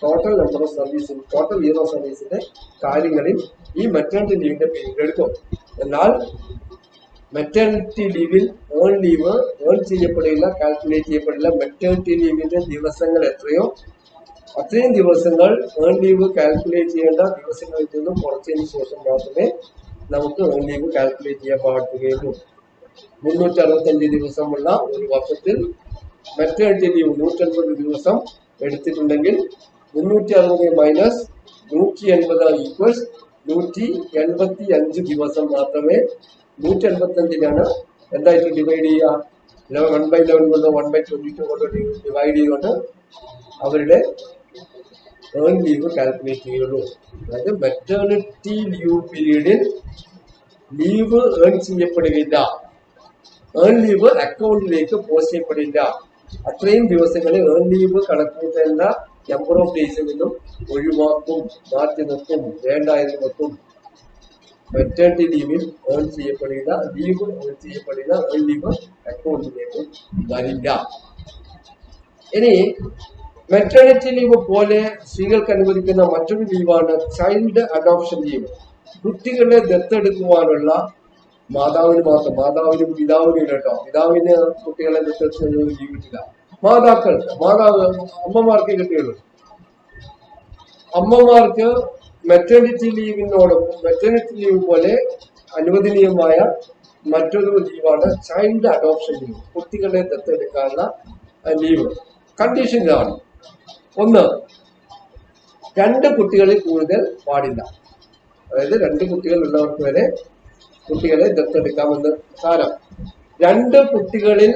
ടോട്ടൽ നമ്പർ ഓഫ് സർവീസിൽ, ടോട്ടൽ ഇയർ ഓഫ് സർവീസിന്റെ കാര്യങ്ങളിൽ ഈ മെറ്റേണിറ്റി ലീവിന്റെ പീരീഡ് എടുക്കും. എന്നാൽ മെറ്റേണിറ്റി ലീവിൽ ഏൺ ലീവ് ഏൺ ചെയ്യപ്പെടില്ല, കാൽക്കുലേറ്റ് ചെയ്യപ്പെടില്ല. മെറ്റേണിറ്റി ലീവിന്റെ ദിവസങ്ങൾ എത്രയോ അത്രയും ദിവസങ്ങൾ ഏൺ ലീവ് കാൽക്കുലേറ്റ് ചെയ്യേണ്ട ദിവസങ്ങളിൽ നിന്നും കുറച്ചതിന് ശേഷം മാത്രമേ നമുക്ക് ഏൺ ലീവ് കാൽക്കുലേറ്റ് ചെയ്യാൻ പാടുകയുള്ളൂ. 365 ദിവസമുള്ള ഒരു വർഷത്തിൽ മെറ്റേണിറ്റി ലീവ് 180 ദിവസം എടുത്തിട്ടുണ്ടെങ്കിൽ 360 മൈനസ് 180 ഈക്വൽസ് 185 ദിവസം മാത്രമേ 185 എന്തായിട്ട് ഡിവൈഡ് ചെയ്യുക? 1/11 കൊണ്ടോ 1/22 കൊണ്ടോ ഡിവൈഡ് ചെയ്തുകൊണ്ട് അവരുടെ ഏൺ ലീവ് കാൽക്കുലേറ്റ് ചെയ്യുള്ളൂ. അതായത് മെറ്റേണിറ്റി ലീവ് പീരീഡിൽ ലീവ് ഏൺ ചെയ്യപ്പെടുകയില്ല, ഏൺ ലീവ് അക്കൗണ്ടിലേക്ക് പോസ്റ്റ് ചെയ്യപ്പെടില്ല. അത്രയും ദിവസങ്ങളിൽ ഏൺ ലീവ് കണക്കൂട്ടേണ്ട നമ്പർ ഓഫ് ഡേയ്സിൽ നിന്നും ഒഴിവാക്കും, മാറ്റി നിർത്തും, വേണ്ട എന്ന് വെക്കും. മെറ്റേണിറ്റി ലീവിൽ ഏൺ ചെയ്യപ്പെടില്ല, ലീവ് ഏൺ ചെയ്യപ്പെടില്ല, ഏൺ ലീവ് അക്കൗണ്ടിലേക്ക് വരില്ല. ഇനി മെറ്റേണിറ്റി ലീവ് പോലെ സ്ത്രീകൾക്ക് അനുവദിക്കുന്ന മറ്റൊരു ലീവാണ് ചൈൽഡ് അഡോപ്ഷൻ ലീവ്. കുട്ടികളെ ദത്തെടുക്കുവാനുള്ള മാതാവിന് മാത്രം, മാതാവിനും പിതാവിനും കേട്ടോ, പിതാവിന് കുട്ടികളെ ദത്തെടുക്കുന്ന ലീവ് കിട്ടില്ല. അമ്മമാർക്ക് കിട്ടിയുള്ളൂ. അമ്മമാർക്ക് മെറ്റേണിറ്റി ലീവിനോടൊപ്പം മെറ്റേണിറ്റി ലീവ് പോലെ അനുവദനീയമായ മറ്റൊരു ലീവാണ് ചൈൽഡ് അഡോപ്ഷൻ ലീവ്, കുട്ടികളെ ദത്തെടുക്കാനുള്ള ലീവ്. കണ്ടീഷൻ ഇതാണ്: 1, 2 കുട്ടികളിൽ കൂടുതൽ പാടില്ല. അതായത് 2 കുട്ടികൾ ഉള്ളവർക്ക് വരെ കുട്ടികളെ ദത്തെടുക്കാമെന്ന് സാരം. 2 കുട്ടികളിൽ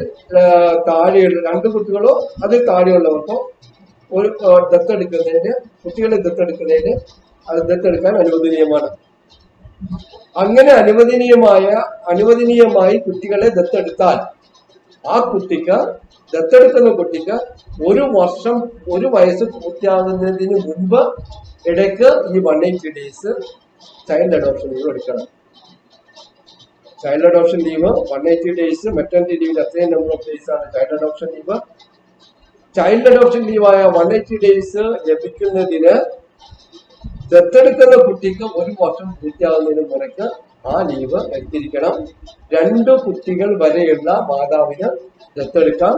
താഴെയുള്ള 2 കുട്ടികളോ അതിൽ താഴെയുള്ളവർക്കോ ഒരു കുട്ടികളെ ദത്തെടുക്കാൻ അനുവദനീയമാണ്. അങ്ങനെ അനുവദനീയമായി കുട്ടികളെ ദത്തെടുത്താൽ ആ ദത്തെടുക്കുന്ന കുട്ടിക്ക് 1 വയസ്സ് പൂർത്തിയാകുന്നതിന് മുമ്പ് ഇടയ്ക്ക് ഈ 180 days ചൈൽഡ് അഡോപ്ഷൻ ലീവ് എടുക്കണം. Child adoption leave 180 days, maternity ലീവിന്റെ അത്രയും നമ്പർ ഓഫ് ഡേയ്സ് ആണ് child adoption leave. Child adoption ലീവായ 180 days ലഭിക്കുന്നതിന് ദത്തെടുക്കുന്ന കുട്ടിക്ക് 1 വർഷം പൂർത്തിയാകുന്നതിന് മുറയ്ക്ക് ആ ലീവ് എടുത്തിരിക്കണം. 2 കുട്ടികൾ വരെയുള്ള മാതാവിന് ദത്തെടുക്കാം.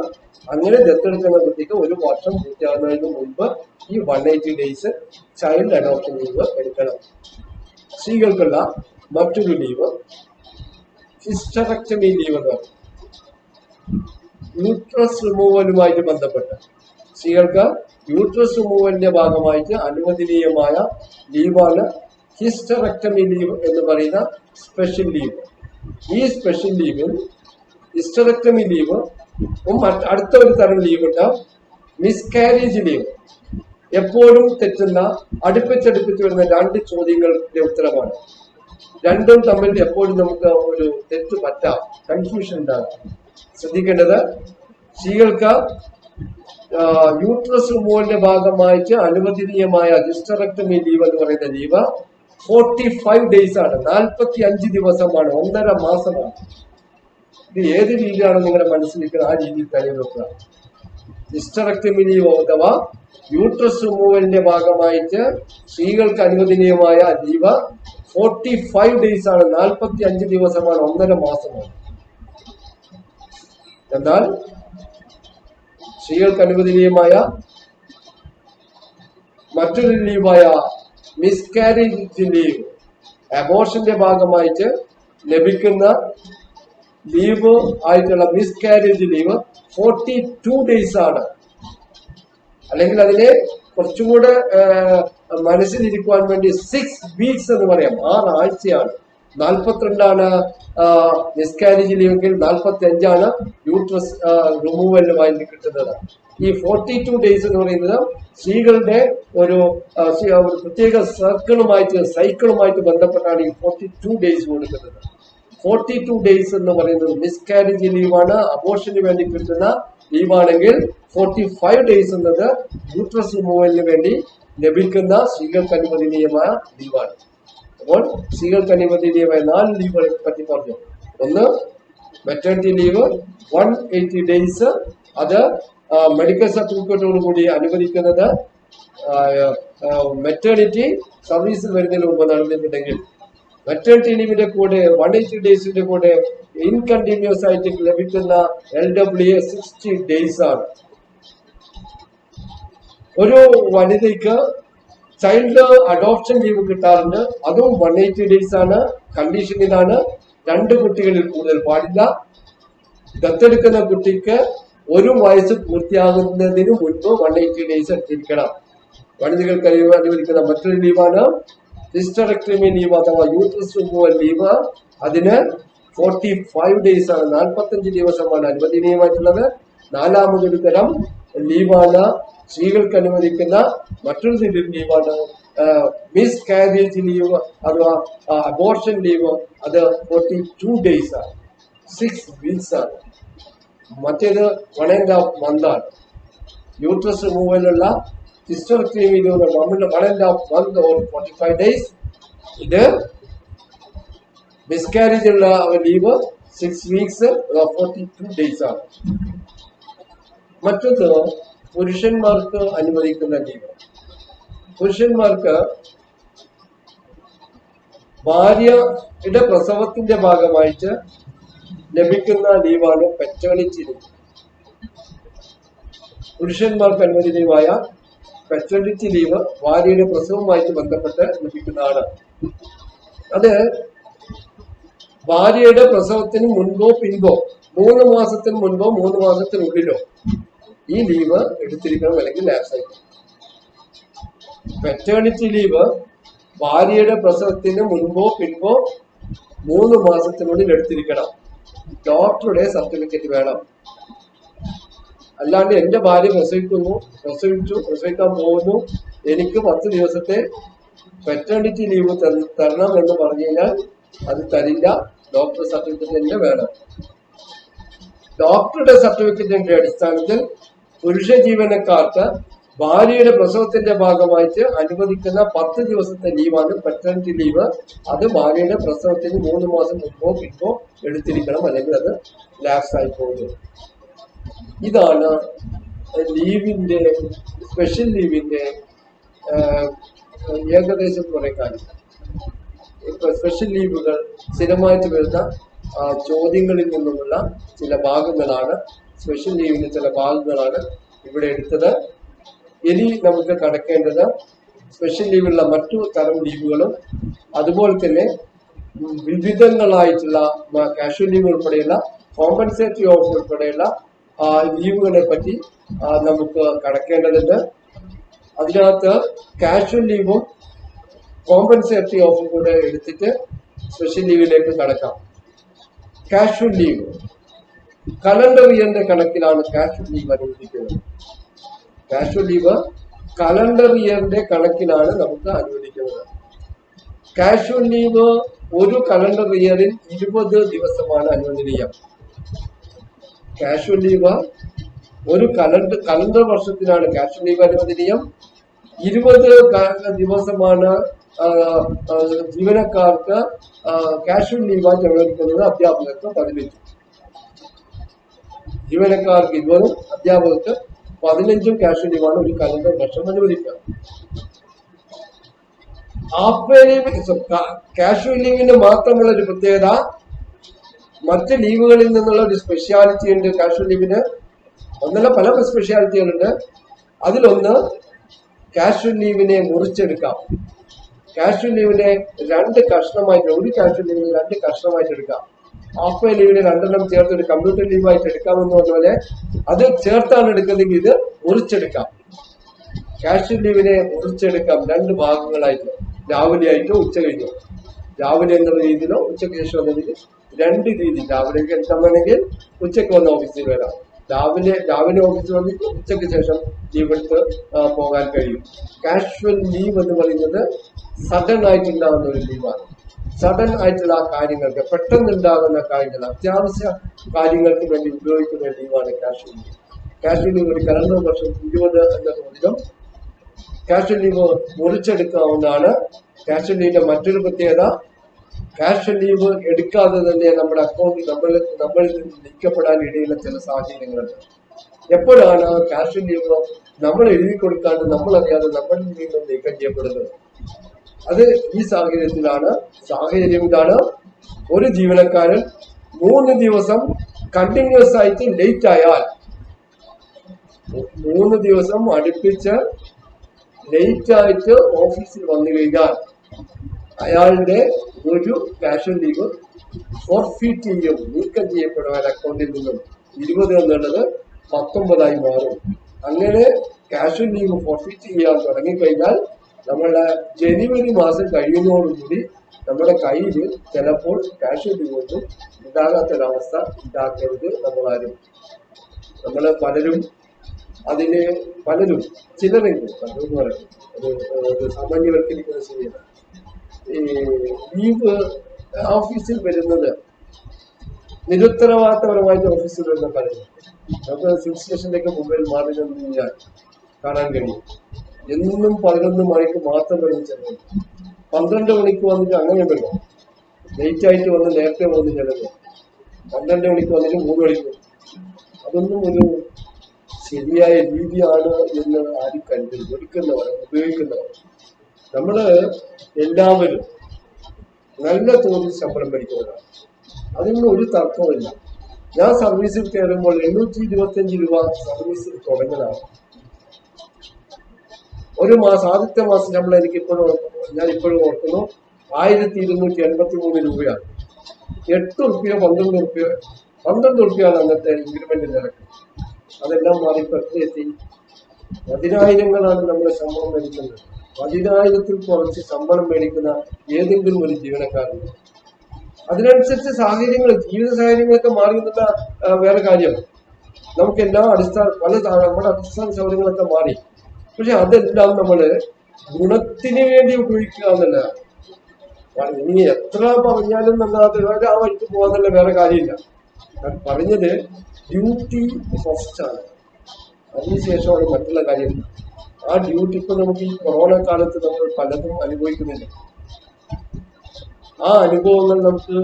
അങ്ങനെ ദത്തെടുക്കുന്ന കുട്ടിക്ക് 1 വർഷം പൂർത്തിയാകുന്നതിന് മുമ്പ് ഈ 180 ഡേയ്സ് ചൈൽഡ് അഡോപ്ഷൻ ലീവ് എടുക്കണം. സ്ത്രീകൾക്കുള്ള മറ്റൊരു ലീവ് ഹിസ്റ്ററക്ടമി ലീവ് എന്ന് പറയും. യൂട്രസ് റിമൂവലുമായിട്ട് ബന്ധപ്പെട്ട് സ്ത്രീകൾക്ക് യൂട്രസ് റിമൂവലിന്റെ ഭാഗമായിട്ട് അനുവദനീയമായ ലീവാണ് ഹിസ്റ്ററക്ടമി ലീവ് എന്ന് പറയുന്ന സ്പെഷ്യൽ ലീവ്. ഈ സ്പെഷ്യൽ ലീവിൽ ഹിസ്റ്ററക്ടമി ലീവ് അടുത്ത ഒരു തരം ലീവ് ഉണ്ട്, മിസ്കാരേജ് ലീവ്. എപ്പോഴും തെറ്റുന്ന അടുപ്പിച്ചടുപ്പിച്ച് വരുന്ന രണ്ട് ചോദ്യങ്ങളുടെ ഉത്തരമാണ്. രണ്ടും തമ്മിൽ എപ്പോഴും നമുക്ക് ഒരു തെറ്റ് പറ്റാം, കൺഫ്യൂഷൻ ഉണ്ടാകാം. ശ്രദ്ധിക്കേണ്ടത്, സ്ത്രീകൾക്ക് യൂട്രസ് റിമൂവലിന്റെ ഭാഗമായിട്ട് അനുവദനീയമായ ഹിസ്റ്ററക്ടമി ലീവ് എന്ന് പറയുന്ന ലീവ് 45 ഡേയ്സ് ആണ്, 45 ദിവസമാണ്, 1.5 മാസമാണ്. ഇത് ഏത് രീതിയാണ് നിങ്ങളുടെ മനസ്സിലിരിക്കുന്നത് ആ രീതിയിൽ തന്നെ നോക്കുക. ഹിസ്റ്ററക്ടമി ലീവ് അഥവാ യൂട്രസ് റിമൂവലിന്റെ ഭാഗമായിട്ട് സ്ത്രീകൾക്ക് അനുവദനീയമായ ലീവ് 45 ഡേയ്സ് ആണ്, 45 ദിവസമാണ്, 1.5 മാസമാണ്. എന്നാൽ സ്ത്രീകൾക്ക് അനുവദനീയമായ മറ്റൊരു ലീവായ മിസ്കാരേജ് ലീവ്, അബോർഷന്റെ ഭാഗമായിട്ട് ലഭിക്കുന്ന ലീവ് ആയിട്ടുള്ള മിസ്കാരേജ് ലീവ് 42 ഡേയ്സ് ആണ്. അല്ലെങ്കിൽ അതിനെ കുറച്ചുകൂടെ മനസ്സിലിരിക്കുവാൻ വേണ്ടി 6 വീക്സ് എന്ന് പറയാം, 6 ആഴ്ചയാണ്. 42 മിസ്കാരേജ് ലീവെങ്കിൽ 45 യൂട്രസ് റിമൂവലുമായി കിട്ടുന്നത്. ഈ 42 ഡേയ്സ് എന്ന് പറയുന്നത് സ്ത്രീകളുടെ ഒരു പ്രത്യേക സൈക്കിളുമായിട്ട് ബന്ധപ്പെട്ടാണ് ഈ 42 ഡേയ്സ് കൊടുക്കുന്നത്. 42 ഡേയ്സ് എന്ന് പറയുന്നത് മിസ്കാരേജ് ലീവാണ്. അബോർഷന് വേണ്ടി കിട്ടുന്ന ലീവാണെങ്കിൽ 45 ഡേയ്സ് എന്നത് യൂട്രസ് റിമൂവലിന് വേണ്ടി ലഭിക്കുന്ന സ്ത്രീകൾക്ക് അനുവദനീയമായ ലീവാണ്. അപ്പോൾ സ്ത്രീകൾക്ക് അനുവദനീയമായ 4 ലീവുകളെ പറ്റി പറഞ്ഞു. ഒന്ന്, മെറ്റേണിറ്റി ലീവ് 180 ഡേയ്സ്, അത് മെഡിക്കൽ സർട്ടിഫിക്കറ്റോടുകൂടി അനുവദിക്കുന്നത് മെറ്റേണിറ്റി സർവീസിൽ വരുന്നതിന് മുമ്പ് നടന്നിട്ടുണ്ടെങ്കിൽ. മെറ്റേണിറ്റി ലീവിന്റെ കൂടെ 180 ഡേയ്സിന്റെ കൂടെ ഇൻകണ്ടിന്യൂസ് ആയിട്ട് ലഭിക്കുന്ന LWA 60 ഡേയ്സ് ആണ്. ഒരു വനിതയ്ക്ക് ചൈൽഡ് അഡോപ്ഷൻ ലീവ് കിട്ടാറുണ്ട്, അതും 180 ഡേയ്സ് ആണ്. കണ്ടീഷൻ ഇതാണ്, 2 കുട്ടികളിൽ കൂടുതൽ പാടില്ല. ദത്തെടുക്കുന്ന കുട്ടിക്ക് 1 വയസ്സ് പൂർത്തിയാകുന്നതിന് മുൻപ് 180 ഡേയ്സ് എടുത്തിരിക്കണം. വനിതകൾക്ക് അനുവദിക്കുന്ന മറ്റൊരു ലീവാണ് ഹിസ്റ്ററക്ടമി ലീവ് അഥവാ യൂട്രസ് റിമൂവൽ ലീവ്. അതിന് 45 ഡേയ്സ് ആണ്, 45 ദിവസമാണ് അനുവദനീയമായിട്ടുള്ളത്. 4മതൊരു തരം ലീവാണ് സ്ത്രീകൾക്ക് അനുവദിക്കുന്ന മറ്റൊരു ലീവാണ് മിസ്കാരേജ് ലീവ് അഥവാ അബോർഷൻ ലീവ്. അത് 42 ഡേയ്സ് ആണ്, 6 വീക്സ് ആണ്. മറ്റേത് 1.5 മന്ത് ആണ്. യൂട്രസ് റിമൂവലുള്ള hysterectomy leave 1.5 month or 45 days. ഇത് മിസ്കാരേജ് ഉള്ള ലീവ് 6 വീക്സ് 42 ഡേയ്സ് ആണ്. മറ്റൊന്ന് പുരുഷന്മാർക്ക് അനുവദിക്കുന്ന ലീവ്. പുരുഷന്മാർക്ക് ഭാര്യയുടെ പ്രസവത്തിന്റെ ഭാഗമായിട്ട് ലഭിക്കുന്ന ലീവാണ് പെറ്റേണിറ്റി ലീവ്. പുരുഷന്മാർക്ക് അനുവദനീയമായ പെറ്റേണിറ്റി ലീവ് ഭാര്യയുടെ പ്രസവവുമായിട്ട് ബന്ധപ്പെട്ട് ലഭിക്കുന്നതാണ്. അത് ഭാര്യയുടെ പ്രസവത്തിന് മുൻപോ പിൻപോ, 3 മാസത്തിന് മുൻപോ 3 മാസത്തിനുള്ളിലോ ഈ ലീവ് എടുത്തിരിക്കണം, അല്ലെങ്കിൽ ലാപ്സ് ആയിരിക്കും. പെറ്റേണിറ്റി ലീവ് ഭാര്യയുടെ പ്രസവത്തിന് മുൻപോ പിൻപോ 3 മാസത്തിനുള്ളിൽ എടുത്തിരിക്കണം. ഡോക്ടറുടെ സർട്ടിഫിക്കറ്റ് വേണം. അല്ലാണ്ട് എന്റെ ഭാര്യ പ്രസവിക്കാൻ പോകുന്നു, എനിക്ക് 10 ദിവസത്തെ പെറ്റേണിറ്റി ലീവ് തരണം എന്ന് പറഞ്ഞു കഴിഞ്ഞാൽ അത് തരില്ല. ഡോക്ടർ സർട്ടിഫിക്കറ്റ് തന്നെ വേണം. ഡോക്ടറുടെ സർട്ടിഫിക്കറ്റിന്റെ അടിസ്ഥാനത്തിൽ പുരുഷ ജീവനക്കാർക്ക് ഭാര്യയുടെ പ്രസവത്തിന്റെ ഭാഗമായിട്ട് അനുവദിക്കുന്ന 10 ദിവസത്തെ ലീവാണ് പെറ്റേണിറ്റി ലീവ്. അത് ഭാര്യയുടെ പ്രസവത്തിന് 3 മാസം മുൻപോ പിൻപോ എടുത്തിരിക്കണം, അല്ലെങ്കിൽ അത് ലാപ്സ് ആയി പോകുന്നു. ഇതാണ് ലീവിന്റെ, സ്പെഷ്യൽ ലീവിന്റെ ഏകദേശം കുറെ കാര്യം. ഇപ്പൊ സ്പെഷ്യൽ ലീവുകൾ സ്ഥിരമായിട്ട് വരുന്ന ചോദ്യങ്ങളിൽ നിന്നുമുള്ള ചില ഭാഗങ്ങളാണ്, സ്പെഷ്യൽ ലീവിന്റെ ചില ഭാഗങ്ങളാണ് ഇവിടെ എടുത്തത്. ഇനി നമുക്ക് കടക്കേണ്ടത് സ്പെഷ്യൽ ലീവുള്ള മറ്റു തരം ലീവുകളും അതുപോലെ തന്നെ വിവിധങ്ങളായിട്ടുള്ള കാഷ്വൽ ലീവ് ഉൾപ്പെടെയുള്ള കോമ്പൻസേറ്ററി ഓഫ് ഉൾപ്പെടെയുള്ള ലീവുകളെ പറ്റി നമുക്ക് കടക്കേണ്ടതുണ്ട്. അതിനകത്ത് കാഷ്വൽ ലീവും കോമ്പൻസേറ്ററി ഓഫും കൂടെ എടുത്തിട്ട് സ്പെഷ്യൽ ലീവിലേക്ക് കടക്കാം. കാഷ്വൽ ലീവ് കലണ്ടർ ഇയറിന്റെ കണക്കിലാണ് കാഷ്വൽ ലീവ് അനുവദിക്കുന്നത്. കാഷ്വൽ ലീവ് കലണ്ടർ ഇയറിന്റെ കണക്കിലാണ് നമുക്ക് അനുവദിക്കുന്നത്. കാഷ്വൽ ലീവ് ഒരു കലണ്ടർ ഇയറിൽ 20 ദിവസമാണ് അനുവദനീയം. കാഷ്വൽ ലീവ് ഒരു കലണ്ടർ വർഷത്തിലാണ് കാഷ്വൽ ലീവ് അനുവദനീയം. 20 ദിവസമാണ് ജീവനക്കാർക്ക് കാഷ്വൽ ലീവായിട്ട് അനുവദിക്കുന്നത്. അധ്യാപകർക്ക് 15. ജീവനക്കാർക്ക് 20, അധ്യാപകർക്ക് 15 കാഷ്വൽ ലീവാണ് ഒരു കലണ്ടർ വർഷം അനുവദിക്കുക. കാഷ്വൽ ലീവിന് മാത്രമുള്ള ഒരു പ്രത്യേകത, മറ്റ് ലീവുകളിൽ നിന്നുള്ള ഒരു സ്പെഷ്യാലിറ്റി ഉണ്ട് കാഷ്വൽ ലീവിന്. ഒന്നല്ല, പല സ്പെഷ്യാലിറ്റികളുണ്ട്. അതിലൊന്ന് കാഷ്വൽ ലീവിനെ മുറിച്ചെടുക്കാം. കാഷ്വൽ ലീവിനെ 2 കഷ്ണമായിട്ട്, ഒരു കാഷ്വൽ ലീവിനെ 2 കഷ്ണമായിട്ട് എടുക്കാം. ഹാഫ് പേ ലീവിനെ 2 ചേർത്ത് ഒരു കമ്പ്യൂട്ടർ ലീവായിട്ട് എടുക്കാമെന്ന് പറഞ്ഞ പോലെ അത് ചേർത്താണ് എടുക്കുന്നതെങ്കിൽ ഇത് മുറിച്ചെടുക്കാം. കാഷ്വൽ ലീവിനെ മുറിച്ചെടുക്കാം 2 ഭാഗങ്ങളായിട്ട്, രാവിലെ ആയിട്ടോ ഉച്ച കഴിഞ്ഞോ. രാവിലെ എന്നുള്ള രീതിയിലോ ഉച്ചയ്ക്ക് ശേഷം എന്ന രീതിയിൽ 2 രീതി. രാവിലേക്ക് എടുക്കാൻ വേണമെങ്കിൽ ഉച്ചയ്ക്ക് വന്ന് ഓഫീസിൽ വരാം. രാവിലെ ഓഫീസിൽ വന്നിട്ട് ഉച്ചയ്ക്ക് ശേഷം ലീവ് എടുത്ത് പോകാൻ കഴിയും. കാഷ്വൽ ലീവ് എന്ന് പറയുന്നത് സഡൻ ആയിട്ടുണ്ടാകുന്ന ഒരു ലീവാണ്. സഡൻ ആയിട്ടുള്ള കാര്യങ്ങൾക്ക്, പെട്ടെന്നുണ്ടാകുന്ന കാര്യങ്ങൾ, അത്യാവശ്യ കാര്യങ്ങൾക്ക് വേണ്ടി ഉപയോഗിക്കുന്ന ലീവാണ് കാഷ്വൽ ലീവ്. കാഷ്വൽ ലീവ് ഒരു കലണ്ടർ വർഷം 20 എന്ന തോതിലും കാഷ്വൽ ലീവ് മുറിച്ചെടുക്കാവുന്നതാണ്. കാഷ്വൽ ലീവിന്റെ മറ്റൊരു പ്രത്യേകത, കാഷ്വൽ ലീവ് എടുക്കാതെ തന്നെ നമ്മുടെ അക്കൗണ്ടിൽ നമ്മളിൽ നിന്ന് നീക്കപ്പെടാൻ ഇടയുള്ള ചില സാഹചര്യങ്ങളുണ്ട്. എപ്പോഴാണ് കാഷ്വൽ ലീവ് നമ്മൾ എഴുതി കൊടുക്കാണ്ട് നമ്മളറിയാതെ നമ്മളിൽ നിന്ന് നീക്കം ചെയ്യപ്പെടുന്നത്? അത് ഈ സാഹചര്യം ഇതാണ്. ഒരു ജീവനക്കാരൻ 3 ദിവസം കണ്ടിന്യൂസ് ആയിട്ട് ലേറ്റ് ആയാൽ, 3 ദിവസം അടുപ്പിച്ച് ലേറ്റ് ആയിട്ട് ഓഫീസിൽ വന്നു കഴിഞ്ഞാൽ അയാളുടെ ഒരു കാഷ്വൽ ലീവ് ഫോർഫീറ്റ് ചെയ്യും, നീക്കം ചെയ്യപ്പെടുവാൻ അക്കൗണ്ടിൽ നിന്നും. 20 എന്നുള്ളത് 19 മാറും. അങ്ങനെ കാഷ്വൽ ലീവ് ഫോർഫീറ്റ് ചെയ്യാൻ തുടങ്ങിക്കഴിഞ്ഞാൽ നമ്മളുടെ ജനുവരി മാസം കഴിയുന്നതോടുകൂടി നമ്മുടെ കയ്യിൽ ചിലപ്പോൾ കാഷ്വൽ ലീവ് ഒന്നും ഉണ്ടാകാത്തൊരവസ്ഥ ഉണ്ടാക്കരുത് നമ്മളാരും. പലരും ചിലരെങ്കിലും എന്ന് പറയും, ഒരു സാമാന്യവൽക്കരിക്കുന്ന ശരിയാണ്. ഈ ലീവ് ഓഫീസിൽ വരുന്നത് നിരുത്തരവാദിത്തപരമായിട്ട് ഓഫീസിൽ വരുന്ന പലരും നമുക്ക് സിവിൽ സ്റ്റേഷനിലേക്ക് മൊബൈൽ മാറി നിന്ന് കഴിഞ്ഞാൽ കാണാൻ കഴിയും. എന്നും 11 മണിക്ക് മാത്രം വരുന്ന ചിലവ്, 12 മണിക്ക് വന്നിട്ട് അങ്ങനെ വരും. ലേറ്റ് ആയിട്ട് വന്ന് നേരത്തെ വന്ന് ചിലവ് 12 മണിക്ക് വന്നിട്ട് 3 മണിക്ക്. അതൊന്നും ഒരു ശരിയായ രീതിയാണ് എന്ന് ആരും കരുതരുത്. ഉപയോഗിക്കുന്നവർ നമ്മള് എല്ലാവരും നല്ല തോതിൽ ശമ്പളം മേടിക്കുന്നവരാണ്. അതിനൊന്നും ഒരു തർക്കമില്ല. ഞാൻ സർവീസിൽ കയറുമ്പോൾ 825 രൂപ സർവീസിൽ തുടങ്ങലാണ്. ഒരു മാസം, ആദ്യത്തെ മാസം ശമ്പളം ഞാൻ ഇപ്പോഴും ഓർക്കുന്നു 1283 രൂപയാണ്. 8 റുപ്യ 12 റുപ്യാണ് അന്നത്തെ ഇൻക്രിമെന്റ് നിരക്ക്. അതെല്ലാം മാറി എത്തി 10,000ങ്ങളാണ് നമ്മൾ ശമ്പളം മേടിക്കുന്നത്. 10,000-ൽ കുറച്ച് ശമ്പളം മേടിക്കുന്ന ഏതെങ്കിലും ഒരു ജീവനക്കാരുണ്ട്. അതിനനുസരിച്ച് ജീവിത സാഹചര്യങ്ങളൊക്കെ മാറി എന്നുള്ള വേറെ കാര്യം. നമുക്ക് എല്ലാ നമ്മുടെ അടിസ്ഥാന സൗകര്യങ്ങളൊക്കെ മാറി. പക്ഷെ അതെല്ലാം നമ്മള് ഗുണത്തിന് വേണ്ടി ഉപയോഗിക്കുക എന്നുള്ളതാണ്. ഇനി എത്ര പറഞ്ഞാലും നമ്മളത് ആ വഴിക്ക് പോകാന്നുള്ള വേറെ കാര്യമില്ല. പറഞ്ഞത് ഡ്യൂട്ടി ഫസ്റ്റ് ആണ്, അതിനുശേഷമാണ് മറ്റുള്ള കാര്യം. ആ ഡ്യൂട്ടി ഇപ്പൊ നമുക്ക് ഈ കൊറോണ കാലത്ത് നമ്മൾ പലതും അനുഭവിക്കുന്നില്ല. ആ അനുഭവങ്ങൾ നമുക്ക്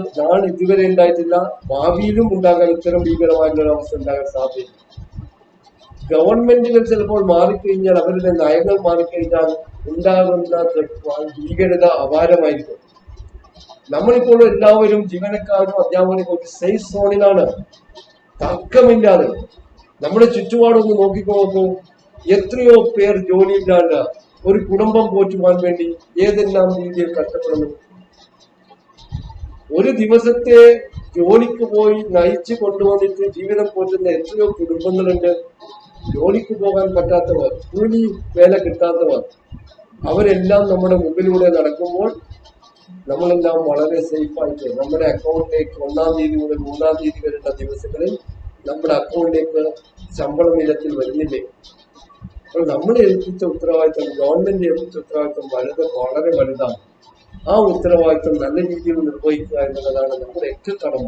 ഇതുവരെ ഉണ്ടായിട്ടില്ല, ഭാവിയിലും ഉണ്ടാകാൻ ഇത്തരം ഭീകരമായിട്ടുള്ള അവസ്ഥ ഉണ്ടാകാൻ സാധ്യത. ഗവൺമെന്റുകൾ ചിലപ്പോൾ മാറിക്കഴിഞ്ഞാൽ, അവരുടെ നയങ്ങൾ മാറിക്കഴിഞ്ഞാൽ ഉണ്ടാകുന്ന ഭീകരത അപാരമായിരിക്കും. നമ്മളിപ്പോൾ എല്ലാവരും ജീവനക്കാരും അധ്യാപകരും ഒരു സേഫ് സോണിലാണ്, തർക്കമില്ലാതെ. നമ്മുടെ ചുറ്റുപാടൊന്ന് നോക്കിക്കോക്കൂ. എത്രയോ പേർ ജോലിയില്ലാണ്ട് ഒരു കുടുംബം പോറ്റുവാൻ വേണ്ടി ഏതെല്ലാം രീതിയിൽ കഷ്ടപ്പെടുന്നു. ഒരു ദിവസത്തെ ജോലിക്ക് പോയി നയിച്ചു കൊണ്ടുവന്നിട്ട് ജീവിതം പോറ്റുന്ന എത്രയോ കുടുംബങ്ങളുണ്ട്. ജോലിക്ക് പോകാൻ പറ്റാത്തവർ, കൂലി വേല കിട്ടാത്തവർ, അവരെല്ലാം നമ്മുടെ മുമ്പിലൂടെ നടക്കുമ്പോൾ നമ്മളെല്ലാം വളരെ സേഫായിട്ട് നമ്മുടെ അക്കൗണ്ടിലേക്ക് 1-ാം തീയതി മുതൽ 3-ാം തീയതി വരെയുള്ള ദിവസങ്ങളിൽ നമ്മുടെ അക്കൗണ്ടിലേക്ക് ശമ്പളം ഇനത്തിൽ വരുന്നില്ലേ? അപ്പോൾ നമ്മൾ ഏൽപ്പിച്ച ഉത്തരവാദിത്വം, ഗവൺമെന്റ് ഏൽപ്പിച്ച ഉത്തരവാദിത്വം വളരെ വലുതാണ്. ആ ഉത്തരവാദിത്വം നല്ല രീതിയിൽ നിർവഹിക്കുക എന്നുള്ളതാണ് നമ്മുടെ ഏറ്റവും കടമ.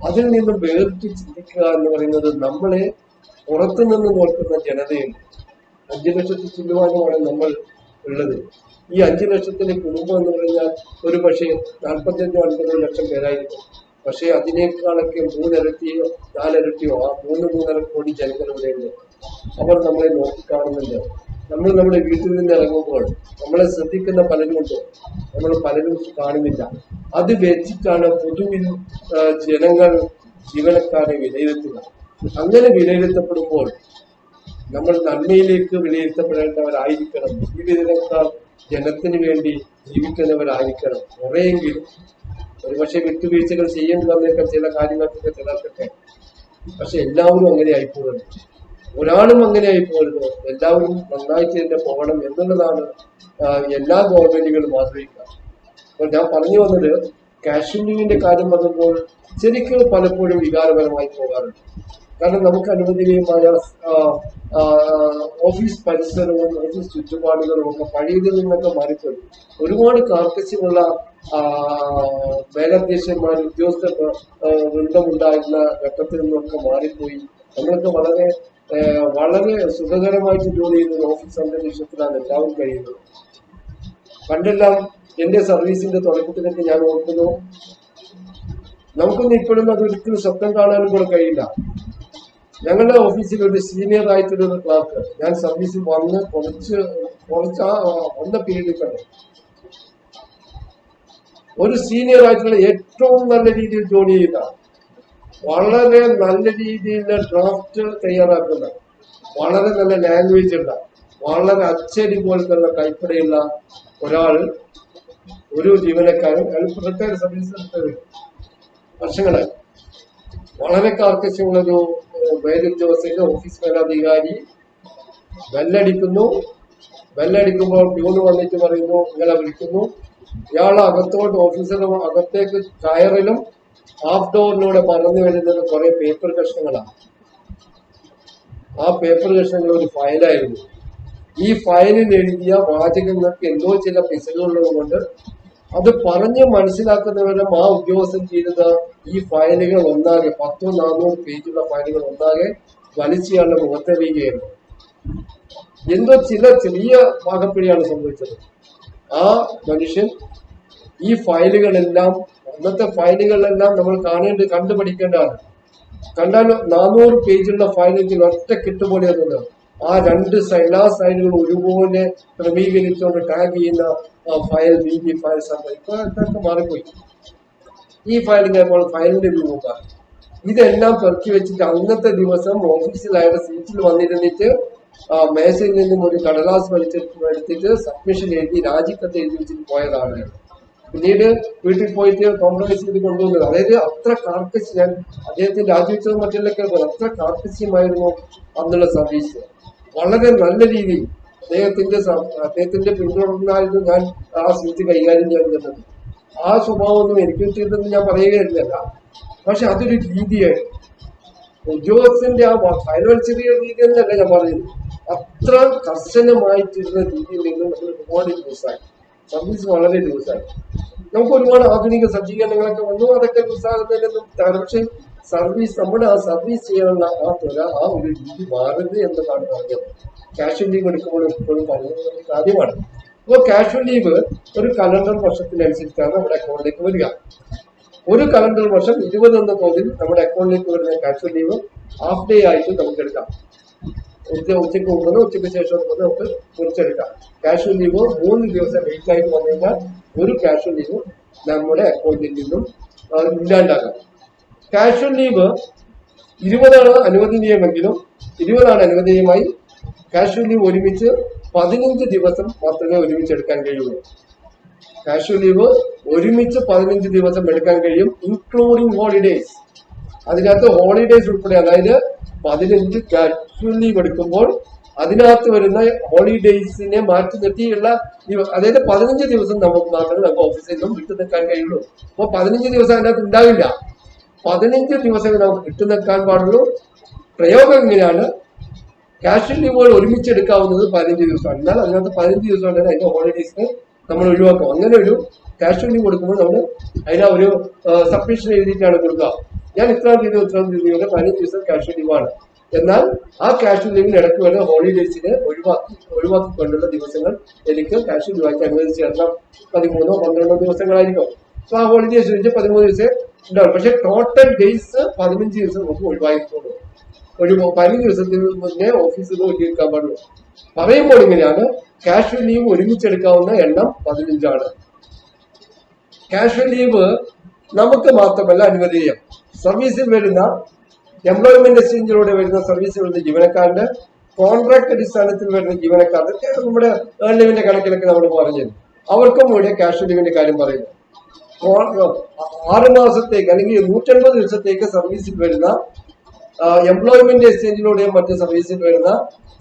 അതിൽ നിന്നും വേറിട്ട് ചിന്തിക്കുക എന്ന് പറയുന്നത് നമ്മളെ പുറത്തുനിന്ന് നോക്കുന്ന ജനതയുണ്ട്. 5 ലക്ഷത്തിൽ ചില്ലുവാനുമാണ് നമ്മൾ ഉള്ളത്. ഈ 5 ലക്ഷത്തിന്റെ കുടുംബം എന്ന് പറഞ്ഞാൽ ഒരു പക്ഷേ 45-50 ലക്ഷം പേരായിരിക്കും. പക്ഷെ അതിനേക്കാളൊക്കെ 3 ഇരട്ടിയോ 4 ഇരട്ടിയോ ആ 3-3.5 കോടി ജനങ്ങൾ ഇവിടെയുണ്ട്. അവർ നമ്മളെ നോക്കിക്കാണുന്നുണ്ട്. നമ്മൾ നമ്മുടെ വീട്ടിൽ നിന്ന് ഇറങ്ങുമ്പോൾ നമ്മളെ ശ്രദ്ധിക്കുന്ന പലരുമുണ്ട്, നമ്മൾ പലരും കാണുന്നില്ല. അത് വെച്ചിട്ടാണ് പൊതുവിൽ ജനങ്ങൾ ജീവനക്കാരെ വിലയിരുത്തുക. അങ്ങനെ വിലയിരുത്തപ്പെടുമ്പോൾ നമ്മൾ നന്മയിലേക്ക് വിലയിരുത്തപ്പെടേണ്ടവരായിരിക്കണം. ജീവിതക്കാർ ജനത്തിന് വേണ്ടി ജീവിക്കുന്നവരായിരിക്കണം. കുറെയെങ്കിലും ഒരുപക്ഷെ വിട്ടുവീഴ്ചകൾ ചെയ്യേണ്ടി വന്നേക്കാം ചില കാര്യങ്ങൾക്കൊക്കെ ചിലർക്കൊക്കെ. പക്ഷെ എല്ലാവരും അങ്ങനെ ആയിപ്പോകരുത്, ഒരാളും അങ്ങനെ ആയിപ്പോകരുത്. എല്ലാവരും നന്നായിട്ട് തന്നെ പോകണം എന്നുള്ളതാണ് എല്ലാ ഗവൺമെന്റുകളും ആഗ്രഹിക്കുക. അപ്പോൾ ഞാൻ പറഞ്ഞു വന്നത്, കാഷ്വലിന്റെ കാര്യം പറഞ്ഞപ്പോൾ ശരിക്കും പലപ്പോഴും വികാരപരമായി പോകാറുണ്ട്. കാരണം നമുക്ക് അനുവദനീയമായ ഓഫീസ് പരിസരവും ഓഫീസ് ചുറ്റുപാടുകളും ഒക്കെ പഴയതിൽ നിന്നൊക്കെ മാറിപ്പോയി. ഒരുപാട് കാർക്കശ്യമുള്ള മേലധ്യക്ഷന്മാർ, ഉദ്യോഗസ്ഥ വൃന്ദമുണ്ടായിരുന്ന ഘട്ടത്തിൽ നിന്നൊക്കെ മാറിപ്പോയി. നമ്മളൊക്കെ വളരെ സുഖകരമായിട്ട് ജോലി ചെയ്യുന്ന ഒരു ഓഫീസ് അന്തരീക്ഷത്തിലാണ് എല്ലാവരും കഴിയുന്നത്. പണ്ടെല്ലാം എന്റെ സർവീസിന്റെ തുടക്കത്തിലൊക്കെ ഞാൻ ഓർക്കുന്നു, നമുക്കൊന്നും ഇപ്പോഴും അതൊരിക്കലും സ്വപ്നം കാണാനും കൂടെ കഴിയില്ല. ഞങ്ങളുടെ ഓഫീസിൽ ഒരു സീനിയർ ആയിട്ടൊരു ക്ലാർക്ക്, ഞാൻ സർവീസിൽ വന്ന് വന്ന പീരീഡിൽ തന്നെ ഒരു സീനിയർ ആയിട്ടുള്ള ഏറ്റവും നല്ല രീതിയിൽ ജോലി ചെയ്ത, വളരെ നല്ല രീതിയിൽ ഡ്രാഫ്റ്റ് തയ്യാറാക്കുന്ന, വളരെ നല്ല ലാംഗ്വേജ് ഉള്ള, വളരെ അച്ചടി പോലത്തുള്ള കൈപ്പടയുള്ള ഒരു ജീവനക്കാരൻ റിട്ടയർ സർവീസ് വർഷങ്ങളായി വളരെ കാർക്കശ്യമുള്ളൊരു മേലുദ്യോഗസ്ഥന്റെ ഓഫീസ് മേലധികാരി ബെല്ലടിക്കുമ്പോൾ പ്യൂണ് വന്നിട്ട് പറയുന്നു, ഇങ്ങളെ വിളിക്കുന്നു. ഇയാളെ ഓഫീസറും അകത്തേക്ക് കയറിലും ഹാഫ് ഡോറിലൂടെ പറന്നു വരുന്നത് കുറെ പേപ്പർ കഷ്ണങ്ങളാണ്. ആ പേപ്പർ കഷ്ണങ്ങൾ ഒരു ഫയലായിരുന്നു. ഈ ഫയലിൽ എഴുതിയ വാചകങ്ങൾക്ക് എന്തോ ചില പിശകുള്ളത് കൊണ്ട് അത് പറഞ്ഞ് മനസ്സിലാക്കുന്നവരും ആ ഉദ്യോഗസ്ഥൻ ചെയ്തത് ഈ ഫയലുകൾ ഒന്നാകെ 100-400 പേജുള്ള ഫയലുകൾ ഒന്നാകെ വലിച്ചയാളുടെ മുഖത്തെറിയുകയായിരുന്നു. എന്തോ ചെറിയ ഭാഗപ്പിഴയാണ് സംഭവിച്ചത്. ആ മനുഷ്യൻ ഈ ഫയലുകളെല്ലാം, അന്നത്തെ ഫയലുകളെല്ലാം നമ്മൾ കണ്ടുപഠിക്കേണ്ടതാണ്. കണ്ടാൽ 400 പേജുള്ള ഫയലിൽ ഒറ്റ കിട്ടുപോലെ എന്നുള്ളത് ആ എല്ലാ സൈഡുകളും ഒരുപോലെ ക്രമീകരിച്ചുകൊണ്ട് ടാഗ് ചെയ്യുന്ന ഫയൽ, BB ഫയൽ ഇപ്പൊ ഇതൊക്കെ മാറിപ്പോയി. ഈ ഫയലിംഗ് ഇപ്പോൾ ഫയലിന്റെ രൂപമാണ്. ഇതെല്ലാം പെറുക്കി വെച്ചിട്ട് അന്നത്തെ ദിവസം ഓഫീസിൽ അയാളുടെ സീറ്റിൽ വന്നിരുന്നിട്ട് മേശയിൽ നിന്നും ഒരു കടലാസ് എടുത്തിട്ട് സബ്മിഷൻ എഴുതി രാജിക്കത്ത് എഴുതി വെച്ചിട്ട് പോയതാണ്. പിന്നീട് വീട്ടിൽ പോയിട്ട് കോംപ്രമൈസ് ചെയ്ത് കൊണ്ടുവന്നത്. അതായത് അത്ര കാർക്കശ്യം, അദ്ദേഹത്തിന് രാജിവെച്ചത് മറ്റുള്ള കേൾക്കുന്നത്, അത്ര കാർക്കശ്യമായിരുന്നു അന്നുള്ള സർവീസ്. വളരെ നല്ല രീതിയിൽ അദ്ദേഹത്തിന്റെ പിന്തുടർന്നായിരുന്നു ഞാൻ ആ സീറ്റ് കൈകാര്യം ചെയ്യുന്നത്. ആ സ്വഭാവമൊന്നും എനിക്ക് കിട്ടിയതെന്ന് ഞാൻ പറയുകയല്ല, പക്ഷെ അതൊരു രീതിയായിരുന്നു. ഉദ്യോഗസ്ഥന്റെ ആ ഫയൽവൽച്ചെറിയ രീതി എന്നല്ല ഞാൻ പറയുന്നത്, അത്ര കർശനമായിട്ടിരുന്ന രീതിയിൽ നിന്ന് നമ്മൾ ഒരുപാട് ലൂസായി. സർവീസ് വളരെ ലൂസായി. നമുക്ക് ഒരുപാട് ആധുനിക സജ്ജീകരണങ്ങളൊക്കെ വന്നു, അതൊക്കെ ലൂസാകുന്നതിനൊന്നും. പക്ഷെ നമ്മുടെ ആ സർവീസ് ചെയ്യാനുള്ള ആ ഒരു രീതി മാറുന്നത് എന്നതാണ് പറഞ്ഞത്. കാഷ്വൽ ലീവ് എടുക്കുമ്പോൾ എപ്പോഴും പറയുന്ന കാര്യമാണ്. അപ്പോൾ കാഷ്വൽ ലീവ് ഒരു കലണ്ടർ വർഷത്തിനനുസരിച്ചാണ് നമ്മുടെ അക്കൗണ്ടിലേക്ക് വരിക. ഒരു കലണ്ടർ വർഷം 20 എന്ന തോതിൽ നമ്മുടെ അക്കൗണ്ടിലേക്ക് വരുന്ന കാഷ്വൽ ലീവ് ഹാഫ് ഡേ ആയിട്ട് നമുക്ക് എടുക്കാം. ഉച്ചയ്ക്ക് മുമ്പ് ഉച്ചയ്ക്ക് ശേഷം നമുക്ക് കുറിച്ചെടുക്കാം. കാഷ്വൽ ലീവ് 3 ദിവസം ലേറ്റ് ആയിട്ട് വന്നു കഴിഞ്ഞാൽ ഒരു കാഷ്വൽ ലീവ് നമ്മുടെ അക്കൗണ്ടിൽ നിന്നും ഇല്ലാണ്ടാകാം. കാഷ്വൽ ലീവ് 20 അനുവദനീയമെങ്കിലും 20 അനുവദനീയമായി കാഷ്വൽ ലീവ് ഒരുമിച്ച് 15 ദിവസം മാത്രമേ ഒരുമിച്ച് എടുക്കാൻ കഴിയുള്ളൂ. കാഷ്വൽ ലീവ് ഒരുമിച്ച് 15 ദിവസം എടുക്കാൻ കഴിയും, ഇൻക്ലൂഡിങ് ഹോളിഡേയ്സ്. അതിനകത്ത് ഹോളിഡേയ്സ് ഉൾപ്പെടെ, അതായത് 15 കാഷ്വൽ ലീവ് എടുക്കുമ്പോൾ അതിനകത്ത് വരുന്ന ഹോളിഡേയ്സിനെ മാറ്റി നിർത്തിയുള്ള അതായത് 15 ദിവസം മാത്രമേ നമുക്ക് ഓഫീസിൽ നിന്നും വിട്ടു നിൽക്കാൻ കഴിയുള്ളൂ. അപ്പൊ 15 ദിവസം അതിനകത്ത് ഉണ്ടാവില്ല. 15 ദിവസം നമുക്ക് വിട്ടു നിൽക്കാൻ പാടുള്ളൂ. പ്രയോഗം എങ്ങനെയാണ്? കാഷ്വൽ ലീവുകൾ ഒരുമിച്ചെടുക്കാവുന്നത് 15 ദിവസമാണ്. എന്നാൽ അതിനകത്ത് 15 ദിവസം ഉണ്ടെങ്കിൽ അതിന്റെ ഹോളിഡേയ്സിനെ നമ്മൾ ഒഴിവാക്കും. അങ്ങനെ ഒരു കാഷ്വൽ ലീവ് കൊടുക്കുമ്പോൾ നമ്മൾ അതിനെ ഒരു സബ്മിഷൻ എഴുതിയിട്ടാണ് കൊടുക്കുക. ഞാൻ ഇത്രാം തീയതി 15 ദിവസം കാഷ്വൽ ലീവാണ്. എന്നാൽ ആ കാഷ്വൽ ലീവിന് ഇടയ്ക്ക് വരുന്ന ഹോളിഡേയ്സിനെ ഒഴിവാക്കിക്കൊണ്ടുള്ള ദിവസങ്ങൾ എനിക്ക് കാഷ്വൽ ലീവായിട്ട് അനുവദിച്ച് തരണം. 13 12 ദിവസങ്ങളായിരിക്കും. അപ്പൊ ആ ഹോളിഡേയ്സ് വെച്ച് 13 ദിവസം ഉണ്ടാവും. പക്ഷെ ടോട്ടൽ ഡേയ്സ് 15 ദിവസം നമുക്ക് ഒഴിവാക്കിക്കൊള്ളൂ. 15 ദിവസത്തിന് മുന്നേ ഓഫീസിൽ നിന്ന് ഒഴിവാക്കാൻ പാടുള്ളൂ. പറയുമ്പോൾ ഇങ്ങനെയാണ്, കാഷ്വൽ ലീവ് ഒരുമിച്ചെടുക്കാവുന്ന എണ്ണം 15 ആണ്. കാഷ്വൽ ലീവ് നമുക്ക് മാത്രമല്ല അനുവദനീയം. സർവീസിൽ വരുന്ന എംപ്ലോയ്മെന്റ് എക്സ്ചേഞ്ചിലൂടെ വരുന്ന സർവീസിൽ വരുന്ന ജീവനക്കാരുടെ, കോൺട്രാക്ട് അടിസ്ഥാനത്തിൽ വരുന്ന ജീവനക്കാർക്ക് നമ്മുടെ ഏൺ ലീവിന്റെ കണക്കിലൊക്കെ നമ്മൾ പറഞ്ഞിരുന്നു. അവർക്കും ഇവിടെ കാഷ്വൽ ലീവിന്റെ കാര്യം പറയുന്നു. 6 മാസത്തേക്ക് അല്ലെങ്കിൽ 150 ദിവസത്തേക്ക് സർവീസിൽ വരുന്ന എംപ്ലോയ്മെന്റ് എക്സ്ചേഞ്ചിലൂടെയും മറ്റ് സർവീസിൽ വരുന്ന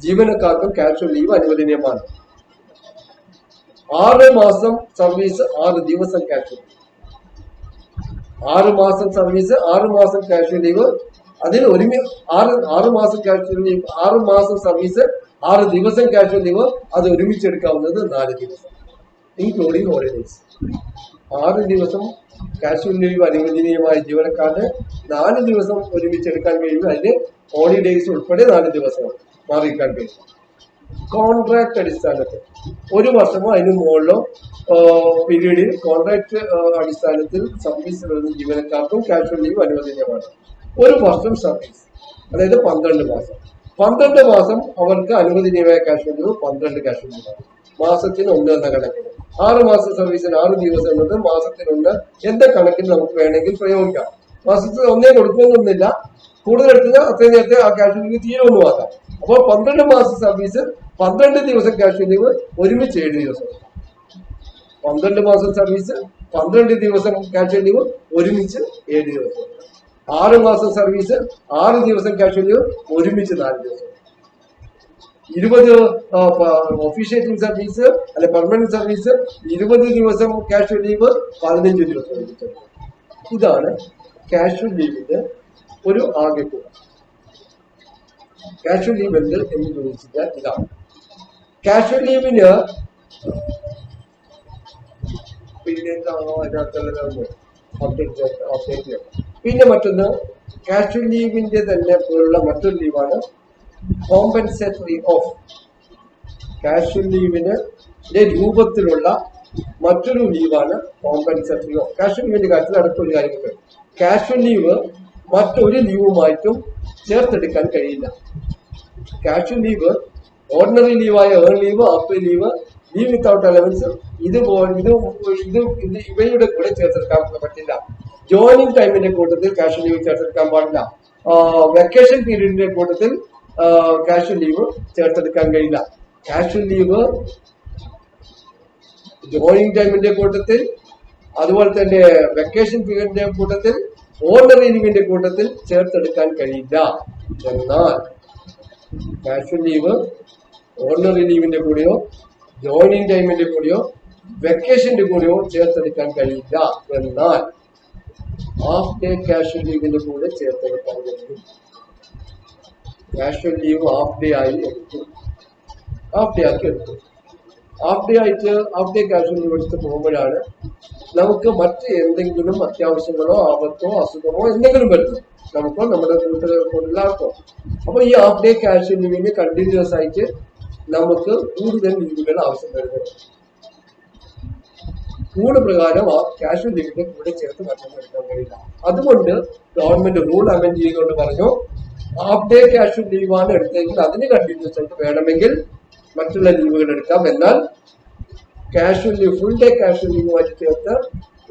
ജീവനക്കാർക്കും കാഷ്വൽ ലീവ് അനുവദനീയമാണ്. 6 മാസം സർവീസ് 6 ദിവസം കാഷ്വൽ ലീവ്. 6 മാസം സർവീസ് 6 മാസം കാഷ്വൽ ലീവ്. അതിൽ 6 മാസം കാഷ്വൽ ലീവ്, 6 മാസം സർവീസ് 6 ദിവസം കാഷ്വൽ ലീവ്. അത് ഒരുമിച്ചെടുക്കാവുന്നത് 4 ദിവസം, ഇൻക്ലൂഡിംഗ് ഹോളിഡേയ്സ്. 6 ദിവസം കാഷ്വൽ ലീവ് അനുവദനീയമായ ജീവനക്കാരന് 4 ദിവസം ഒരുമിച്ചെടുക്കാൻ കഴിയും. അതിന് ഹോളിഡേയ്സ് ഉൾപ്പെടെ 4 ദിവസം മാറിക്കാൻ കഴിയും. കോൺട്രാക്ട് അടിസ്ഥാനത്തിൽ 1 വർഷമോ അതിന് മുകളിലോ പീരീഡിൽ കോൺട്രാക്ട് അടിസ്ഥാനത്തിൽ സർവീസ് വരുന്ന ജീവനക്കാർക്കും കാഷ്വൽ ലീവ് അനുവദനീയമാണ്. 1 വർഷം സർവീസ്, അതായത് 12 മാസം. 12 മാസം അവർക്ക് അനുവദനീയമായ കാഷ്വൽ ലീവ് 12 കാഷ്വൽ ലീവാണ്. മാസത്തിന് 1 എന്ന കണക്കിന്. 6 മാസം സർവീസിന് 6 ദിവസം എന്നത് മാസത്തിനുണ്ട് എന്ന കണക്കിന് നമുക്ക് വേണമെങ്കിൽ പ്രയോഗിക്കാം. മാസത്തിൽ 1 കൊടുക്കുമെന്നൊന്നുമില്ല. കൂടുതൽ എടുത്താൽ അത്രയും നേരത്തെ ആ കാഷ്വൽ ലീവ് തീരുമെന്ന് മാത്രം. അപ്പോൾ 12 മാസം സർവീസ് 12 ദിവസം കാഷ്വൽ ലീവ് ഒരുമിച്ച് 7 ദിവസം. 12 മാസം സർവീസ് 12 ദിവസം കാഷ്വൽ ലീവ് ഒരുമിച്ച് 7 ദിവസം. 6 മാസം സർവീസ് 6 ദിവസം കാഷ്വൽ ലീവ് ഒരുമിച്ച് 4 ദിവസം. 20 ഒഫീഷ്യേറ്റിംഗ് സർവീസ് അല്ലെ പെർമനന്റ് സർവീസ് 20 ദിവസം കാഷ്വൽ ലീവ് 15 ദിവസം. ഇതാണ് കാഷ്വൽ ലീവിന്റെ ഒരു ആകെത്തുക. കാഷ്വൽ ലീവ് എന്ത് എന്ന് ചോദിച്ചാൽ ഇതാണ്. കാഷ്വൽ ലീവിന് പിന്നെ മറ്റൊന്ന്, കാഷ്വൽ ലീവിന്റെ തന്നെ പോലുള്ള മറ്റൊരു ലീവാണ് കോമ്പൻസേറ്ററി ഓഫ്. കാഷ്വൽ ലീവിന് രൂപത്തിലുള്ള മറ്റൊരു ലീവാണ് കോമ്പൻസേറ്ററി ഓഫ്. കാഷ്വൽ ലീവിന്റെ കാര്യത്തിൽ അടുത്തൊരു കാര്യമുണ്ട്. കാഷ്വൽ ലീവ് മറ്റൊരു ലീവുമായിട്ടും ചേർത്തെടുക്കാൻ കഴിയില്ല. കാഷ്വൽ ലീവ് ഓർഡിനറി ലീവായ earn leave, half leave, leave without allowance ഇവയുടെ കൂടെ ചേർത്തെടുക്കാൻ പറ്റില്ല. ജോയിനിങ് ടൈമിന്റെ കൂട്ടത്തിൽ കാഷ്വൽ ലീവ് ചേർത്തെടുക്കാൻ പാടില്ല. വെക്കേഷൻ പീരീഡിന്റെ കൂട്ടത്തിൽ കാഷ്വൽ ലീവ് ചേർത്തെടുക്കാൻ കഴിയില്ല. കാഷ്വൽ ലീവ് ജോയിനിങ് ടൈമിന്റെ കൂട്ടത്തിൽ, അതുപോലെ തന്നെ വെക്കേഷൻ പീരീഡിന്റെ കൂട്ടത്തിൽ, ഓർഡിനറി ലീവിന്റെ കൂട്ടത്തിൽ ചേർത്തെടുക്കാൻ കഴിയില്ല. എന്നാൽ കാഷ്വൽ ലീവ് ഓർഡിനറി ലീവിന്റെ കൂടെയോ ജോയിനിങ് ടൈമിന്റെ കൂടെയോ വെക്കേഷന്റെ കൂടെയോ ചേർത്തെടുക്കാൻ കഴിയില്ല. എന്നാൽ ഹാഫ് ഡേ കാഷ്വൽ ലീവിന്റെ കൂടെ ചേർത്തെടുക്കാൻ കഴിയും. കാഷ്വൽ ലീവ് ഹാഫ് ഡേ ആയി എടുത്തു, ഹാഫ് ഡേ ആക്കി എടുത്തു. ഹാഫ് ഡേ കാഷ്വൽ ലീവ് എടുത്ത് പോകുമ്പോഴാണ് നമുക്ക് മറ്റ് എന്തെങ്കിലും അത്യാവശ്യങ്ങളോ ആപത്തോ അസുഖമോ എന്തെങ്കിലും വരുന്നത്, നമുക്കോ നമ്മുടെ കൂട്ടുകാർക്കോ. അപ്പൊ ഈ ഹാഫ് ഡേ കാഷ്വൽ ലീവിന് കണ്ടിന്യൂസ് ആയിട്ട് നമുക്ക് കൂടുതൽ ലീവുകൾ ആവശ്യം വരുന്നത്. റൂള് പ്രകാരം ആ കാഷ്വൽ ലീവിന്റെ കൂടെ ചേർത്ത് മറ്റൊന്നും എടുക്കാൻ കഴിയില്ല. അതുകൊണ്ട് ഗവൺമെന്റ് റൂൾ അമെന്റ് ചെയ്തുകൊണ്ട് പറഞ്ഞു, ഹാഫ് ഡേ കാഷ്വൽ ലീവാണ് എടുത്തെങ്കിൽ അതിന് കണ്ടിന്യൂസ് ആയിട്ട് വേണമെങ്കിൽ മറ്റുള്ള ലീവുകൾ എടുക്കാം. എന്നാൽ casual leave, full day casual ലീവുമായിട്ട് ചേർത്ത്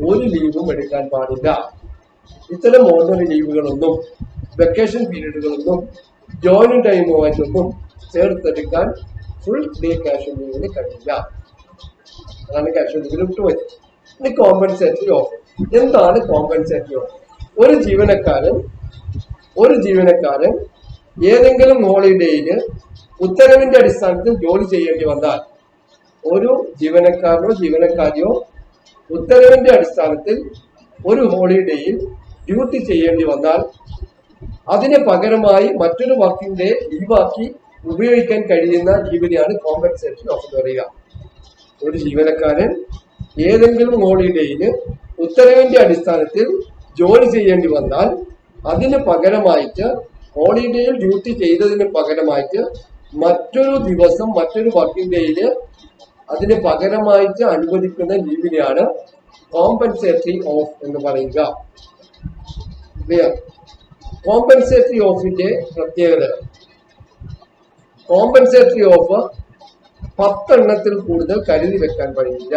ഒരു ലീവും എടുക്കാൻ പാടില്ല. ഇത്തരം ഓർഡിനറി ലീവുകളൊന്നും വെക്കേഷൻ പീരീഡുകളൊന്നും ജോയിനിങ് ടൈമുമായിട്ടൊന്നും ചേർത്തെടുക്കാൻ ഫുൾ ഡേ കാഷ്വൽ ലീവിന് കഴിയില്ല. അതാണ് കാഷ്വൽ ലീവിൽ വിട്ടുപോയത്. ഇനി കോമ്പൻസേറ്ററി ഓഫ്. എന്താണ് കോമ്പൻസേറ്ററി ഓഫ്? ഒരു ജീവനക്കാരൻ ഏതെങ്കിലും ഹോളിഡേയില് ഉത്തരവിന്റെ അടിസ്ഥാനത്തിൽ ജോലി ചെയ്യേണ്ടി വന്നാൽ, ഒരു ജീവനക്കാരിയോ ഉത്തരവിന്റെ അടിസ്ഥാനത്തിൽ ഒരു ഹോളിഡേയിൽ ഡ്യൂട്ടി ചെയ്യേണ്ടി വന്നാൽ അതിന് പകരമായി മറ്റൊരു വർക്കിംഗ് ഡേ ലീവാക്കി ഉപയോഗിക്കാൻ കഴിയുന്ന ലീവിനെയാണ് കോമ്പൻസേറ്ററി ഓഫ് എന്ന് പറയുക. ഒരു ജീവനക്കാരൻ ഏതെങ്കിലും ഹോളിഡേയില് ഉത്തരവിന്റെ അടിസ്ഥാനത്തിൽ ജോലി ചെയ്യേണ്ടി വന്നാൽ അതിന് പകരമായിട്ട്, ഹോളിഡേയിൽ ഡ്യൂട്ടി ചെയ്തതിന് പകരമായിട്ട് മറ്റൊരു ദിവസം മറ്റൊരു വർക്കിംഗ് ഡേയില് അതിന് പകരമായിട്ട് അനുവദിക്കുന്ന ലീവിനെയാണ് കോമ്പൻസേറ്ററി ഓഫ് എന്ന് പറയുക. കോമ്പൻസേറ്ററി ഓഫിന്റെ പ്രത്യേകത, കോമ്പൻസേറ്ററി ഓഫ് 10 എണ്ണത്തിൽ കൂടുതൽ കരുതി വെക്കാൻ കഴിയില്ല.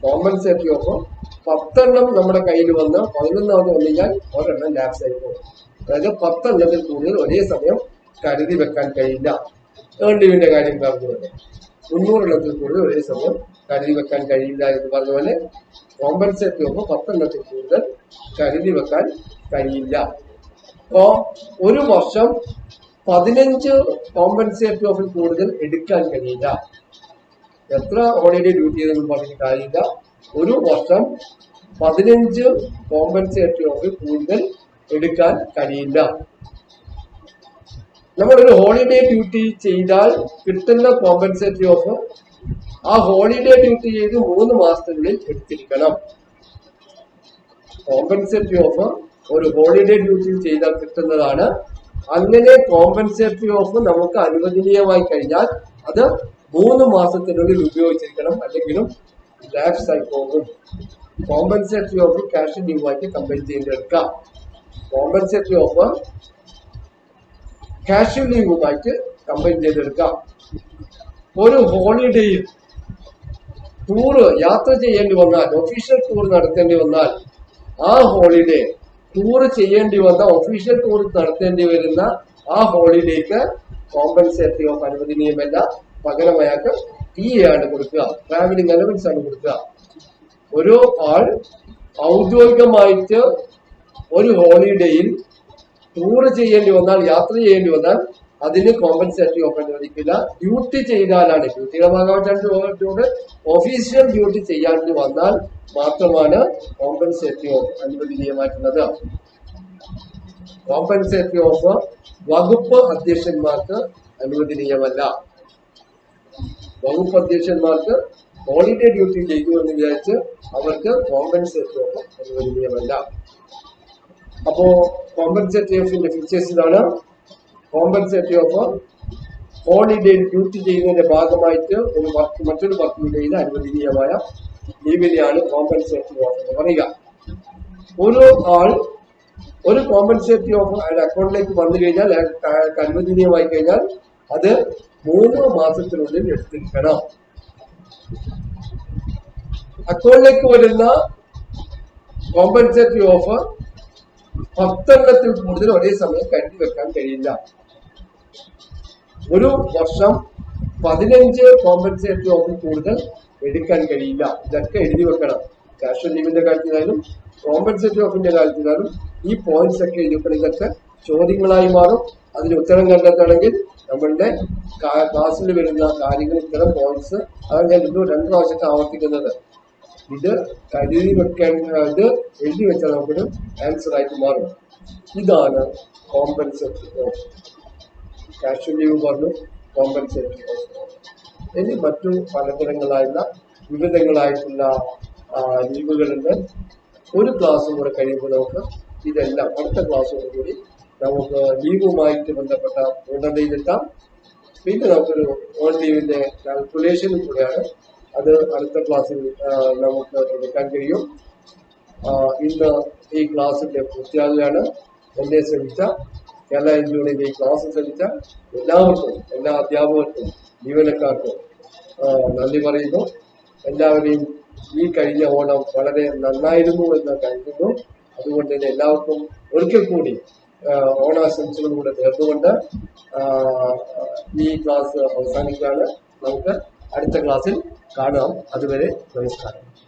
കോമ്പൻസേറ്ററി ഓഫ് 10 എണ്ണം നമ്മുടെ കയ്യിൽ വന്ന് 11ാമത് വന്നു കഴിഞ്ഞാൽ ഒരെണ്ണം ലാപ്സ് ആയി പോകും. അതായത് 10 എണ്ണത്തിൽ കൂടുതൽ ഒരേ സമയം കരുതി വെക്കാൻ കഴിയില്ല. ഏൺ ലീവിന്റെ കാര്യം പറഞ്ഞതുപോലെ 300 എണ്ണത്തിൽ കൂടുതൽ ഒരേ സമയം കരുതി വെക്കാൻ കഴിയില്ല എന്ന് പറഞ്ഞ പോലെ കോമ്പൻസേറ്ററി ഓഫ് 10 എണ്ണത്തിൽ കൂടുതൽ കരുതി വെക്കാൻ കഴിയില്ല. അപ്പോ ഒരു വർഷം 15 കോമ്പൻസേറ്ററി ഓഫിൽ കൂടുതൽ എടുക്കാൻ കഴിയില്ല. എത്ര ഹോളിഡേ ഡ്യൂട്ടി ചെയ്തെന്ന് പറഞ്ഞിട്ട് കാര്യമില്ല. ഒരു വർഷം 15 കോമ്പൻസേറ്ററി ഓഫിൽ കൂടുതൽ എടുക്കാൻ കഴിയില്ല. നമ്മളൊരു ഹോളിഡേ ഡ്യൂട്ടി ചെയ്താൽ കിട്ടുന്ന കോമ്പൻസേറ്ററി ഓഫ് ആ ഹോളിഡേ ഡ്യൂട്ടി ചെയ്ത് 3 മാസത്തിനുള്ളിൽ എടുത്തിരിക്കണം. കോമ്പൻസേറ്ററി ഓഫ് ഒരു ഹോളിഡേ ഡ്യൂട്ടി ചെയ്താൽ കിട്ടുന്നതാണ്. അങ്ങനെ കോമ്പൻസേറ്ററി ഓഫ് നമുക്ക് അനുവദനീയമായി കഴിഞ്ഞാൽ അത് 3 മാസത്തിനുള്ളിൽ ഉപയോഗിച്ചിരിക്കണം, അല്ലെങ്കിലും ലാപ്സ് ആയി പോകും. കോമ്പൻസേറ്ററി ഓഫ് ക്യാഷ് ലീവായിട്ട് കമ്പൈൻ ചെയ്തെടുക്കാം. കോമ്പൻസേറ്ററി ഓഫ് ക്യാഷ് ലീവുമായിട്ട് കമ്പൈൻ ചെയ്തെടുക്കാം. ഒരു ഹോളിഡേയിൽ യാത്ര ചെയ്യേണ്ടി വന്നാൽ, ഒഫീഷ്യൽ ടൂർ നടത്തേണ്ടി വന്നാൽ, ആ ഹോളിഡേ ചെയ്യേണ്ടി വന്ന ഒഫീഷ്യൽ ടൂർ നടത്തേണ്ടി വരുന്ന ആ ഹോളിഡേക്ക് കോമ്പൻസേറ്ററി ഓഫ് അനുവദനീയമല്ല. പകരം അയാൾക്ക് TA ആണ് കൊടുക്കുക, ട്രാവലിംഗ് അലവൻസ് ആണ് കൊടുക്കുക. ഒരു ആൾ ഔദ്യോഗികമായിട്ട് ഒരു ഹോളിഡേയിൽ ചെയ്യേണ്ടി വന്നാൽ, യാത്ര ചെയ്യേണ്ടി വന്നാൽ അതിന് കോമ്പൻസേറ്ററി ഓഫ് അനുവദിക്കില്ല. ഡ്യൂട്ടി ചെയ്താലാണ്, ഡ്യൂട്ടിയുടെ ഭാഗമായിട്ടാണ് ഒഫീഷ്യൽ ഡ്യൂട്ടി ചെയ്യാണ്ട് വന്നാൽ മാത്രമാണ് കോമ്പൻസേറ്ററി ഓഫ് അനുവദനീയമായിട്ടുള്ളത്. കോമ്പൻസേറ്ററി ഓഫ് വകുപ്പ് അധ്യക്ഷന്മാർക്ക് അനുവദനീയമല്ല. വകുപ്പ് അധ്യക്ഷന്മാർക്ക് ഹോളിഡേ ഡ്യൂട്ടി ചെയ്തു എന്ന് വിചാരിച്ച് അവർക്ക് കോമ്പൻസേറ്ററി ഓഫ് അനുവദനീയമല്ല. അപ്പോ കോമ്പൻസേറ്ററി ഓഫിന്റെ ഫീച്ചേഴ്സ് ഇതാണ്. കോമ്പൻസേറ്ററി ഓഫ് ഹോളിഡേ ഡ്യൂട്ടി ചെയ്യുന്നതിന്റെ ഭാഗമായിട്ട് മറ്റൊരു വർക്കിംഗ് ഡേയിൽ അനുവദനീയമായ ലീവിനെയാണ് കോമ്പൻസേറ്ററി ഓഫ് എന്ന് പറയുക. ഒരു ആൾ ഒരു കോമ്പൻസേറ്ററി ഓഫ് അയാളുടെ അക്കൗണ്ടിലേക്ക് വന്നു കഴിഞ്ഞാൽ, അനുവദനീയമായി കഴിഞ്ഞാൽ അത് 3 മാസത്തിനുള്ളിൽ എടുത്തിരിക്കണം. അക്കൗണ്ടിലേക്ക് വരുന്ന കോമ്പൻസേറ്ററി ഓഫ് 10 എണ്ണത്തിൽ കൂടുതൽ ഒരേ സമയം കരുതി വെക്കാൻ കഴിയില്ല. ഒരു വർഷം 15 കോമ്പൻസേറ്ററി ഓഫിൽ കൂടുതൽ എടുക്കാൻ കഴിയില്ല. ഇതൊക്കെ എഴുതി വെക്കണം. കാഷ്വൽ ലീവിന്റെ കാര്യത്തിലായാലും കോമ്പൻസേറ്ററി ഓഫിന്റെ കാര്യത്തിലായാലും ഈ പോയിന്റ്സ് ഒക്കെ എഴുതി വെക്കണം. ഇതൊക്കെ ചോദ്യങ്ങളായി മാറും. അതിന് ഉത്തരം കണ്ടെത്തണമെങ്കിൽ നമ്മളുടെ ക്ലാസ്സിൽ വരുന്ന കാര്യങ്ങൾ, ഇത്തരം പോയിന്റ്സ്, അതാണ് ഞാൻ 2 പ്രാവശ്യത്തെ ആവർത്തിക്കുന്നത്. ഇത് കരുതി വെക്കാൻ, ഇത് എഴുതി വെച്ചാൽ നമുക്കൊരു ആൻസർ ആയിട്ട് മാറും. ഇതാണ് കോമ്പൻസേറ്ററി ഓഫ്. കാഷ്വൽ ലീവ് പറഞ്ഞു, കോമ്പൻസേറ്ററി ഓഫ്. ഇനി മറ്റു പലതരങ്ങളായിട്ടുള്ള വിവിധങ്ങളായിട്ടുള്ള ലീവുകളുണ്ട്. ഒരു ക്ലാസ്സും കൂടെ കഴിയുമ്പോൾ നമുക്ക് ഇതെല്ലാം, അടുത്ത ക്ലാസ്സോടുകൂടി നമുക്ക് ലീവുമായിട്ട് ബന്ധപ്പെട്ട പൂർണ്ണതയിലെത്താം. പിന്നെ നമുക്കൊരു ഓൺ ലീവിന്റെ കാൽക്കുലേഷനും കൂടെയാണ്, അത് അടുത്ത ക്ലാസ്സിൽ നമുക്ക് എടുക്കാൻ കഴിയും. ഇന്ന് ഈ ക്ലാസ്സിന്റെ പൂർത്തിയാകുകയാണ്. എന്നെ ശ്രമിച്ച കേരള എൻജിഒയുടെ ഈ ക്ലാസ് ശ്രമിച്ച എല്ലാവർക്കും, എല്ലാ അധ്യാപകർക്കും, ജീവനക്കാർക്കും നന്ദി പറയുന്നു. എല്ലാവരെയും ഈ കഴിഞ്ഞ ഓണം വളരെ നന്നായിരുന്നു എന്ന് കരുതുന്നു. അതുകൊണ്ട് തന്നെ എല്ലാവർക്കും ഒരിക്കൽ കൂടി ഓണാശംസകളും കൂടെ നേർന്നുകൊണ്ട് ഈ ക്ലാസ് അവസാനിക്കുകയാണ്. നമുക്ക് അടുത്ത ക്ലാസ്സിൽ കാണാം. അതുവരെ നമസ്കാരം.